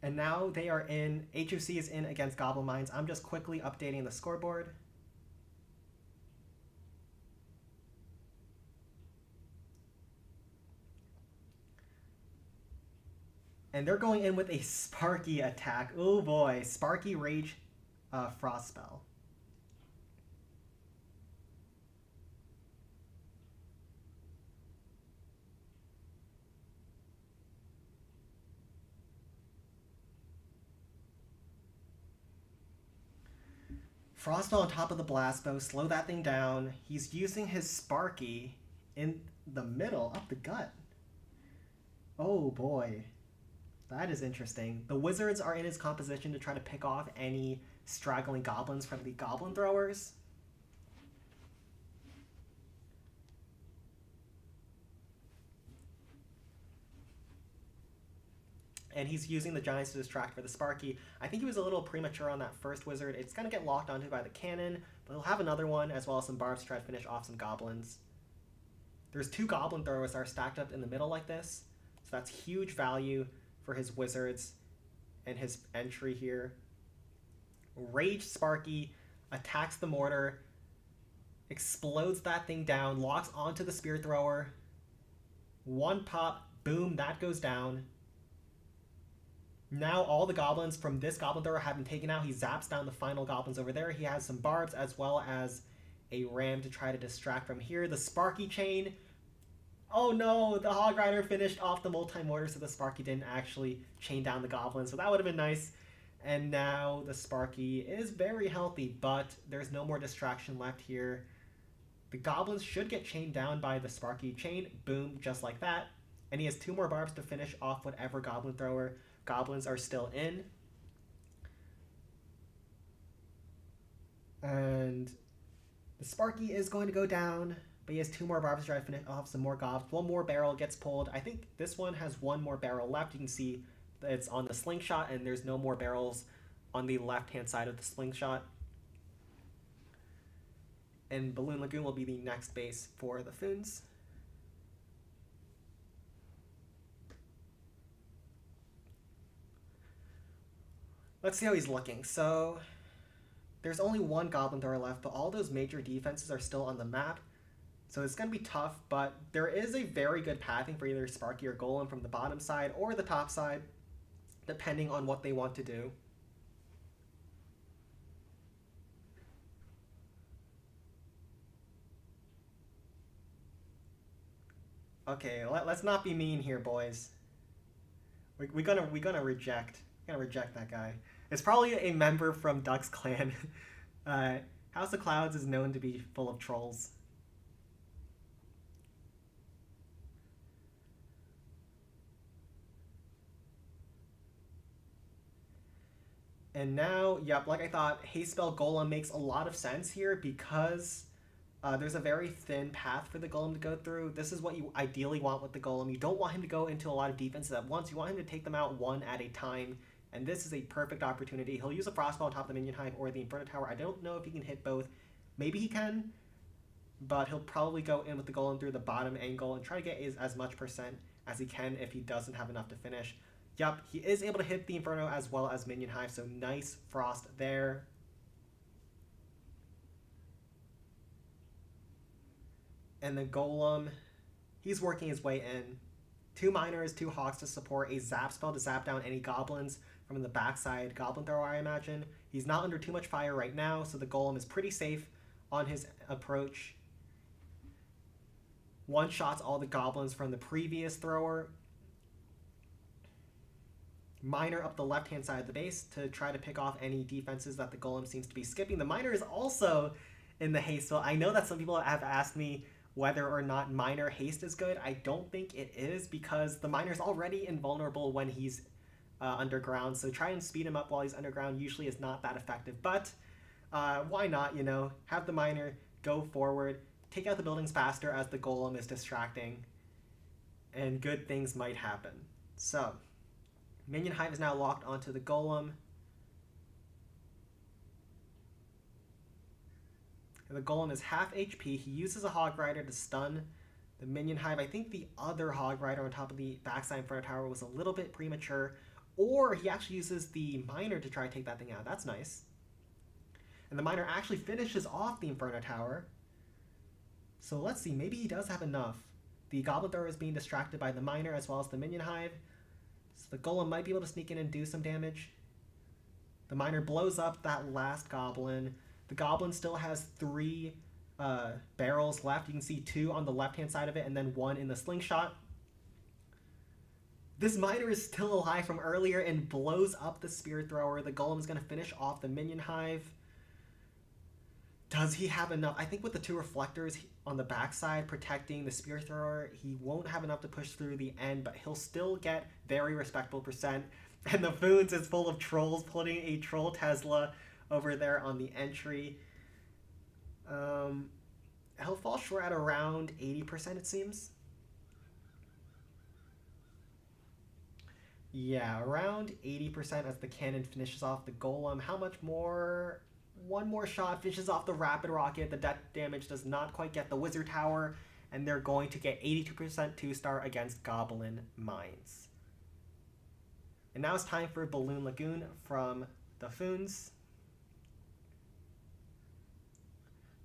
[SPEAKER 1] And now they are in. HOC is in against Goblin Mines. I'm just quickly updating the scoreboard. And they're going in with a Sparky attack. Oh boy, Sparky Rage Frost Spell. Frostball on top of the Blast Bow, slow that thing down. He's using his Sparky in the middle, up the gut. Oh boy. That is interesting. The Wizards are in his composition to try to pick off any straggling goblins from the Goblin Throwers. And he's using the Giants to distract for the Sparky. I think he was a little premature on that first Wizard. It's going to get locked onto by the cannon, but he'll have another one as well as some barbs to try to finish off some goblins. There's 2 Goblin Throwers that are stacked up in the middle like this, so that's huge value for his Wizards and his entry here. Rage Sparky attacks the mortar, explodes that thing down, locks onto the Spear Thrower. 1 pop, boom, that goes down. Now all the goblins from this Goblin Thrower have been taken out. He zaps down the final goblins over there. He has some barbs as well as a ram to try to distract from here. The Sparky Chain. Oh no, the Hog Rider finished off the multi-mortar, so the Sparky didn't actually chain down the goblins, so that would have been nice. And now the Sparky is very healthy, but there's no more distraction left here. The goblins should get chained down by the Sparky Chain. Boom, just like that. And he has 2 more barbs to finish off whatever Goblin Thrower goblins are still in. And the Sparky is going to go down, but he has 2 more barbs to try to finish off some more gobs. 1 more barrel gets pulled. I think this one has 1 more barrel left. You can see that it's on the slingshot, and there's no more barrels on the left-hand side of the slingshot. And Balloon Lagoon will be the next base for the Foons. Let's see how he's looking. So there's only 1 Goblin Thrower left, but all those major defenses are still on the map. So it's going to be tough, but there is a very good pathing for either Sparky or Golem from the bottom side or the top side, depending on what they want to do. Okay, let's not be mean here, boys. We're gonna reject. We're gonna reject that guy. It's probably a member from Duck's clan. House of Clouds is known to be full of trolls. And now, yep, like I thought, Haste Spell Golem makes a lot of sense here because there's a very thin path for the Golem to go through. This is what you ideally want with the Golem. You don't want him to go into a lot of defenses at once. You want him to take them out one at a time. And this is a perfect opportunity. He'll use a Frostball on top of the Minion Hive or the Inferno Tower. I don't know if he can hit both. Maybe he can, but he'll probably go in with the Golem through the bottom angle and try to get as much percent as he can if he doesn't have enough to finish. Yup, he is able to hit the Inferno as well as Minion Hive, so nice Frost there. And the Golem, he's working his way in. 2 Miners, 2 Hawks to support, a Zap spell to zap down any Goblins from the backside Goblin Thrower, I imagine. He's not under too much fire right now, so the Golem is pretty safe on his approach. One-shots all the Goblins from the previous thrower. Miner up the left-hand side of the base to try to pick off any defenses that the Golem seems to be skipping. The Miner is also in the haste spell. I know that some people have asked me whether or not Miner haste is good. I don't think it is because the Miner's already invulnerable when he's underground, so try and speed him up while he's underground usually is not that effective. But why not, you know, have the Miner go forward, take out the buildings faster as the Golem is distracting, and good things might happen. So Minion Hive is now locked onto the Golem. And the Golem is half HP. He uses a Hog Rider to stun the Minion Hive. I think the other Hog Rider on top of the backside Inferno Tower was a little bit premature. Or he actually uses the Miner to try to take that thing out. That's nice. And the Miner actually finishes off the Inferno Tower. So let's see. Maybe he does have enough. The Goblin Thrower is being distracted by the Miner as well as the Minion Hive. So the Golem might be able to sneak in and do some damage. The Miner blows up that last Goblin. The Goblin still has 3 barrels left. You can see 2 on the left-hand side of it and then 1 in the slingshot. This Miner is still alive from earlier and blows up the Spear Thrower. The Golem is going to finish off the Minion Hive. Does he have enough? I think with the 2 reflectors on the backside protecting the Spear Thrower, he won't have enough to push through the end, but he'll still get very respectable percent. And the FOONS is full of trolls, putting a Troll Tesla over there on the entry. He'll fall short at around 80%, it seems. Yeah, around 80% as the cannon finishes off the Golem. How much more? 1 more shot finishes off the Rapid Rocket. The death damage does not quite get the Wizard Tower, and they're going to get 82% 2-star against Goblin Mines. And now it's time for Balloon Lagoon from the FOONS.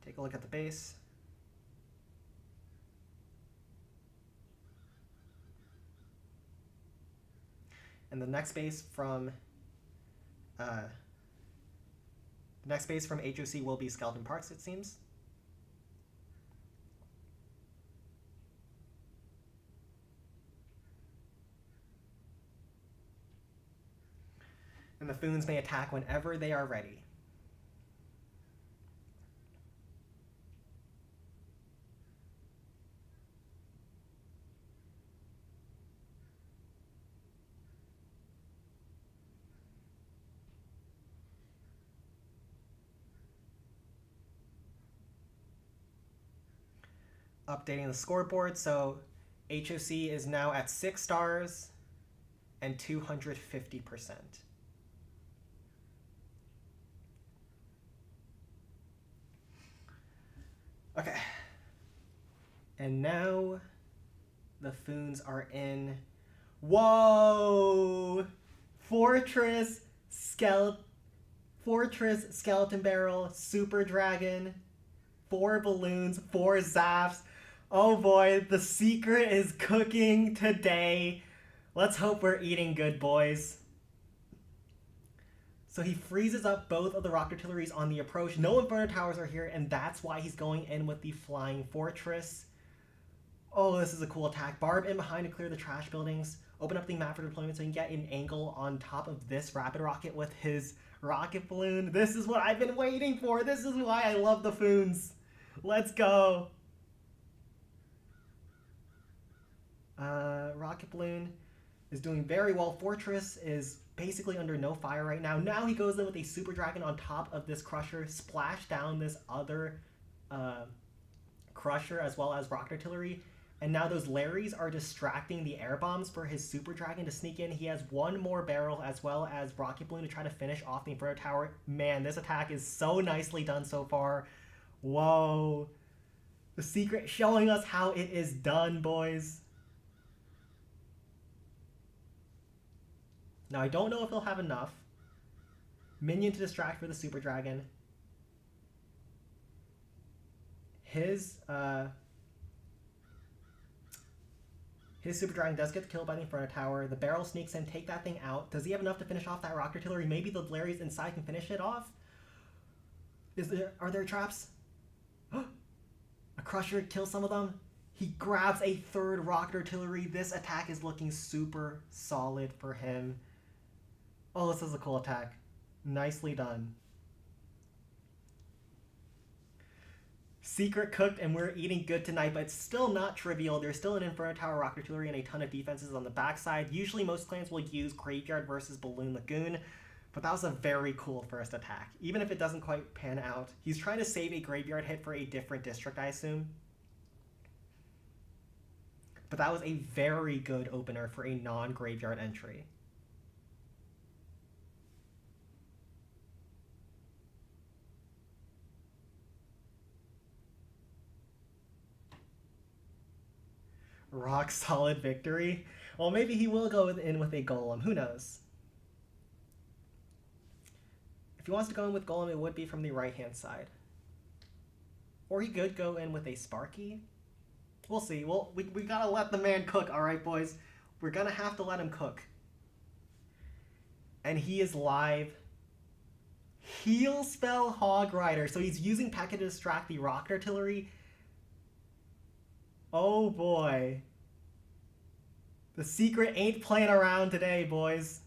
[SPEAKER 1] Take a look at the base. And the next base from HOC will be Skeleton Parks, it seems. And the FOONS may attack whenever they are ready. Updating the scoreboard, so HOC is now at 6 stars and 250%. Okay. And now the FOONS are in. Whoa! Fortress, Skeleton Barrel, Super Dragon, 4 balloons, 4 zaps. Oh boy, the secret is cooking today. Let's hope we're eating good, boys. So he freezes up both of the rock artilleries on the approach. No Inferno Towers are here, and that's why he's going in with the Flying Fortress. Oh, this is a cool attack. Barb in behind to clear the trash buildings. Open up the map for deployment so he can get an angle on top of this Rapid Rocket with his rocket balloon. This is what I've been waiting for. This is why I love the FOONS. Let's go. Rocket balloon is doing very well. Fortress is basically under no fire right now. Now he goes in with a Super Dragon on top of this Crusher, splash down this other Crusher as well as Rocket Artillery. And now those Larrys are distracting the air bombs for his Super Dragon to sneak in. He has one more barrel as well as Rocket Balloon to try to finish off the Inferno Tower. Man, this attack is so nicely done so far. Whoa. The secret showing us how it is done, boys. Now, I don't know if he'll have enough. Minion to distract for the Super Dragon. His Super Dragon does get killed by the Inferno Tower. The barrel sneaks in, take that thing out. Does he have enough to finish off that Rocket Artillery? Maybe the Larrys inside can finish it off? Are there traps? A Crusher kills some of them. He grabs a third Rocket Artillery. This attack is looking super solid for him. Oh, this is a cool attack. Nicely done. Secret cooked and we're eating good tonight, but it's still not trivial. There's still an Inferno Tower, Rocket Artillery, and a ton of defenses on the backside. Usually most clans will use Graveyard versus Balloon Lagoon, but that was a very cool first attack. Even if it doesn't quite pan out, he's trying to save a Graveyard hit for a different district, I assume. But that was a very good opener for a non-Graveyard entry. Rock solid victory. Well, maybe he will go in with a Golem. Who knows? If he wants to go in with Golem, it would be from the right-hand side. Or he could go in with a Sparky. We'll see. Well, we gotta let the man cook, alright, boys? We're gonna have to let him cook. And he is live. Heal spell Hog Rider. So he's using P.E.K.K.A to distract the Rocket Artillery. Oh boy. The secret ain't playing around today, boys.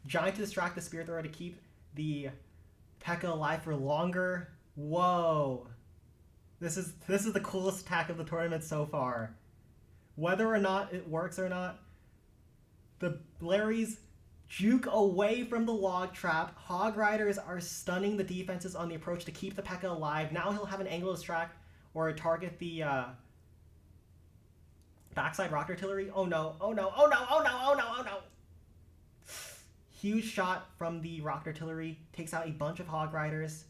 [SPEAKER 1] Giant to distract the Spear Thrower to keep the P.E.K.K.A alive for longer. Whoa. This is the coolest attack of the tournament so far. Whether or not it works or not, the Larrys juke away from the log trap. Hog Riders are stunning the defenses on the approach to keep the P.E.K.K.A alive. Now he'll have an angle to distract or target the backside Rocket Artillery. Oh no, oh no, oh no, oh no, oh no, oh no. Huge shot from the Rocket Artillery. Takes out a bunch of Hog Riders.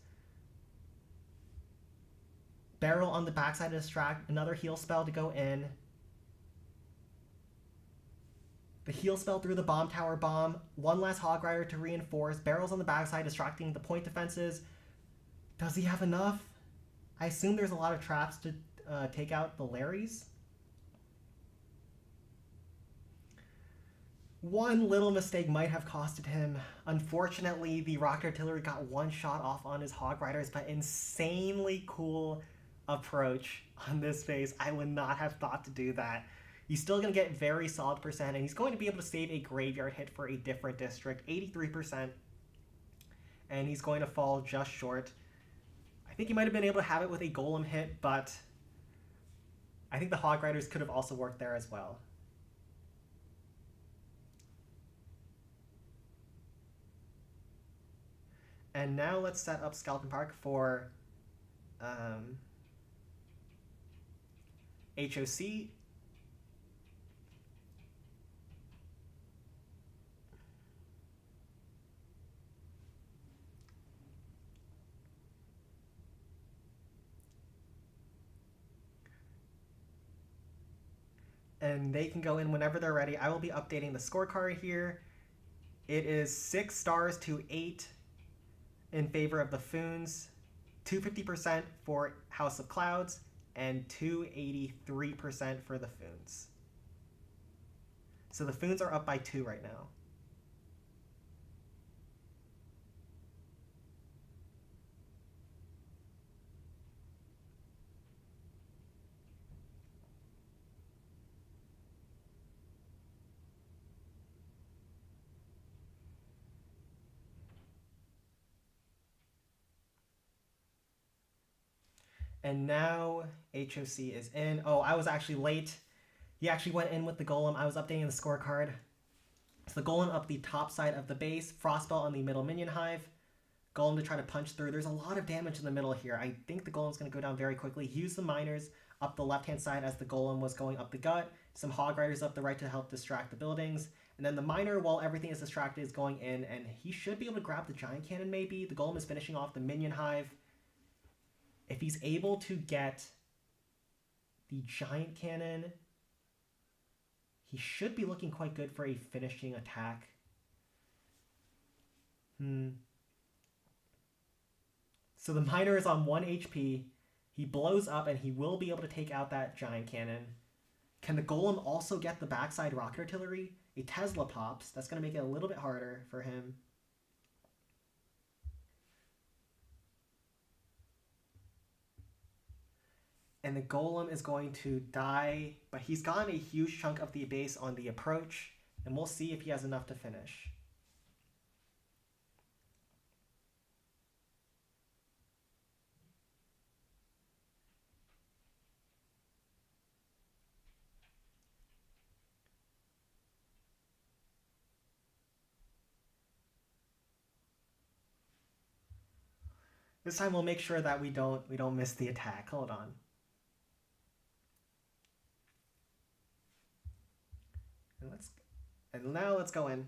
[SPEAKER 1] Barrel on the backside to distract. Another heal spell to go in. The heal spell through the bomb tower bomb. One last Hog Rider to reinforce. Barrels on the backside distracting the point defenses. Does he have enough? I assume there's a lot of traps to take out the Larrys. One little mistake might have costed him. Unfortunately, the Rocket Artillery got one shot off on his Hog Riders, but insanely cool approach on this phase. I would not have thought to do that. He's still going to get very solid percent, and he's going to be able to save a Graveyard hit for a different district, 83%. And he's going to fall just short. I think he might have been able to have it with a Golem hit, but I think the Hog Riders could have also worked there as well. And now let's set up Skeleton Park for HOC. And they can go in whenever they're ready. I will be updating the scorecard here. It is 6 stars to 8 in favor of the FOONS, 250% for House of Clouds, and 283% for the FOONS. So the FOONS are up by 2 right now. And now HOC is in. Oh, I was actually late He actually went in with the golem. I was updating the scorecard. So the golem up the top side of the base, frostbelt on the middle minion hive, golem to try to punch through. There's a lot of damage in the middle here. I think the golem's going to go down very quickly. Use the miners up the left-hand side as the golem was going up the gut. Some hog riders up the right to help distract the buildings. And then the miner, while everything is distracted, is going in, and he should be able to grab the giant cannon maybe. The golem is finishing off the minion hive. If he's able to get the giant cannon, he should be looking quite good for a finishing attack. So the miner is on 1 HP. He blows up and he will be able to take out that giant cannon. Can the golem also get the backside rocket artillery? A Tesla pops. That's going to make it a little bit harder for him. And the golem is going to die, but he's gotten a huge chunk of the base on the approach, and we'll see if he has enough to finish. This time we'll make sure that we don't miss the attack. Hold on. And now let's go in.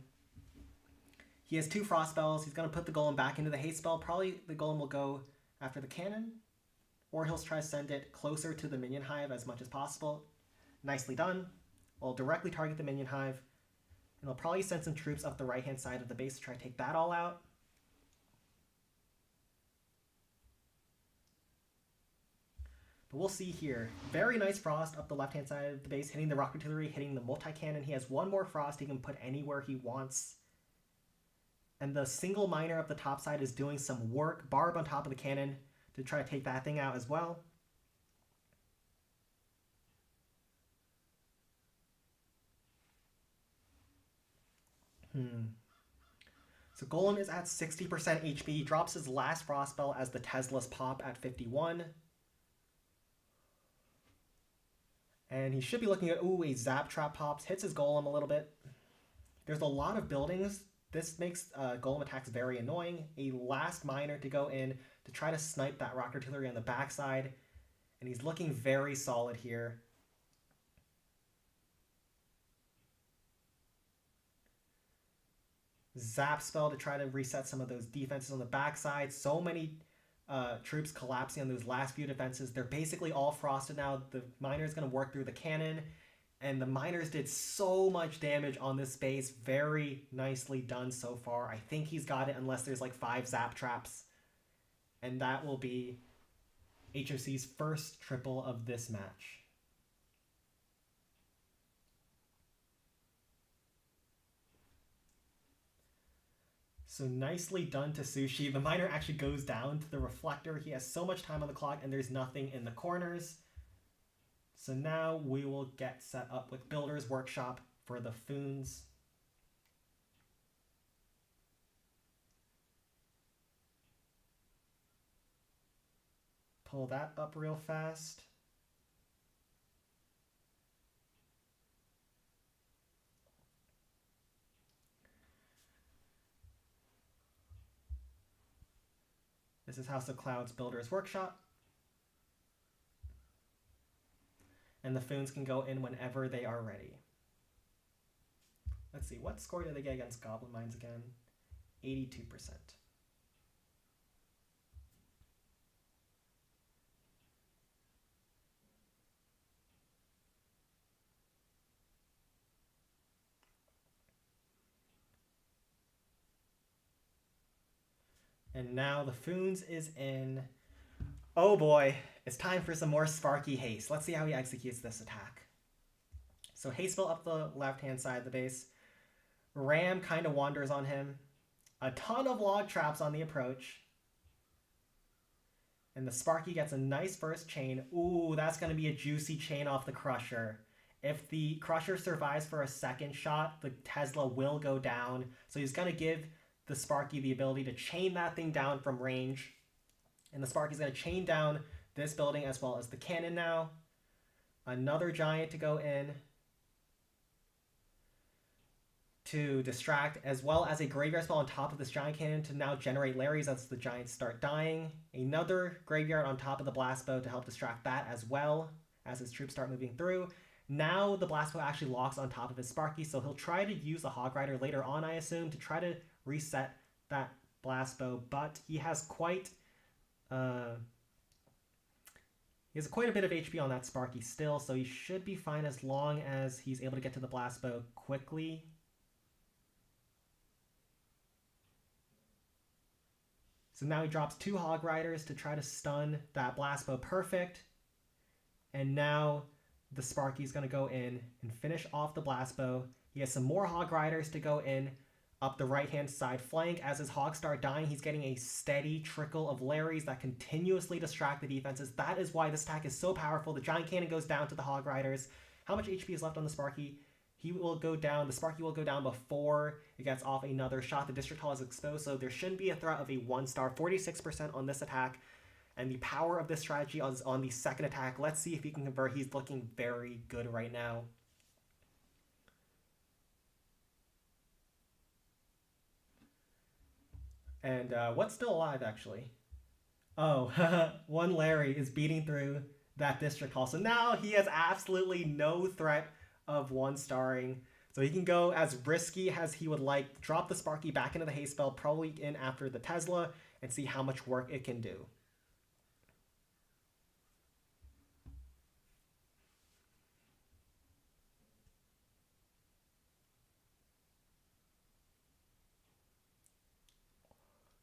[SPEAKER 1] He has 2 frost spells. He's going to put the golem back into the haste spell. Probably the golem will go after the cannon, or he'll try to send it closer to the minion hive as much as possible. Nicely done. We'll directly target the minion hive, and he'll probably send some troops up the right-hand side of the base to try to take that all out. But we'll see here. Very nice frost up the left-hand side of the base, hitting the rocket artillery, hitting the multi-cannon. He has 1 more frost he can put anywhere he wants. And the single miner up the top side is doing some work. Barb on top of the cannon to try to take that thing out as well. So golem is at 60% HP. He drops his last frost spell as the Teslas pop at 51. And he should be looking at, ooh, a Zap Trap pops, hits his golem a little bit. There's a lot of buildings. This makes golem attacks very annoying. A last miner to go in to try to snipe that rocket artillery on the backside. And he's looking very solid here. Zap spell to try to reset some of those defenses on the backside. So many troops collapsing on those last few defenses. They're basically all frosted now. The miner is going to work through the cannon, and the miners did so much damage on this base. Very nicely done so far. I think he's got it unless there's like 5 zap traps, and that will be HOC's first triple of this match. So nicely done to Sushi. The miner actually goes down to the reflector. He has so much time on the clock and there's nothing in the corners. So now we will get set up with Builder's Workshop for the FOONS. Pull that up real fast. This is House of Clouds Builder's Workshop. And the FOONS can go in whenever they are ready. Let's see, what score did they get against Goblin Mines again? 82%. And now the FOONS is in. Oh boy, it's time for some more Sparky haste. Let's see how he executes this attack. So haste spell up the left-hand side of the base. Ram kind of wanders on him. A ton of log traps on the approach. And the Sparky gets a nice first chain. Ooh, that's going to be a juicy chain off the Crusher. If the Crusher survives for a second shot, the Tesla will go down. So he's going to give the Sparky the ability to chain that thing down from range. And the Sparky's going to chain down this building as well as the cannon now. Another giant to go in. to distract, as well as a graveyard spell on top of this giant cannon to now generate Larrys as the giants start dying. Another graveyard on top of the blast bow to help distract that as well as his troops start moving through. Now the blast bow actually locks on top of his Sparky, so he'll try to use the Hog Rider later on, I assume, to try to reset that blast bow, but he has quite a bit of HP on that Sparky still, so he should be fine as long as he's able to get to the blast bow quickly. So now he drops 2 Hog Riders to try to stun that blast bow perfect. And now the Sparky's going to go in and finish off the blast bow. He has some more Hog Riders to go in up the right-hand side flank. As his Hogs start dying, he's getting a steady trickle of Larrys that continuously distract the defenses. That is why this attack is so powerful. The Giant Cannon goes down to the Hog Riders. How much HP is left on the Sparky? He will go down. The Sparky will go down before it gets off another shot. The District Hall is exposed, so there shouldn't be a threat of a 1-star. 46% on this attack. And the power of this strategy is on the second attack. Let's see if he can convert. He's looking very good right now. And what's still alive, actually? Oh, one Larry is beating through that District Hall. So now he has absolutely no threat of 1-starring. So he can go as risky as he would like, drop the Sparky back into the haste spell, probably in after the Tesla, and see how much work it can do.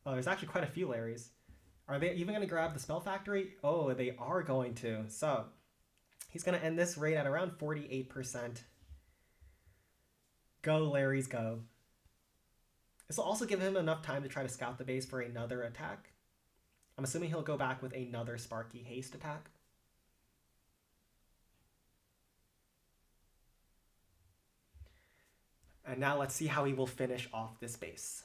[SPEAKER 1] Oh, there's actually quite a few Larrys. Are they even going to grab the Spell Factory? Oh, they are going to. So he's going to end this raid at around 48%. Go, Larrys, go. This will also give him enough time to try to scout the base for another attack. I'm assuming he'll go back with another Sparky haste attack. And now let's see how he will finish off this base.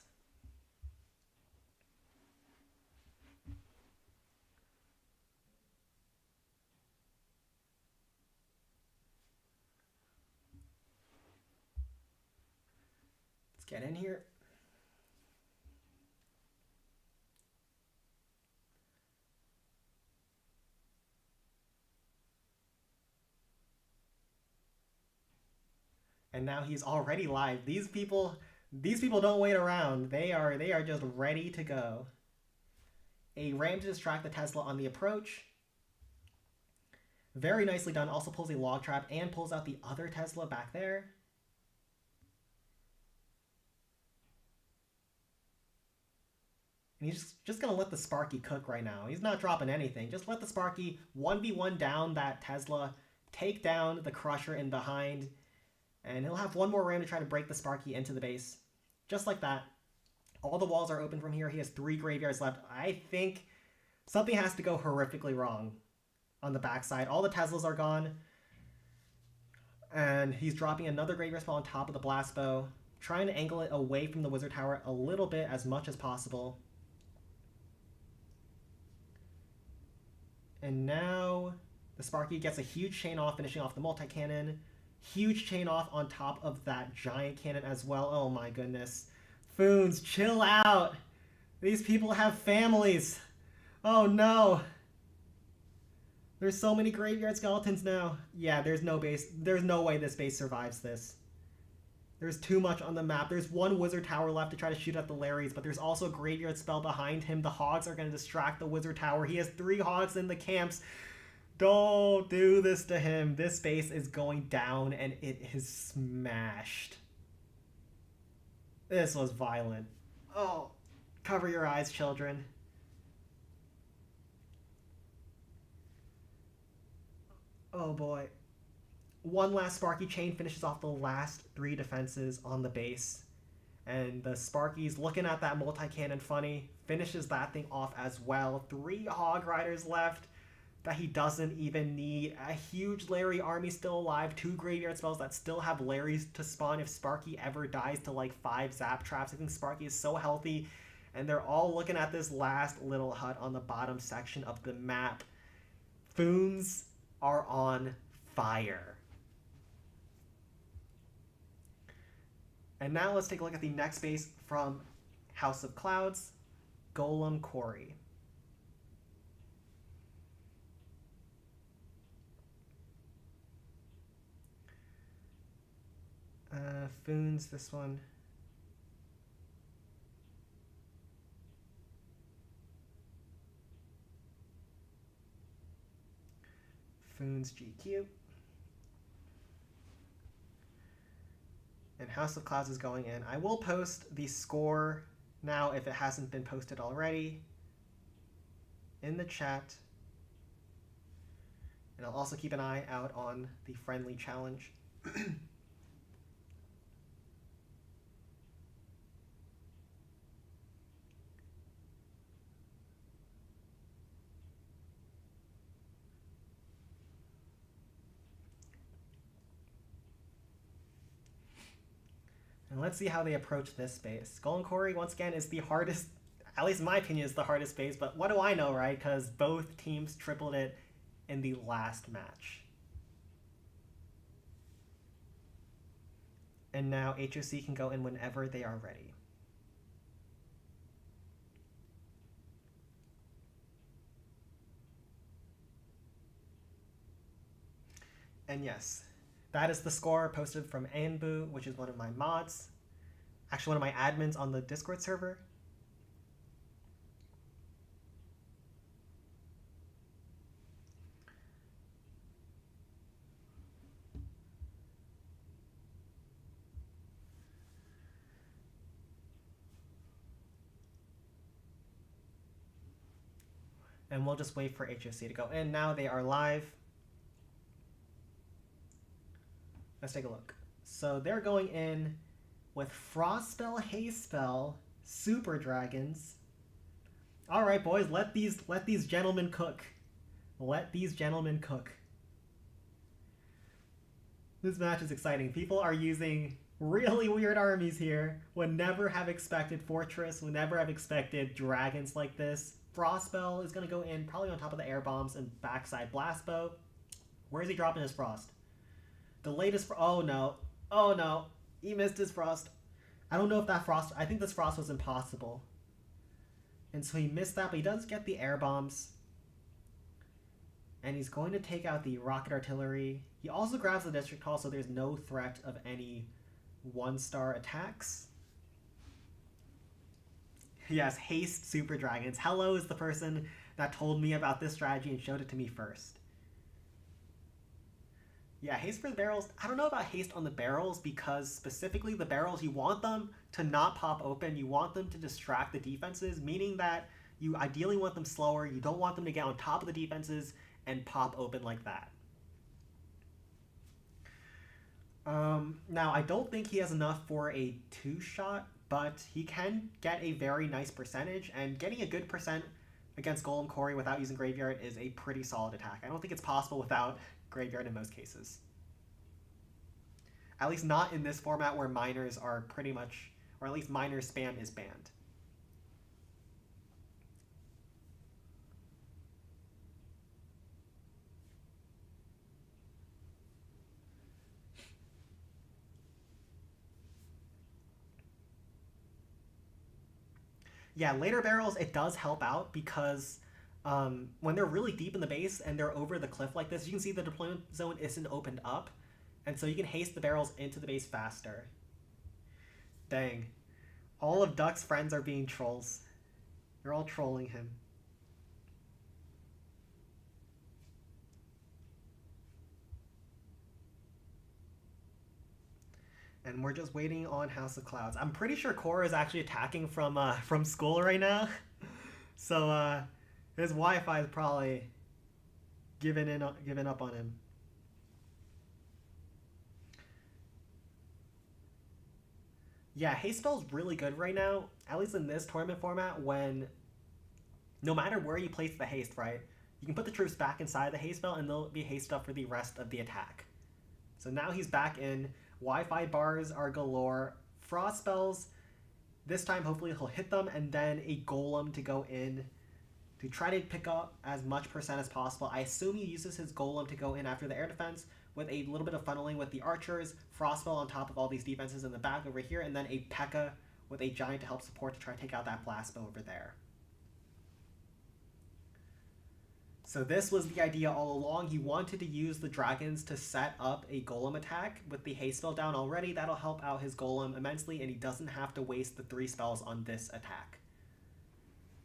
[SPEAKER 1] Let's get in here. And now he's already live. These people don't wait around. They are just ready to go. A ram to distract the Tesla on the approach. Very nicely done. Also pulls a log trap and pulls out the other Tesla back there. And he's just going to let the Sparky cook right now. He's not dropping anything. Just let the Sparky 1v1 down that Tesla, take down the Crusher in behind, and he'll have one more ram to try to break the Sparky into the base. Just like that. All the walls are open from here. He has 3 graveyards left. I think something has to go horrifically wrong on the backside. All the Teslas are gone. And he's dropping another graveyard spell on top of the blast bow, trying to angle it away from the wizard tower a little bit as much as possible. And now the Sparky gets a huge chain off, finishing off the multi-cannon. Huge chain off on top of that giant cannon as well. Oh my goodness. Foons, chill out. These people have families. Oh no. There's so many graveyard skeletons now. Yeah, there's no base. There's no way this base survives this. There's too much on the map. There's one wizard tower left to try to shoot at the Larrys, but there's also a graveyard spell behind him. The hogs are going to distract the wizard tower. He has 3 hogs in the camps. Don't do this to him. This base is going down, and it is smashed. This was violent. Oh, cover your eyes, children. Oh boy. One last Sparky chain finishes off the last 3 defenses on the base. And the Sparky's looking at that multi-cannon funny. Finishes that thing off as well. 3 Hog Riders left that he doesn't even need. A huge Larry army still alive. 2 graveyard spells that still have Larrys to spawn if Sparky ever dies to like 5 zap traps. I think Sparky is so healthy. And they're all looking at this last little hut on the bottom section of the map. Foons are on fire. And now let's take a look at the next base from House of Clouds, Golem Quarry. Foons, this one. Foons GQ. And House of Clouds is going in. I will post the score now if it hasn't been posted already in the chat. And I'll also keep an eye out on the friendly challenge. And let's see how they approach this space. Golem Quarry, once again, is the hardest, at least in my opinion, is the hardest space. But what do I know, right? Because both teams tripled it in the last match. And now HOC can go in whenever they are ready. And yes, that is the score posted from Anbu, which is one of my mods. Actually, one of my admins on the Discord server. And we'll just wait for HOC to go in. Now they are live. Let's take a look. So they're going in with Frost Spell, Haste Spell, Super Dragons. All right, boys, let these gentlemen cook. Let these gentlemen cook. This match is exciting. People are using really weird armies here. Would never have expected Fortress. Would never have expected dragons like this. Frost Spell is going to go in probably on top of the air bombs and backside blast bow. Where is he dropping his frost? The latest, oh no, he missed his frost. I don't know if that frost, I think this frost was impossible. And so he missed that, but he does get the air bombs. And he's going to take out the rocket artillery. He also grabs the district hall, so there's no threat of any one-star attacks. Yes, haste Super Dragons. Hello is the person that told me about this strategy and showed it to me first. Yeah, haste for the barrels. I don't know about haste on the barrels because specifically the barrels, you want them to not pop open. You want them to distract the defenses, meaning that you ideally want them slower. You don't want them to get on top of the defenses and pop open like that. Now, I don't think he has enough for a 2-shot, but he can get a very nice percentage, and getting a good percent against Golem Quarry without using Graveyard is a pretty solid attack. I don't think it's possible without Graveyard in most cases. At least not in this format where miners are pretty much, or at least miner spam is banned. Yeah, later barrels, it does help out because when they're really deep in the base and they're over the cliff like this, you can see the deployment zone isn't opened up. And so you can haste the barrels into the base faster. Dang. All of Duck's friends are being trolls. They're all trolling him. And we're just waiting on House of Clouds. I'm pretty sure Cora is actually attacking from school right now. So his Wi-Fi is probably giving up on him. Yeah, haste spell's really good right now, at least in this tournament format, when no matter where you place the haste, right, you can put the troops back inside the haste spell and they'll be hasted up for the rest of the attack. So now he's back in. Wi-Fi bars are galore. Frost spells, this time hopefully he'll hit them, and then a golem to go in to try to pick up as much percent as possible. I assume he uses his golem to go in after the air defense, with a little bit of funneling with the archers, Frostspell on top of all these defenses in the back over here, and then a P.E.K.K.A. with a giant to help support to try to take out that blast bow over there. So this was the idea all along. He wanted to use the dragons to set up a golem attack. With the haste spell down already, that'll help out his golem immensely, and he doesn't have to waste the 3 spells on this attack.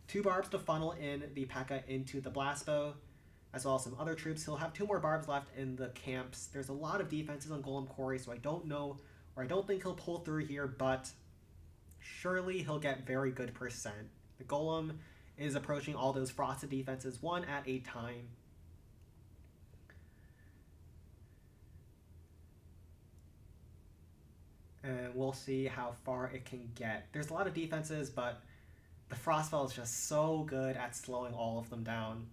[SPEAKER 1] 2 barbs to funnel in the P.E.K.K.A. into the blast bow, as well as some other troops. He'll have 2 more barbs left in the camps. There's a lot of defenses on Golem Quarry, so I don't know, or I don't think he'll pull through here, but surely he'll get very good percent. The Golem is approaching all those frosted defenses one at a time. And we'll see how far it can get. There's a lot of defenses, but the Frostspell is just so good at slowing all of them down.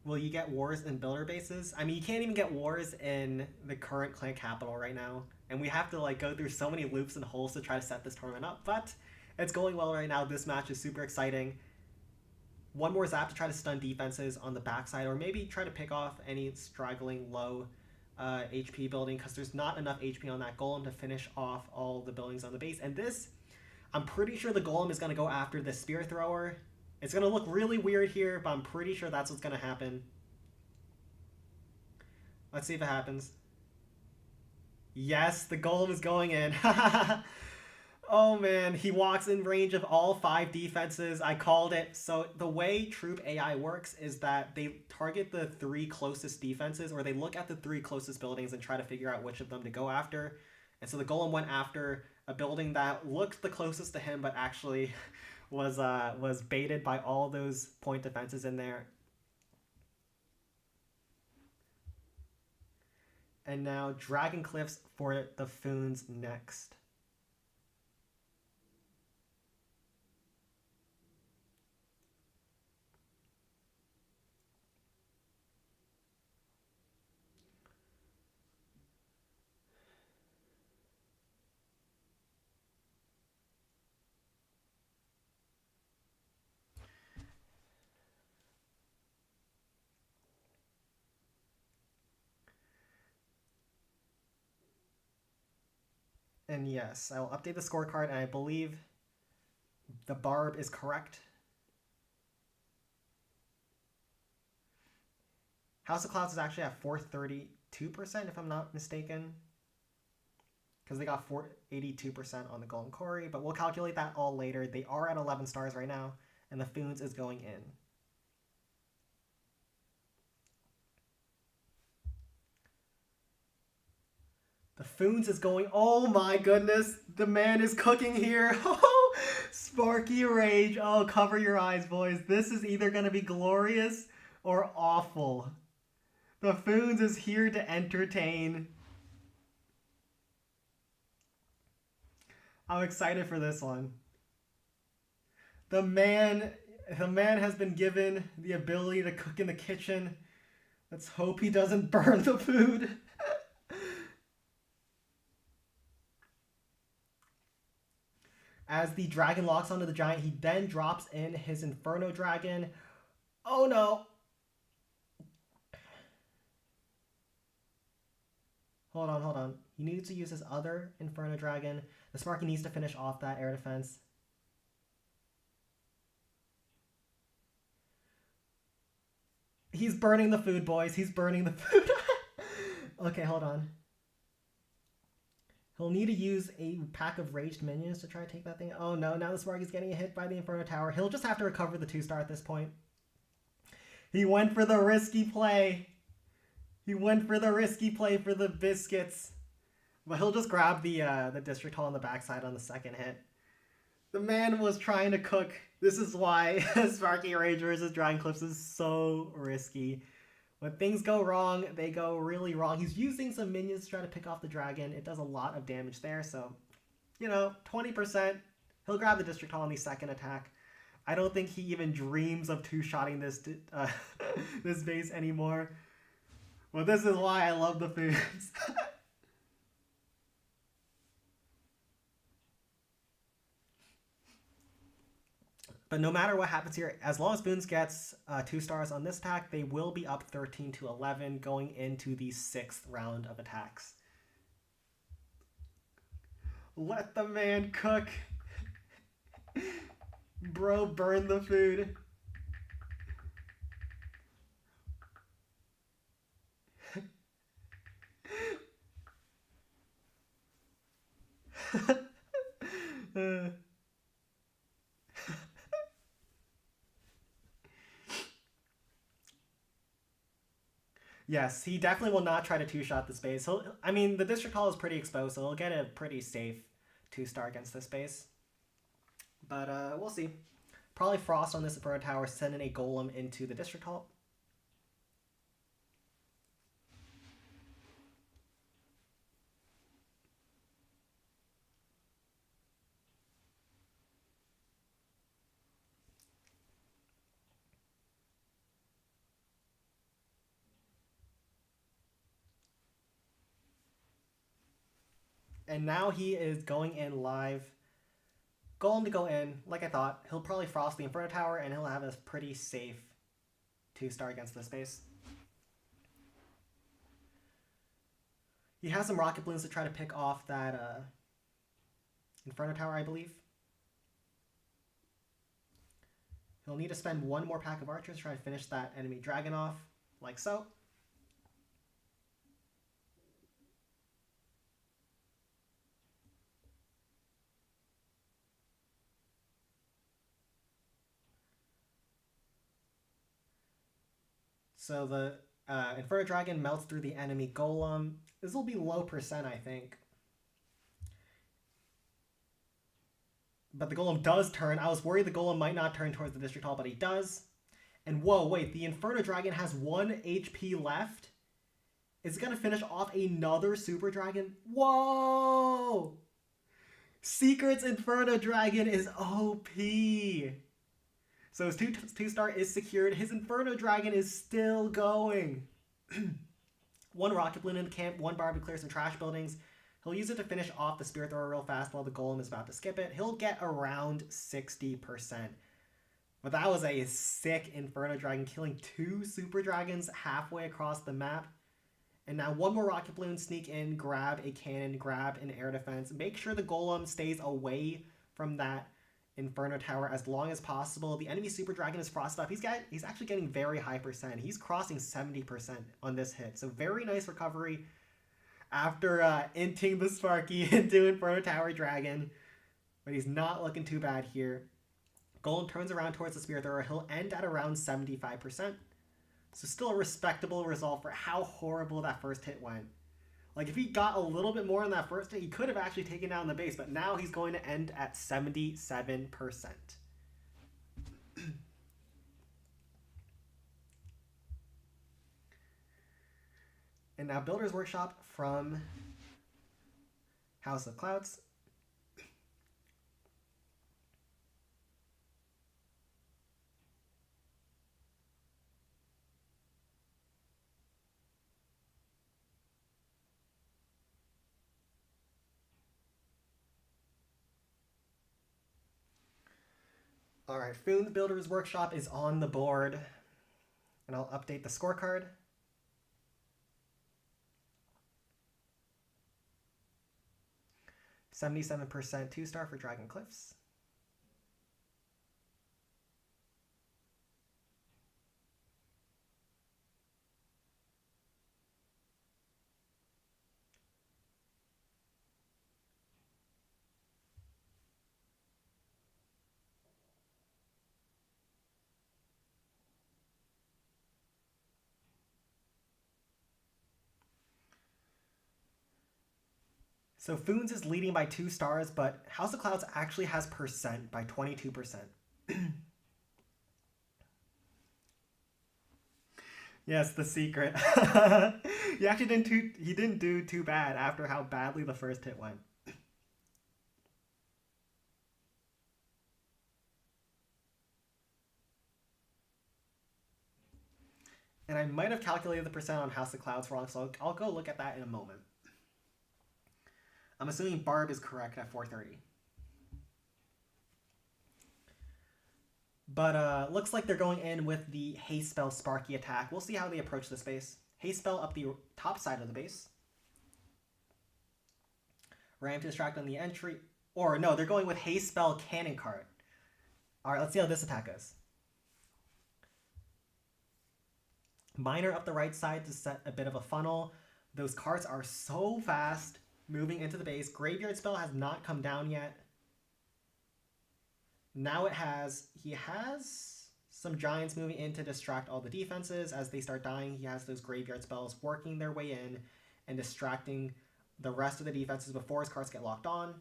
[SPEAKER 1] Will you get wars in builder bases? I mean, you can't even get wars in the current clan capital right now. And we have to like go through so many loops and holes to try to set this tournament up. But it's going well right now. This match is super exciting. One more zap to try to stun defenses on the backside, or maybe try to pick off any straggling low HP building, because there's not enough HP on that golem to finish off all the buildings on the base. And this, I'm pretty sure the golem is going to go after the spear thrower. It's going to look really weird here, but I'm pretty sure that's what's going to happen. Let's see if it happens. Yes, the golem is going in. Oh man, he walks in range of all 5 defenses. I called it. So the way Troop AI works is that they target the 3 closest defenses, or they look at the 3 closest buildings and try to figure out which of them to go after. And so the golem went after a building that looked the closest to him, but actually was baited by all those point defenses in there. And now Dragon Cliffs for the FOONS next. And yes, I will update the scorecard, and I believe the barb is correct. House of Clouds is actually at 432%, if I'm not mistaken, because they got 482% on the Golden Quarry, but we'll calculate that all later. They are at 11 stars right now, and the FOONS is going in. The FOONS is going, oh my goodness, the man is cooking here. Oh, Sparky Rage. Oh, cover your eyes, boys. This is either going to be glorious or awful. The FOONS is here to entertain. I'm excited for this one. The man has been given the ability to cook in the kitchen. Let's hope he doesn't burn the food. As the dragon locks onto the giant, he then drops in his Inferno Dragon. Oh no! Hold on. He needs to use his other Inferno Dragon. The Sparky needs to finish off that air defense. He's burning the food, boys. He's burning the food. Okay, hold on. He'll need to use a pack of raged minions to try to take that thing. Oh no, now the Sparky's getting hit by the Inferno Tower. He'll just have to recover the 2-star at this point. He went for the risky play. He went for the risky play for the biscuits. But he'll just grab the District Hall on the backside on the second hit. The man was trying to cook. This is why Sparky Rage versus Dragon Cliffs is so risky. When things go wrong, they go really wrong. He's using some minions to try to pick off the dragon. It does a lot of damage there, so, you know, 20%. He'll grab the District Hall on the second attack. I don't think he even dreams of two-shotting this this base anymore. Well, this is why I love the FOONS. But no matter what happens here, as long as FOONS gets 2 stars on this attack, they will be up 13-11 going into the 6th round of attacks. Let the man cook. Bro, burn the food. Yes, he definitely will not try to two-shot this base. I mean, the District Hall is pretty exposed, so he'll get a pretty safe 2-star against this base. But we'll see. Probably Frost on this Inferno Tower, sending a Golem into the District Hall. And now he is going in live. Golem to go in, like I thought. He'll probably Frost the Inferno Tower, and he'll have a pretty safe 2-star against this base. He has some Rocket Balloons to try to pick off that Inferno Tower, I believe. He'll need to spend 1 more pack of archers to try to finish that enemy dragon off, like so. So the Inferno Dragon melts through the enemy Golem. This will be low percent, I think. But the Golem does turn. I was worried the Golem might not turn towards the District Hall, but he does. And whoa, wait, the Inferno Dragon has 1 HP left? Is it going to finish off another Super Dragon? Whoa! Secret's Inferno Dragon is OP. So his 2-star is secured. His Inferno Dragon is still going. 1 Rocket Balloon in the camp, 1 Barb to clear some trash buildings. He'll use it to finish off the Spirit Thrower real fast while the Golem is about to skip it. He'll get around 60%. But that was a sick Inferno Dragon, killing 2 Super Dragons halfway across the map. And now 1 more Rocket Balloon, sneak in, grab a cannon, grab an air defense. Make sure the Golem stays away from that Inferno Tower as long as possible. The enemy Super Dragon is frosted up. He's actually getting very high percent. He's crossing 70% on this hit. So very nice recovery after inting the Sparky into Inferno Tower Dragon. But he's not looking too bad here. Golem turns around towards the Spirit Thrower. He'll end at around 75%. So still a respectable result for how horrible that first hit went. Like, if he got a little bit more on that first hit, he could have actually taken down the base, but now he's going to end at 77%. And now Builder's Workshop from House of Clouds. All right, FOONS Builder's Workshop is on the board, and I'll update the scorecard. %77 2-star for Dragon Cliffs. So FOONS is leading by 2 stars, but House of Clouds actually has percent by 22%. Yes, the secret. He actually didn't do too bad after how badly the first hit went. And I might have calculated the percent on House of Clouds wrong, so I'll go look at that in a moment. I'm assuming Barb is correct at 430. But looks like they're going in with the Haste Spell Sparky attack. We'll see how they approach this base. Haste Spell up the top side of the base. Ram to distract on the entry. Or no, they're going with Haste Spell Cannon Cart. Alright, let's see how this attack goes. Miner up the right side to set a bit of a funnel. Those carts are so fast moving into the base. Graveyard Spell has not come down yet. Now it has. He has some giants moving in to distract all the defenses. As they start dying, he has those graveyard spells working their way in and distracting the rest of the defenses before his cards get locked on.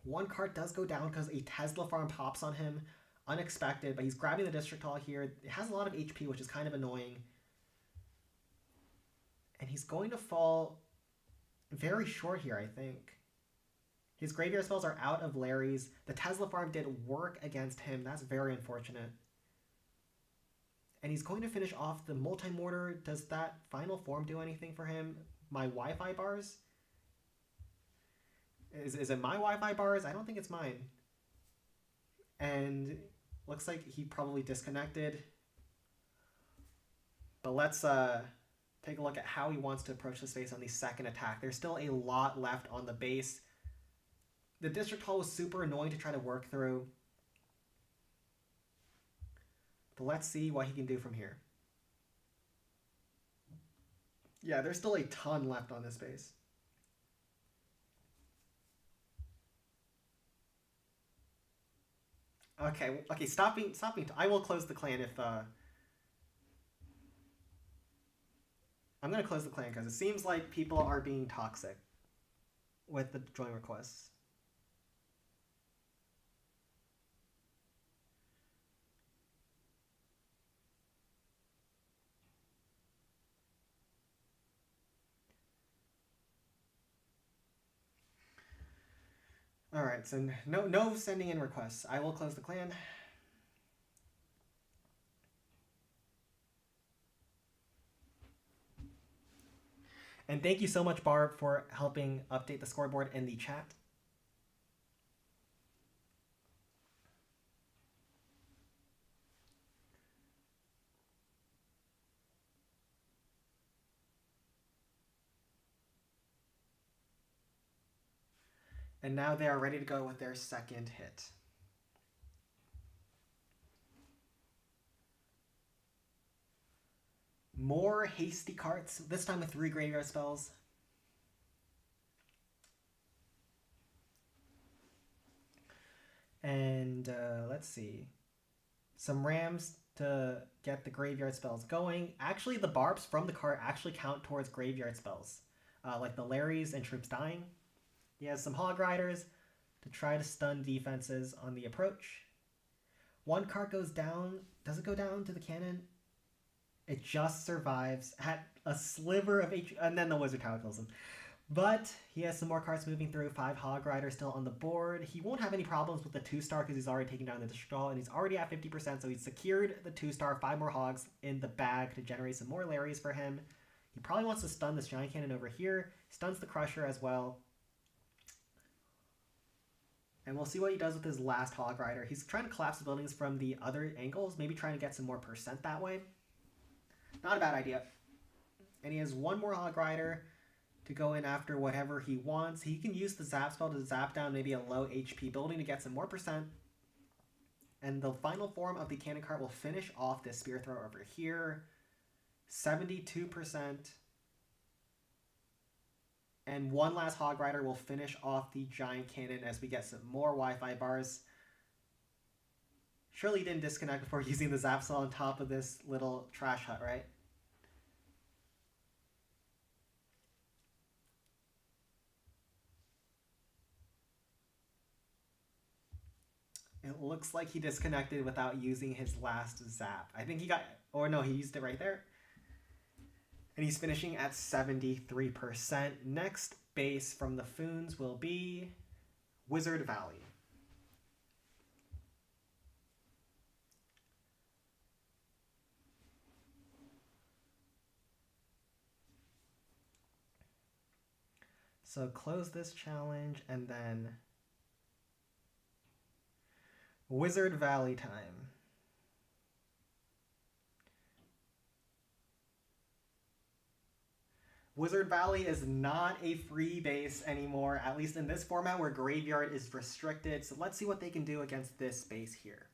[SPEAKER 1] One card does go down because a Tesla farm pops on him. Unexpected, but he's grabbing the District Hall here. It has a lot of HP, which is kind of annoying. And he's going to fall very short here, I think. His graveyard spells are out of Larry's. The Tesla farm did work against him. That's very unfortunate. And he's going to finish off the multi-mortar. Does that final form do anything for him? My Wi-Fi bars? Is it my Wi-Fi bars? I don't think it's mine. And looks like he probably disconnected. But let's take a look at how he wants to approach this base on the second attack. There's still a lot left on the base. The District Hall was super annoying to try to work through. But let's see what he can do from here. Yeah, there's still a ton left on this base. Okay, stop being. I will close the clan if. I'm gonna close the clan because it seems like people are being toxic with the join requests. All right, so no sending in requests. I will close the clan. And thank you so much, Barb, for helping update the scoreboard in the chat. And now they are ready to go with their second hit. More hasty carts, this time with 3 graveyard spells. And let's see. Some rams to get the graveyard spells going. Actually, the barbs from the cart actually count towards graveyard spells. Like the Larrys and troops dying. He has some Hog Riders to try to stun defenses on the approach. One cart goes down. Does it go down to the cannon? It just survives at a sliver of HP, and then the Wizard Tower kills him. But he has some more carts moving through. 5 Hog Riders still on the board. He won't have any problems with the 2-star because he's already taken down the District Hall, and he's already at 50%, so he's secured the 2-star. 5 more Hogs in the bag to generate some more Larrys for him. He probably wants to stun this Giant Cannon over here. Stuns the Crusher as well. And we'll see what he does with his last Hog Rider. He's trying to collapse the buildings from the other angles, maybe trying to get some more percent that way. Not a bad idea. And he has 1 more Hog Rider to go in after whatever he wants. He can use the Zap spell to zap down maybe a low HP building to get some more percent. And the final form of the Cannon Cart will finish off this Spear Throw over here. 72%. And 1 last Hog Rider will finish off the Giant Cannon as we get some more Wi-Fi bars. Surely he didn't disconnect before using the Zap Cell on top of this little trash hut, right? It looks like he disconnected without using his last Zap. I think he got... Or no, he used it right there. And he's finishing at 73%. Next base from the Foons will be Wizard Valley. So close this challenge and then Wizard Valley time. Wizard Valley is not a free base anymore, at least in this format where Graveyard is restricted. So let's see what they can do against this base here.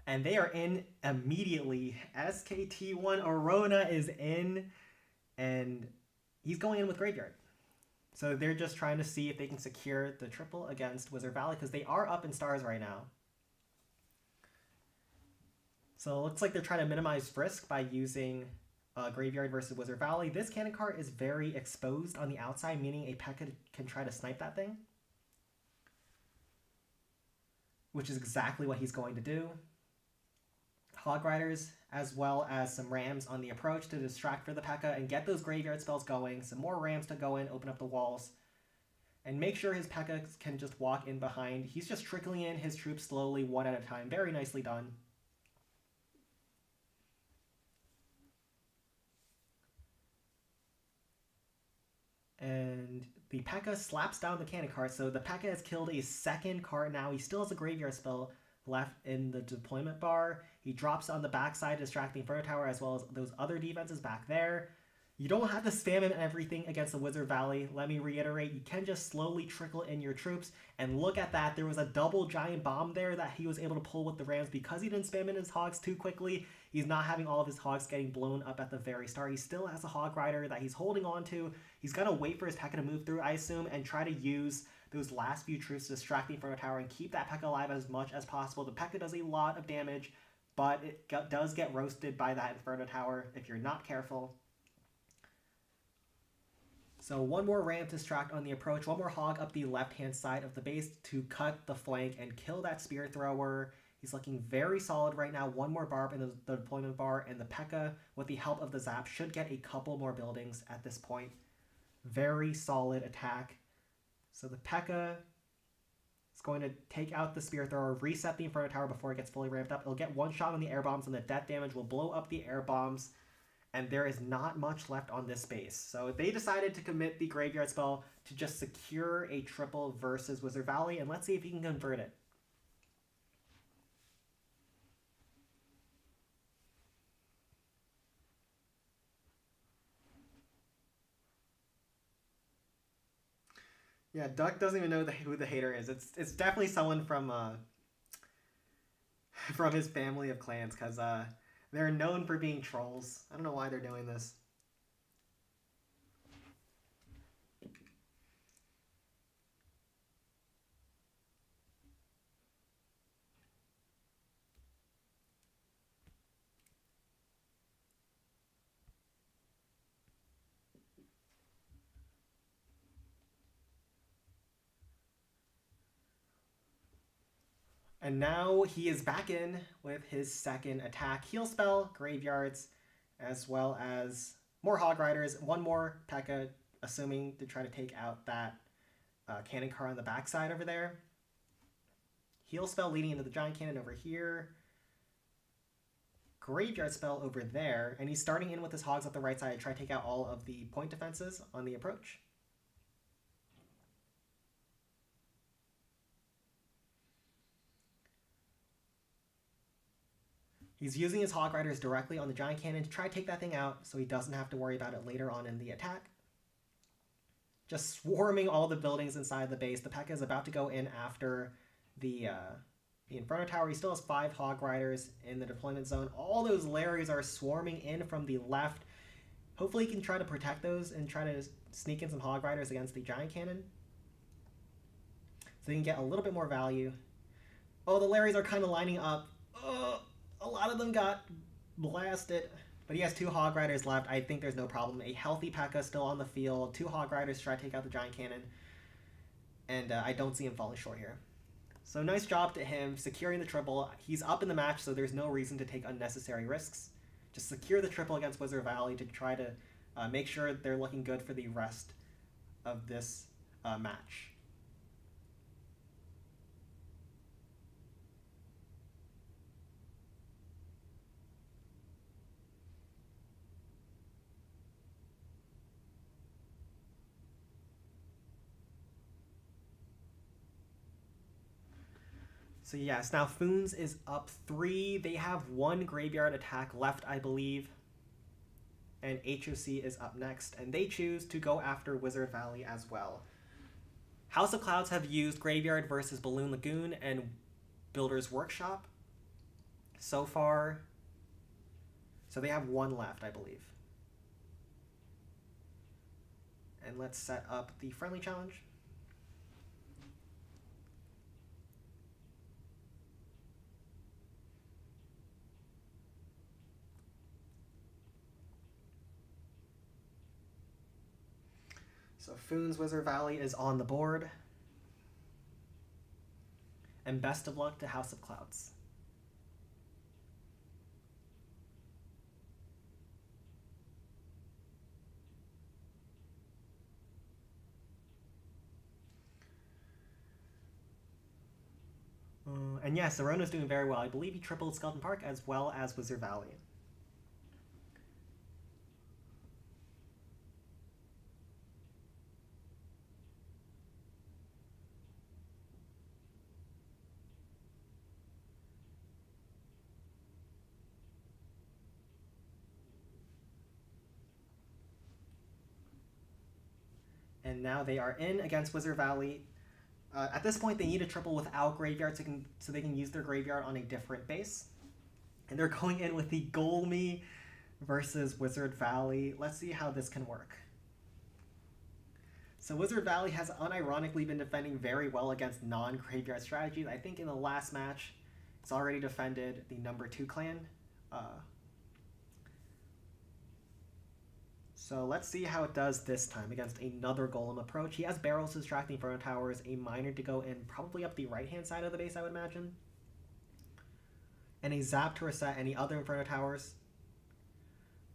[SPEAKER 1] And they are in immediately. SKT1 Arona is in, and he's going in with Graveyard. So they're just trying to see if they can secure the triple against Wizard Valley, because they are up in stars right now. So it looks like they're trying to minimize risk by using Graveyard versus Wizard Valley. This cannon cart is very exposed on the outside, meaning a P.E.K.K.A can try to snipe that thing, which is exactly what he's going to do. Hog Riders, as well as some Rams on the approach to distract for the P.E.K.K.A and get those Graveyard spells going. Some more Rams to go in, open up the walls, and make sure his P.E.K.K.A can just walk in behind. He's just trickling in his troops slowly, one at a time. Very nicely done. And the P.E.K.K.A slaps down the cannon cart, so the P.E.K.K.A has killed a second cart now. He still has a Graveyard spell left in the deployment bar. He drops on the backside, distracting Inferno Tower, as well as those other defenses back there. You don't have to spam him everything against the Wizard Valley. Let me reiterate, you can just slowly trickle in your troops. And look at that, there was a double giant bomb there that he was able to pull with the Rams because he didn't spam in his hogs too quickly. He's not having all of his hogs getting blown up at the very start. He still has a Hog Rider that he's holding on to. He's going to wait for his P.E.K.K.A to move through, I assume, and try to use those last few troops to distract the Inferno Tower and keep that P.E.K.K.A alive as much as possible. The P.E.K.K.A does a lot of damage, but it does get roasted by that Inferno Tower if you're not careful. So one more Ram to distract on the approach, one more Hog up the left-hand side of the base to cut the flank and kill that Spear Thrower. He's looking very solid right now. One more Barb in the deployment bar, and the P.E.K.K.A, with the help of the Zap, should get a couple more buildings at this point. Very solid attack. So the P.E.K.K.A is going to take out the Spear Thrower, reset the Inferno Tower before it gets fully ramped up. It'll get one shot on the air bombs, and the death damage will blow up the air bombs. And there is not much left on this base. So they decided to commit the Graveyard spell to just secure a triple versus Wizard Valley, and let's see if he can convert it. Yeah, Duck doesn't even know who the hater is. It's definitely someone from his family of clans, because they're known for being trolls. I don't know why they're doing this. And now he is back in with his second attack. Heal spell, Graveyards, as well as more Hog Riders. One more P.E.K.K.A, assuming to try to take out that cannon car on the backside over there. Heal spell leading into the giant cannon over here. Graveyard spell over there. And he's starting in with his hogs at the right side to try to take out all of the point defenses on the approach. He's using his Hog Riders directly on the Giant Cannon to try to take that thing out so he doesn't have to worry about it later on in the attack. Just swarming all the buildings inside the base. The P.E.K.K.A is about to go in after the Inferno Tower. He still has 5 Hog Riders in the deployment zone. All those Larrys are swarming in from the left. Hopefully he can try to protect those and try to sneak in some Hog Riders against the Giant Cannon, so he can get a little bit more value. Oh, the Larrys are kind of lining up. A lot of them got blasted, but he has 2 Hog Riders left. I think there's no problem. A healthy P.E.K.K.A still on the field. 2 Hog Riders to try to take out the Giant Cannon, and I don't see him falling short here. So nice job to him securing the triple. He's up in the match, so there's no reason to take unnecessary risks. Just secure the triple against Wizard Valley to try to make sure they're looking good for the rest of this match. So yes, now FOONS is up 3. They have 1 graveyard attack left, I believe. And HOC is up next, and they choose to go after Wizard Valley as well. House of Clouds have used Graveyard versus Balloon Lagoon and Builder's Workshop so far. So they have 1 left, I believe. And let's set up the friendly challenge. So FOONS Wizard Valley is on the board. And best of luck to House of Clouds. And yes, Zerona's doing very well. I believe he tripled Skeleton Park as well as Wizard Valley. And now they are in against Wizard Valley. At this point, they need a triple without Graveyard so they can use their Graveyard on a different base. And they're going in with the Golmi versus Wizard Valley. Let's see how this can work. So Wizard Valley has unironically been defending very well against non-Graveyard strategies. I think in the last match, it's already defended the number 2 clan. So let's see how it does this time against another Golem approach. He has barrels to distract the Inferno Towers, a miner to go in probably up the right-hand side of the base, I would imagine. And a zap to reset any other Inferno Towers.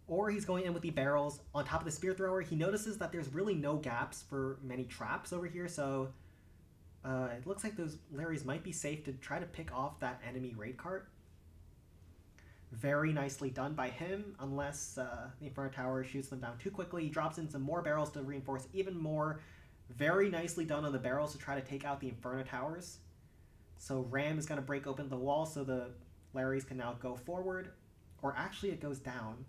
[SPEAKER 1] Or he's going in with the barrels on top of the Spear Thrower. He notices that there's really no gaps for many traps over here, so it looks like those Larrys might be safe to try to pick off that enemy raid cart. Very nicely done by him, unless the Inferno Tower shoots them down too quickly. He drops in some more barrels to reinforce even more. Very nicely done on the barrels to try to take out the Inferno Towers. So Ram is going to break open the wall so the Larrys can now go forward. Or actually it goes down.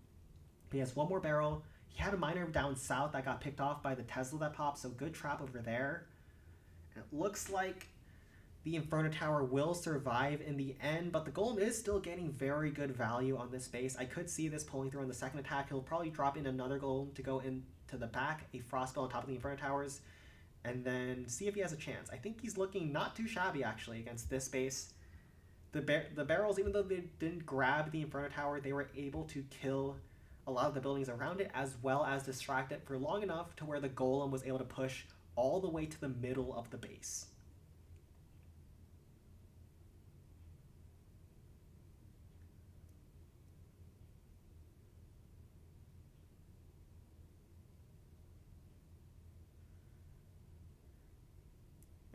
[SPEAKER 1] He has 1 more barrel. He had a miner down south that got picked off by the Tesla that popped, so good trap over there. And it looks like the Inferno Tower will survive in the end, but the Golem is still getting very good value on this base. I could see this pulling through on the second attack. He'll probably drop in another Golem to go into the back, a Frostspell on top of the Inferno Towers, and then see if he has a chance. I think he's looking not too shabby, actually, against this base. The barrels, even though they didn't grab the Inferno Tower, they were able to kill a lot of the buildings around it, as well as distract it for long enough to where the Golem was able to push all the way to the middle of the base.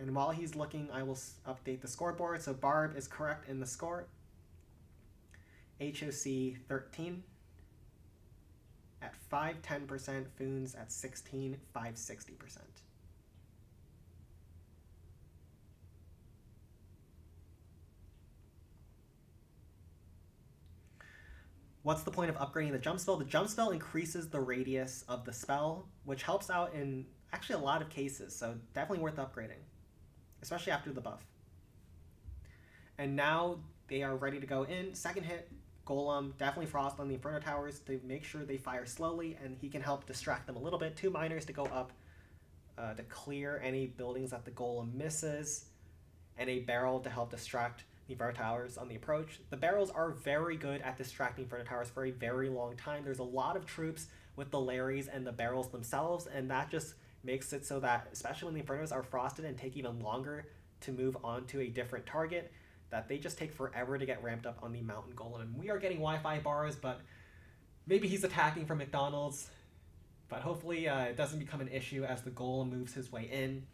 [SPEAKER 1] And while he's looking, I will update the scoreboard. So Barb is correct in the score. HOC 13 at 510%, FOONS at 16, 560%. What's the point of upgrading the jump spell? The jump spell increases the radius of the spell, which helps out in actually a lot of cases, so definitely worth upgrading, especially after the buff. And now they are ready to go in. Second hit, Golem, definitely Frost on the Inferno Towers to make sure they fire slowly, and he can help distract them a little bit. 2 miners to go up to clear any buildings that the Golem misses, and a barrel to help distract the Inferno Towers on the approach. The barrels are very good at distracting Inferno Towers for a very long time. There's a lot of troops with the Larrys and the barrels themselves, and that just makes it so that, especially when the Infernos are frosted and take even longer to move on to a different target, that they just take forever to get ramped up on the Mountain Golem. And we are getting Wi-Fi bars, but maybe he's attacking from McDonald's. But hopefully it doesn't become an issue as the Golem moves his way in.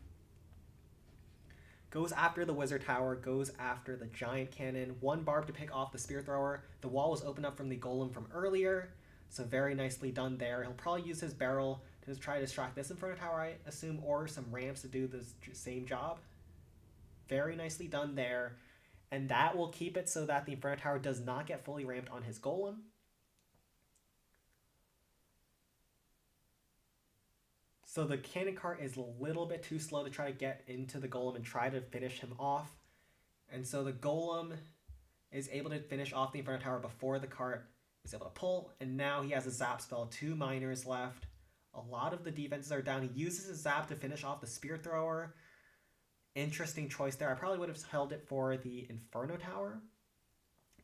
[SPEAKER 1] Goes after the Wizard Tower, goes after the Giant Cannon. 1 barb to pick off the Spear Thrower. The wall was opened up from the Golem from earlier, so very nicely done there. He'll probably use his barrel to try to distract this Inferno Tower, I assume, or some ramps to do the same job. Very nicely done there. And that will keep it so that the Inferno Tower does not get fully ramped on his Golem. So the cannon cart is a little bit too slow to try to get into the Golem and try to finish him off. And so the Golem is able to finish off the Inferno Tower before the cart is able to pull. And now he has a Zap spell, 2 miners left. A lot of the defenses are down. He uses his Zap to finish off the Spear Thrower. Interesting choice there. I probably would have held it for the Inferno Tower.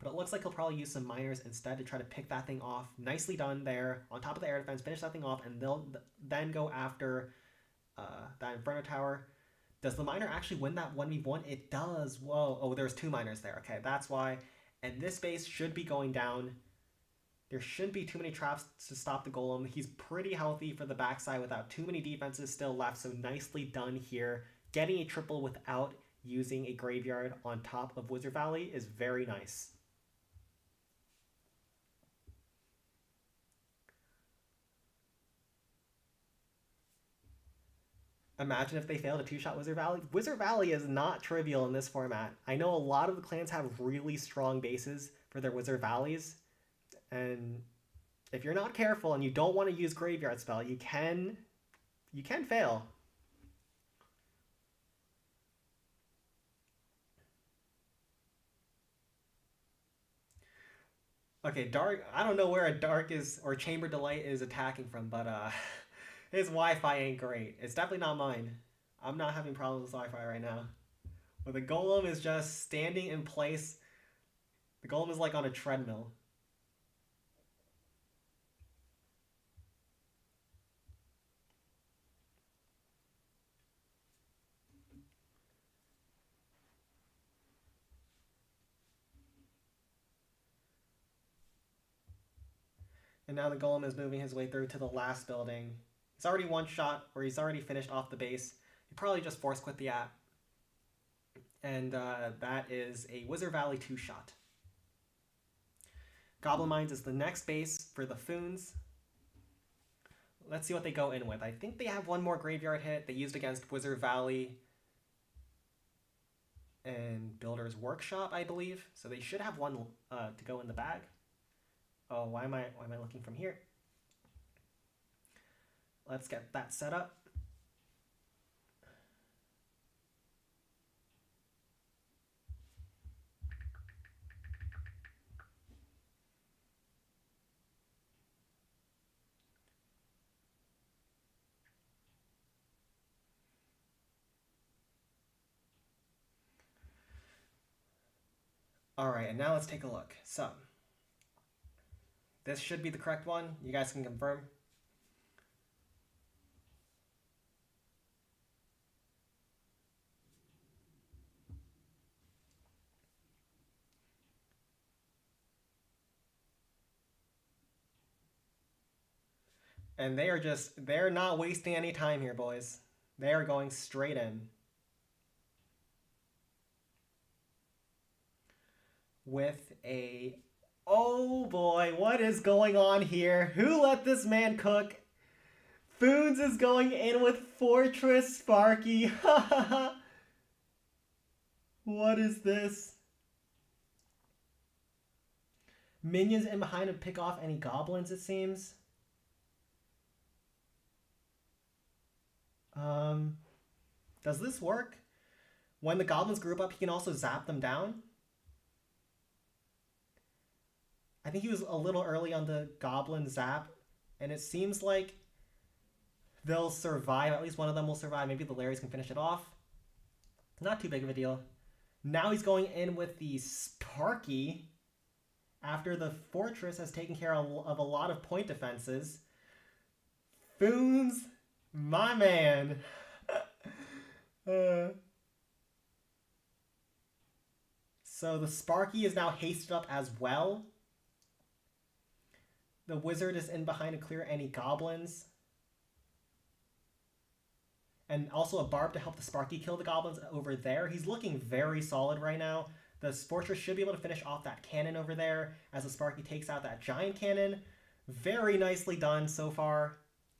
[SPEAKER 1] But it looks like he'll probably use some miners instead to try to pick that thing off. Nicely done there. On top of the air defense, finish that thing off, and they'll then go after that Inferno Tower. Does the miner actually win that 1v1? It does. Whoa. Oh, there's 2 miners there. Okay, that's why. And this base should be going down. There shouldn't be too many traps to stop the Golem. He's pretty healthy for the backside without too many defenses still left, so nicely done here. Getting a triple without using a graveyard on top of Wizard Valley is very nice. Imagine if they failed a 2-shot Wizard Valley. Wizard Valley is not trivial in this format. I know a lot of the clans have really strong bases for their Wizard Valleys. And if you're not careful and you don't want to use Graveyard Spell, you can fail. Okay, Dark, I don't know where a Dark is, or Chamber Delight is attacking from, but his Wi-Fi ain't great. It's definitely not mine. I'm not having problems with Wi-Fi right now. But the Golem is just standing in place. The Golem is like on a treadmill. And now the Golem is moving his way through to the last building. He's already one shot, or he's already finished off the base. He probably just force quit the app. And that is a Wizard Valley 2-shot. Goblin Mines is the next base for the Foons. Let's see what they go in with. I think they have one more graveyard hit they used against Wizard Valley and Builder's Workshop, I believe. So they should have one to go in the bag. Oh, why am I looking from here? Let's get that set up. All right, and now let's take a look. So this should be the correct one. You guys can confirm. And they're not wasting any time here, boys. They are going straight in. With a... Oh boy, what is going on here? Who let this man cook? Foons is going in with Fortress Sparky. What is this? Minions in behind to pick off any goblins, it seems. Does this work? When the goblins group up, he can also zap them down? I think he was a little early on the goblin zap, and it seems like they'll survive. At least one of them will survive. Maybe the Larrys can finish it off. Not too big of a deal. Now he's going in with the Sparky after the Fortress has taken care of a lot of point defenses. Foons, my man. So the Sparky is now hasted up as well. The Wizard is in behind to clear any goblins. And also a Barb to help the Sparky kill the goblins over there. He's looking very solid right now. The Fortress should be able to finish off that cannon over there as the Sparky takes out that giant cannon. Very nicely done so far.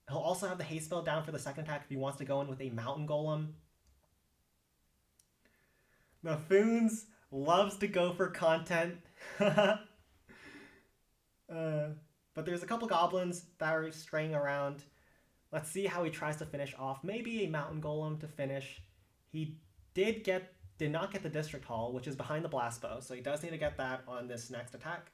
[SPEAKER 1] He'll also have the haste spell down for the second attack if he wants to go in with a mountain golem. The Foons Loves to go for content. uh, but there's a couple goblins that are straying around. Let's see how he tries to finish off. Maybe a mountain golem to finish. He did not get the district hall, which is behind the blast bow, so he does need to get that on this next attack.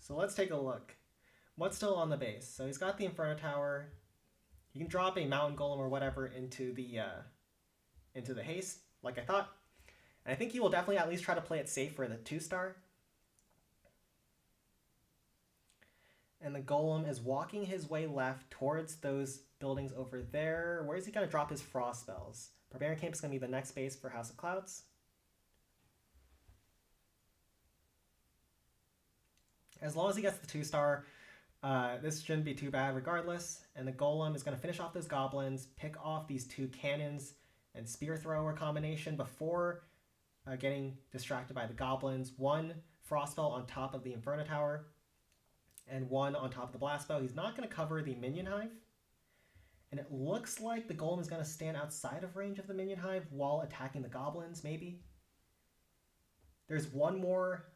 [SPEAKER 1] So let's take a look. What's still on the base? So he's got the Inferno Tower. You can drop a mountain golem or whatever into the haste, like I thought. And I think he will definitely at least try to play it safe for the 2-star. And the golem is walking his way left towards those buildings over there. Where is he going to drop his frost spells? Barbarian Camp is going to be the next base for House of Clouds. As long as he gets the 2-star, this shouldn't be too bad regardless. And the golem is going to finish off those goblins, pick off these 2 cannons and spear thrower combination before getting distracted by the goblins. 1 frost spell on top of the Inferno Tower and 1 on top of the blast bow. He's not going to cover the minion hive. And it looks like the golem is going to stand outside of range of the minion hive while attacking the goblins, maybe. There's 1 more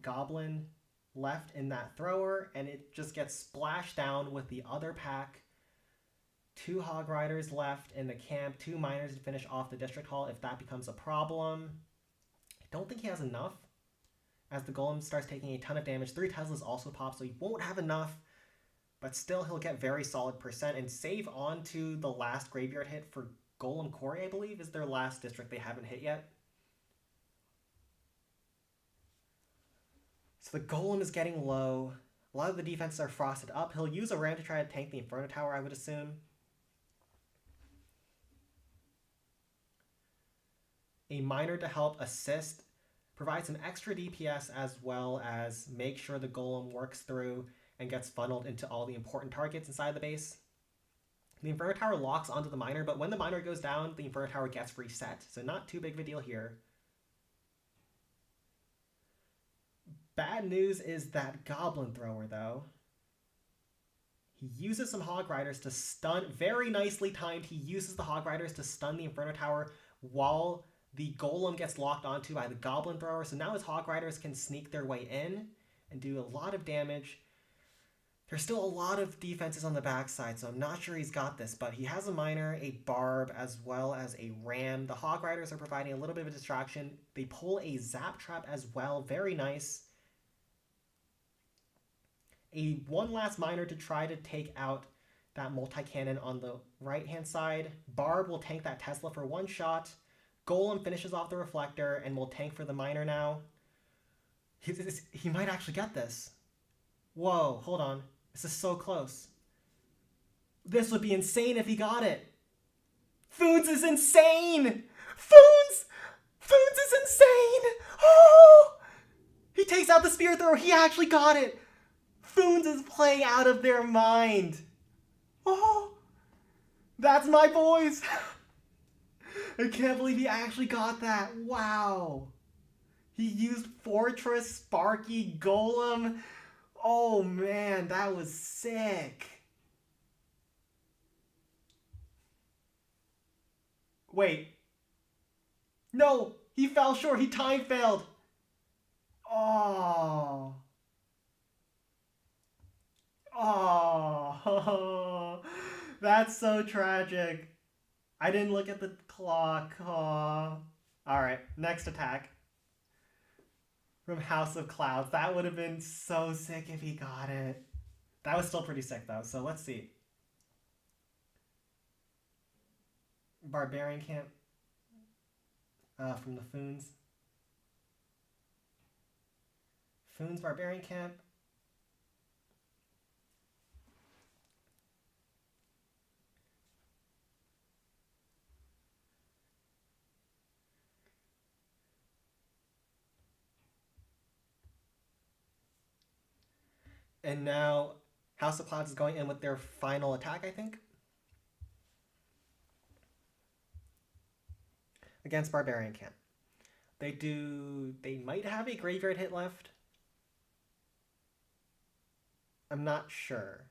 [SPEAKER 1] goblin left in that thrower, and it just gets splashed down with the other pack. 2 hog riders left in the camp, 2 miners to finish off the district hall if that becomes a problem. I don't think he has enough, as the golem starts taking a ton of damage. 3 Teslas also pop, so he won't have enough, but still he'll get very solid percent and save on to the last graveyard hit for Golem Quarry, I believe, is their last district they haven't hit yet. So the golem is getting low. A lot of the defenses are frosted up. He'll use a ram to try to tank the Inferno Tower, I would assume. A miner to help assist, provide some extra DPS as well as make sure the golem works through and gets funneled into all the important targets inside the base. The Inferno Tower locks onto the miner, but when the miner goes down, the Inferno Tower gets reset, so not too big of a deal here. Bad news is that Goblin Thrower, though. He uses some Hog Riders to stun, very nicely timed, he uses the Hog Riders to stun the Inferno Tower while the Golem gets locked onto by the Goblin Thrower, so now his Hog Riders can sneak their way in and do a lot of damage. There's still a lot of defenses on the backside, so I'm not sure he's got this, but he has a Miner, a Barb, as well as a Ram. The Hog Riders are providing a little bit of a distraction. They pull a Zap Trap as well, very nice. One last Miner to try to take out that multi-cannon on the right-hand side. Barb will tank that Tesla for 1 shot. Golem finishes off the Reflector and will tank for the Miner now. He might actually get this. Whoa, hold on. This is so close. This would be insane if he got it. FOONS is insane! FOONS is insane! Oh! He takes out the Spear Thrower. He actually got it. FOONS is playing out of their mind. Oh! That's my boys! I can't believe he actually got that. Wow. He used Fortress, Sparky, Golem. Oh man, that was sick. Wait. No, he fell short. He time failed. Oh. Oh. That's so tragic. I didn't look at the clock. Oh. Alright, next attack. From House of Clouds. That would have been so sick if he got it. That was still pretty sick though, so let's see. Barbarian Camp. From the FOONS. FOONS Barbarian Camp. And now House of Clouds is going in with their final attack, I think. against Barbarian Camp. They might have a graveyard hit left. I'm not sure.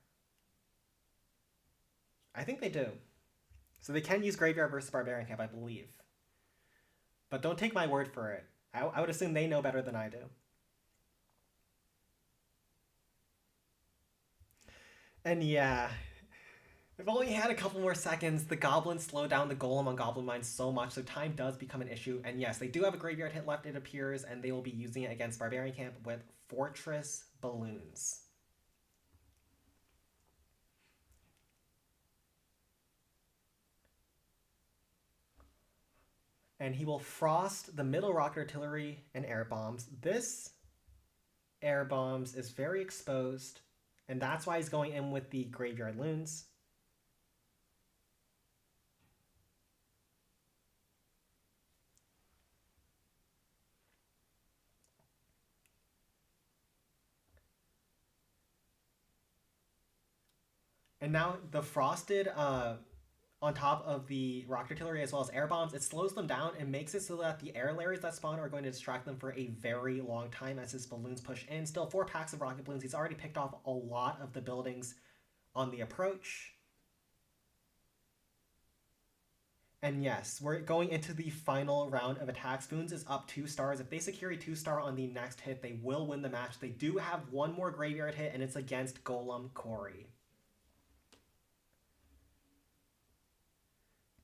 [SPEAKER 1] I think they do. So they can use Graveyard versus Barbarian Camp, I believe. But don't take my word for it. I would assume they know better than I do. And yeah, if only had a couple more seconds, the goblins slow down the golem on Goblin Mine so much, so time does become an issue. And yes, they do have a graveyard hit left, it appears, and they will be using it against Barbarian Camp with Fortress Balloons. And he will frost the middle rocket artillery and air bombs. This air bombs is very exposed, and that's why he's going in with the graveyard loons. And now the frosted on top of the rocket artillery as well as air bombs, it slows them down and makes it so that the air layers that spawn are going to distract them for a very long time as his balloons push in. Still 4 packs of rocket balloons. He's already picked off a lot of the buildings on the approach. And yes, we're going into the final round of attacks. FOONS is up 2 stars. If they secure a 2-star on the next hit, they will win the match. They do have one more graveyard hit, and it's against Golem Corey.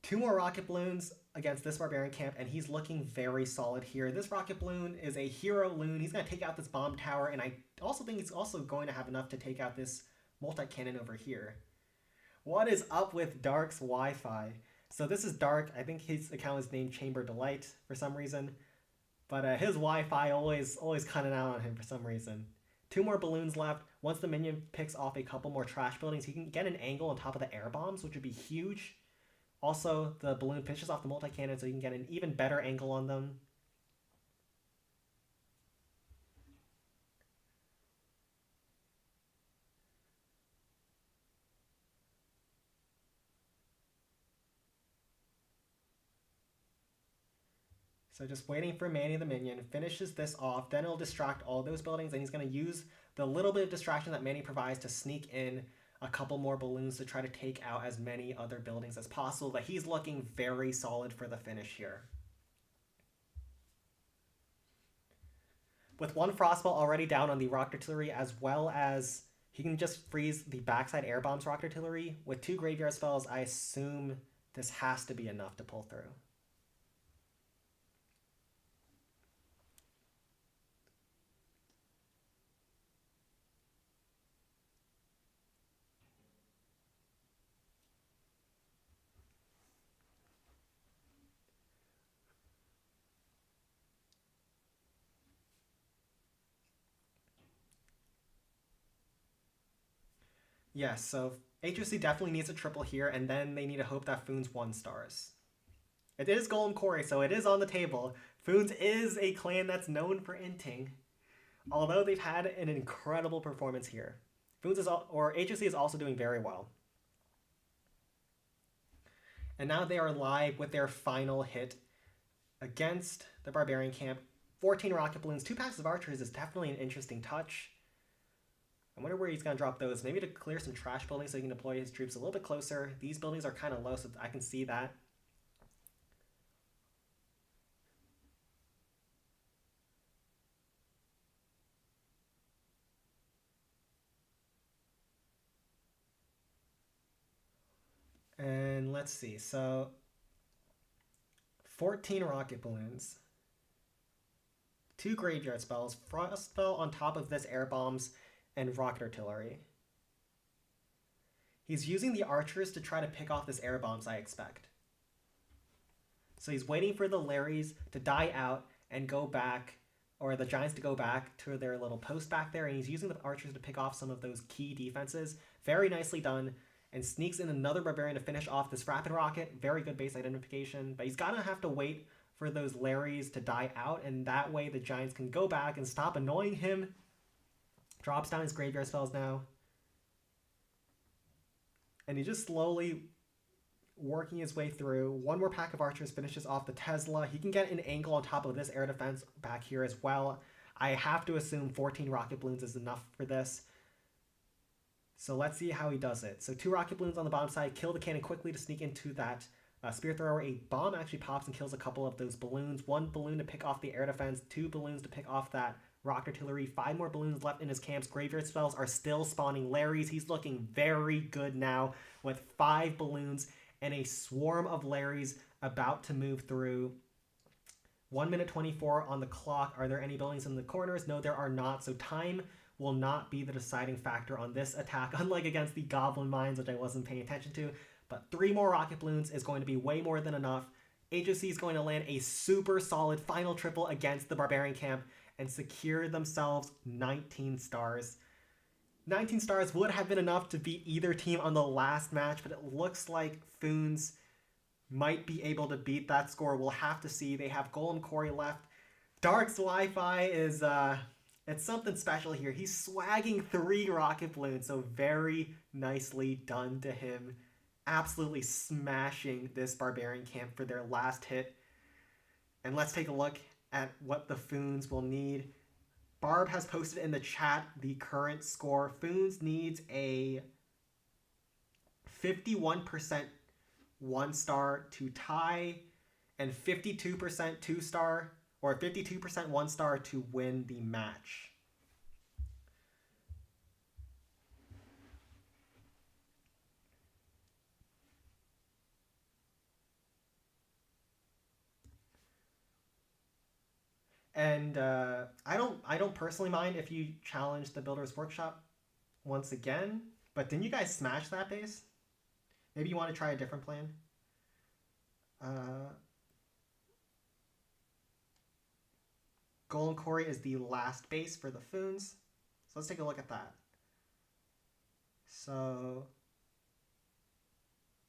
[SPEAKER 1] 2 more rocket balloons against this Barbarian Camp, and he's looking very solid here. This rocket balloon is a hero loon. He's going to take out this bomb tower, and I also think he's also going to have enough to take out this multi-cannon over here. What is up with Dark's Wi-Fi? So this is Dark. I think his account is named Chamber Delight for some reason. But his Wi-Fi always cutting out on him for some reason. 2 more balloons left. Once the minion picks off a couple more trash buildings, he can get an angle on top of the air bombs, which would be huge. Also, the balloon pitches off the multi-cannon so you can get an even better angle on them. So just waiting for Manny the minion, finishes this off, then it'll distract all those buildings, and he's going to use the little bit of distraction that Manny provides to sneak in a couple more balloons to try to take out as many other buildings as possible, but he's looking very solid for the finish here. With 1 frostball already down on the rocket artillery, as well as he can just freeze the backside air bombs rocket artillery, with 2 graveyard spells, I assume this has to be enough to pull through. Yes, so HOC definitely needs a triple here, and then they need to hope that FOONS 1 stars. It is Golem Corey, so it is on the table. FOONS is a clan that's known for inting, although they've had an incredible performance here. FOONS is or HOC is also doing very well. And now they are live with their final hit against the Barbarian Camp. 14 rocket balloons, 2 packs of archers is definitely an interesting touch. I wonder where he's going to drop those. Maybe to clear some trash buildings so he can deploy his troops a little bit closer. These buildings are kind of low, so I can see that. And let's see. So 14 rocket balloons, 2 graveyard spells, frost spell on top of this air bombs, and rocket artillery. He's using the archers to try to pick off this air bombs, I expect. So he's waiting for the Larrys to die out and go back, or the Giants to go back to their little post back there, and he's using the archers to pick off some of those key defenses. Very nicely done, and sneaks in another Barbarian to finish off this Rapid Rocket. Very good base identification, but he's gonna have to wait for those Larrys to die out, and that way the Giants can go back and stop annoying him. Drops down his graveyard spells now. And he just slowly working his way through. One more pack of archers finishes off the Tesla. He can get an angle on top of this air defense back here as well. I have to assume 14 rocket balloons is enough for this. So let's see how he does it. So 2 rocket balloons on the bottom side, kill the cannon quickly to sneak into that spear thrower. A bomb actually pops and kills a couple of those balloons. 1 balloon to pick off the air defense, 2 balloons to pick off that rock artillery, 5 more balloons left in his camps. Graveyard spells are still spawning Larrys. He's looking very good now with 5 balloons and a swarm of Larrys about to move through. 1 minute 24 on the clock. Are there any buildings in the corners? No, there are not. So time will not be the deciding factor on this attack, unlike against the Goblin Mines, which I wasn't paying attention to. But 3 more rocket balloons is going to be way more than enough. HOC is going to land a super solid final triple against the Barbarian camp and secure themselves 19 stars. 19 stars would have been enough to beat either team on the last match, but it looks like FOONS might be able to beat that score. We'll have to see. They have Golem Quarry left. Dark's Wi-Fi is it's something special here. He's swagging 3 rocket balloons, so very nicely done to him. Absolutely smashing this Barbarian camp for their last hit. And let's take a look at what the FOONS will need. Barb has posted in the chat the current score. FOONS needs a 51% 1-star to tie and 52% 2-star or 52% 1-star to win the match. And I don't personally mind if you challenge the Builder's Workshop once again, but didn't you guys smash that base? Maybe you want to try a different plan. Golem Quarry is the last base for the FOONS. So let's take a look at that. So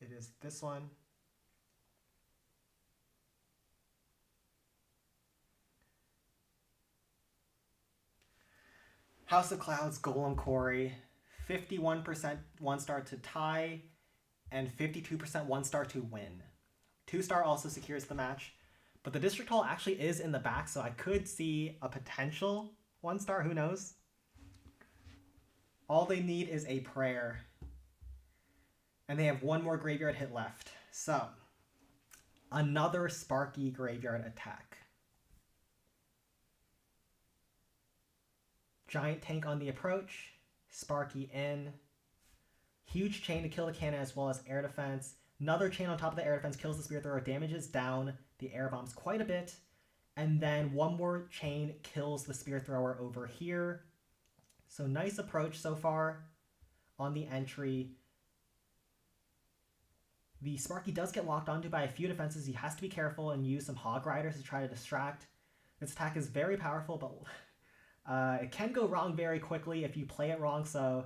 [SPEAKER 1] it is this one. House of Clouds, Golem Quarry, 51% 1-star to tie, and 52% 1-star to win. 2-star also secures the match, but the District Hall actually is in the back, so I could see a potential 1-star, who knows? All they need is a prayer. And they have 1 more graveyard hit left. So, another Sparky graveyard attack. Giant tank on the approach, Sparky in. Huge chain to kill the cannon as well as air defense. Another chain on top of the air defense kills the spear thrower, damages down the air bombs quite a bit. And then 1 more chain kills the spear thrower over here. So nice approach so far on the entry. The Sparky does get locked onto by a few defenses. He has to be careful and use some Hog Riders to try to distract. This attack is very powerful, but it can go wrong very quickly if you play it wrong, so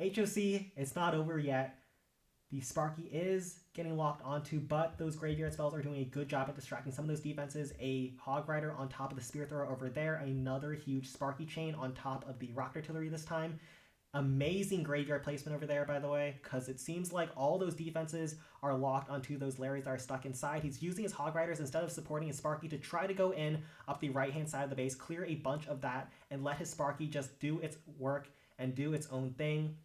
[SPEAKER 1] HOC, it's not over yet. The Sparky is getting locked onto, but those graveyard spells are doing a good job at distracting some of those defenses. A Hog Rider on top of the Spear Thrower over there, another huge Sparky chain on top of the Rock Artillery this time. Amazing graveyard placement over there, by the way, because it seems like all those defenses are locked onto those Larrys that are stuck inside. He's using his Hog Riders instead of supporting his Sparky to try to go in up the right-hand side of the base, clear a bunch of that, and let his Sparky just do its work and do its own thing.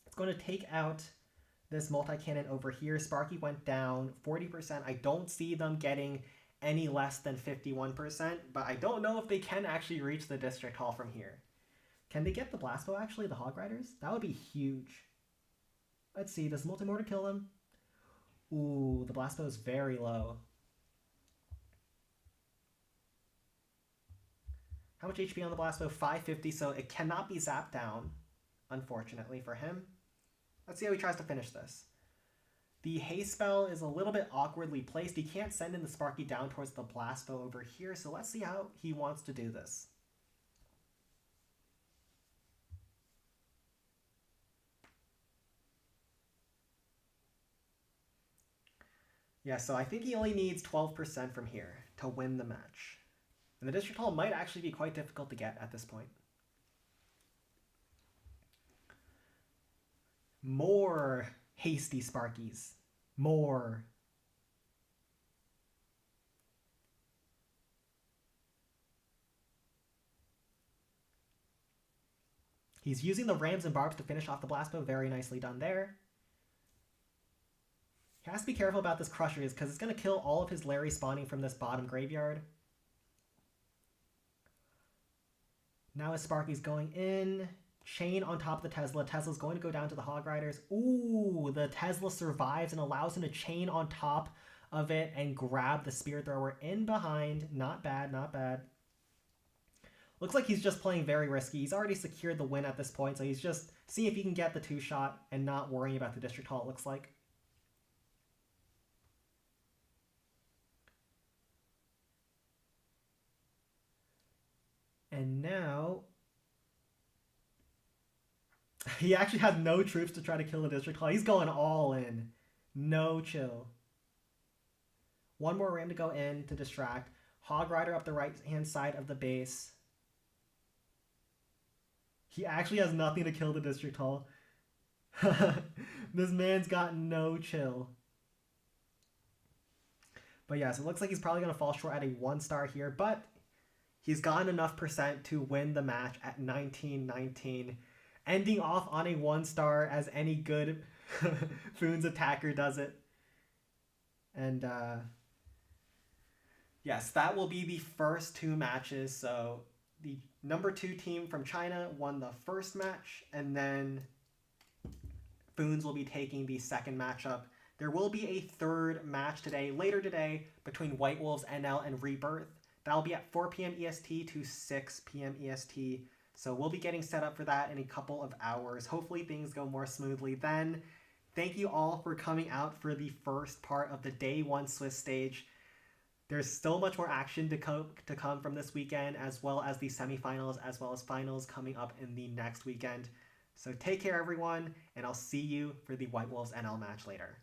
[SPEAKER 1] It's going to take out this multi-cannon over here. Sparky went down 40%. I don't see them getting any less than 51%, but I don't know if they can actually reach the District Hall from here. Can they get the Blast Bow, actually, the Hog Riders? That would be huge. Let's see, does Multimortar kill them? Ooh, the Blast Bow is very low. How much HP on the Blast Bow? 550, so it cannot be zapped down, unfortunately for him. Let's see how he tries to finish this. The haste spell is a little bit awkwardly placed. He can't send in the Sparky down towards the Blast Bow over here, so let's see how he wants to do this. Yeah, so I think he only needs 12% from here to win the match. And the District Hall might actually be quite difficult to get at this point. More hasty Sparkies. More. He's using the rams and barbs to finish off the blast bow. Very nicely done there. He has to be careful about this Crushers because it's going to kill all of his Larry spawning from this bottom graveyard. Now as Sparky's going in, chain on top of the Tesla. Tesla's going to go down to the Hog Riders. Ooh, the Tesla survives and allows him to chain on top of it and grab the Spirit Thrower in behind. Not bad, not bad. Looks like he's just playing very risky. He's already secured the win at this point, so he's just seeing if he can get the 2-shot and not worrying about the District Hall, it looks like. And now he actually has no troops to try to kill the District Hall. He's going all in. No chill. One more ram to go in to distract. Hog Rider up the right-hand side of the base. He actually has nothing to kill the District Hall. This man's got no chill. But yeah, so it looks like he's probably going to fall short at a 1-star here, but he's gotten enough percent to win the match at 19-19, ending off on a 1-star as any good FOONS attacker does it. And yes, that will be the first 2 matches. So the number 2 team from China won the first match, and then FOONS will be taking the second matchup. There will be a third match later today, between White Wolves NL and Rebirth. That'll be at 4 p.m. EST to 6 p.m. EST. So we'll be getting set up for that in a couple of hours. Hopefully things go more smoothly then. Thank you all for coming out for the first part of the Day 1 Swiss stage. There's still much more action to come from this weekend, as well as the semifinals, as well as finals coming up in the next weekend. So take care, everyone, and I'll see you for the White Wolves NL match later.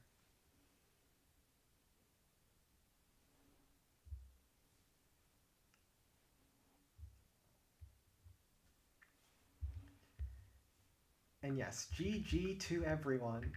[SPEAKER 1] And yes, GG to everyone.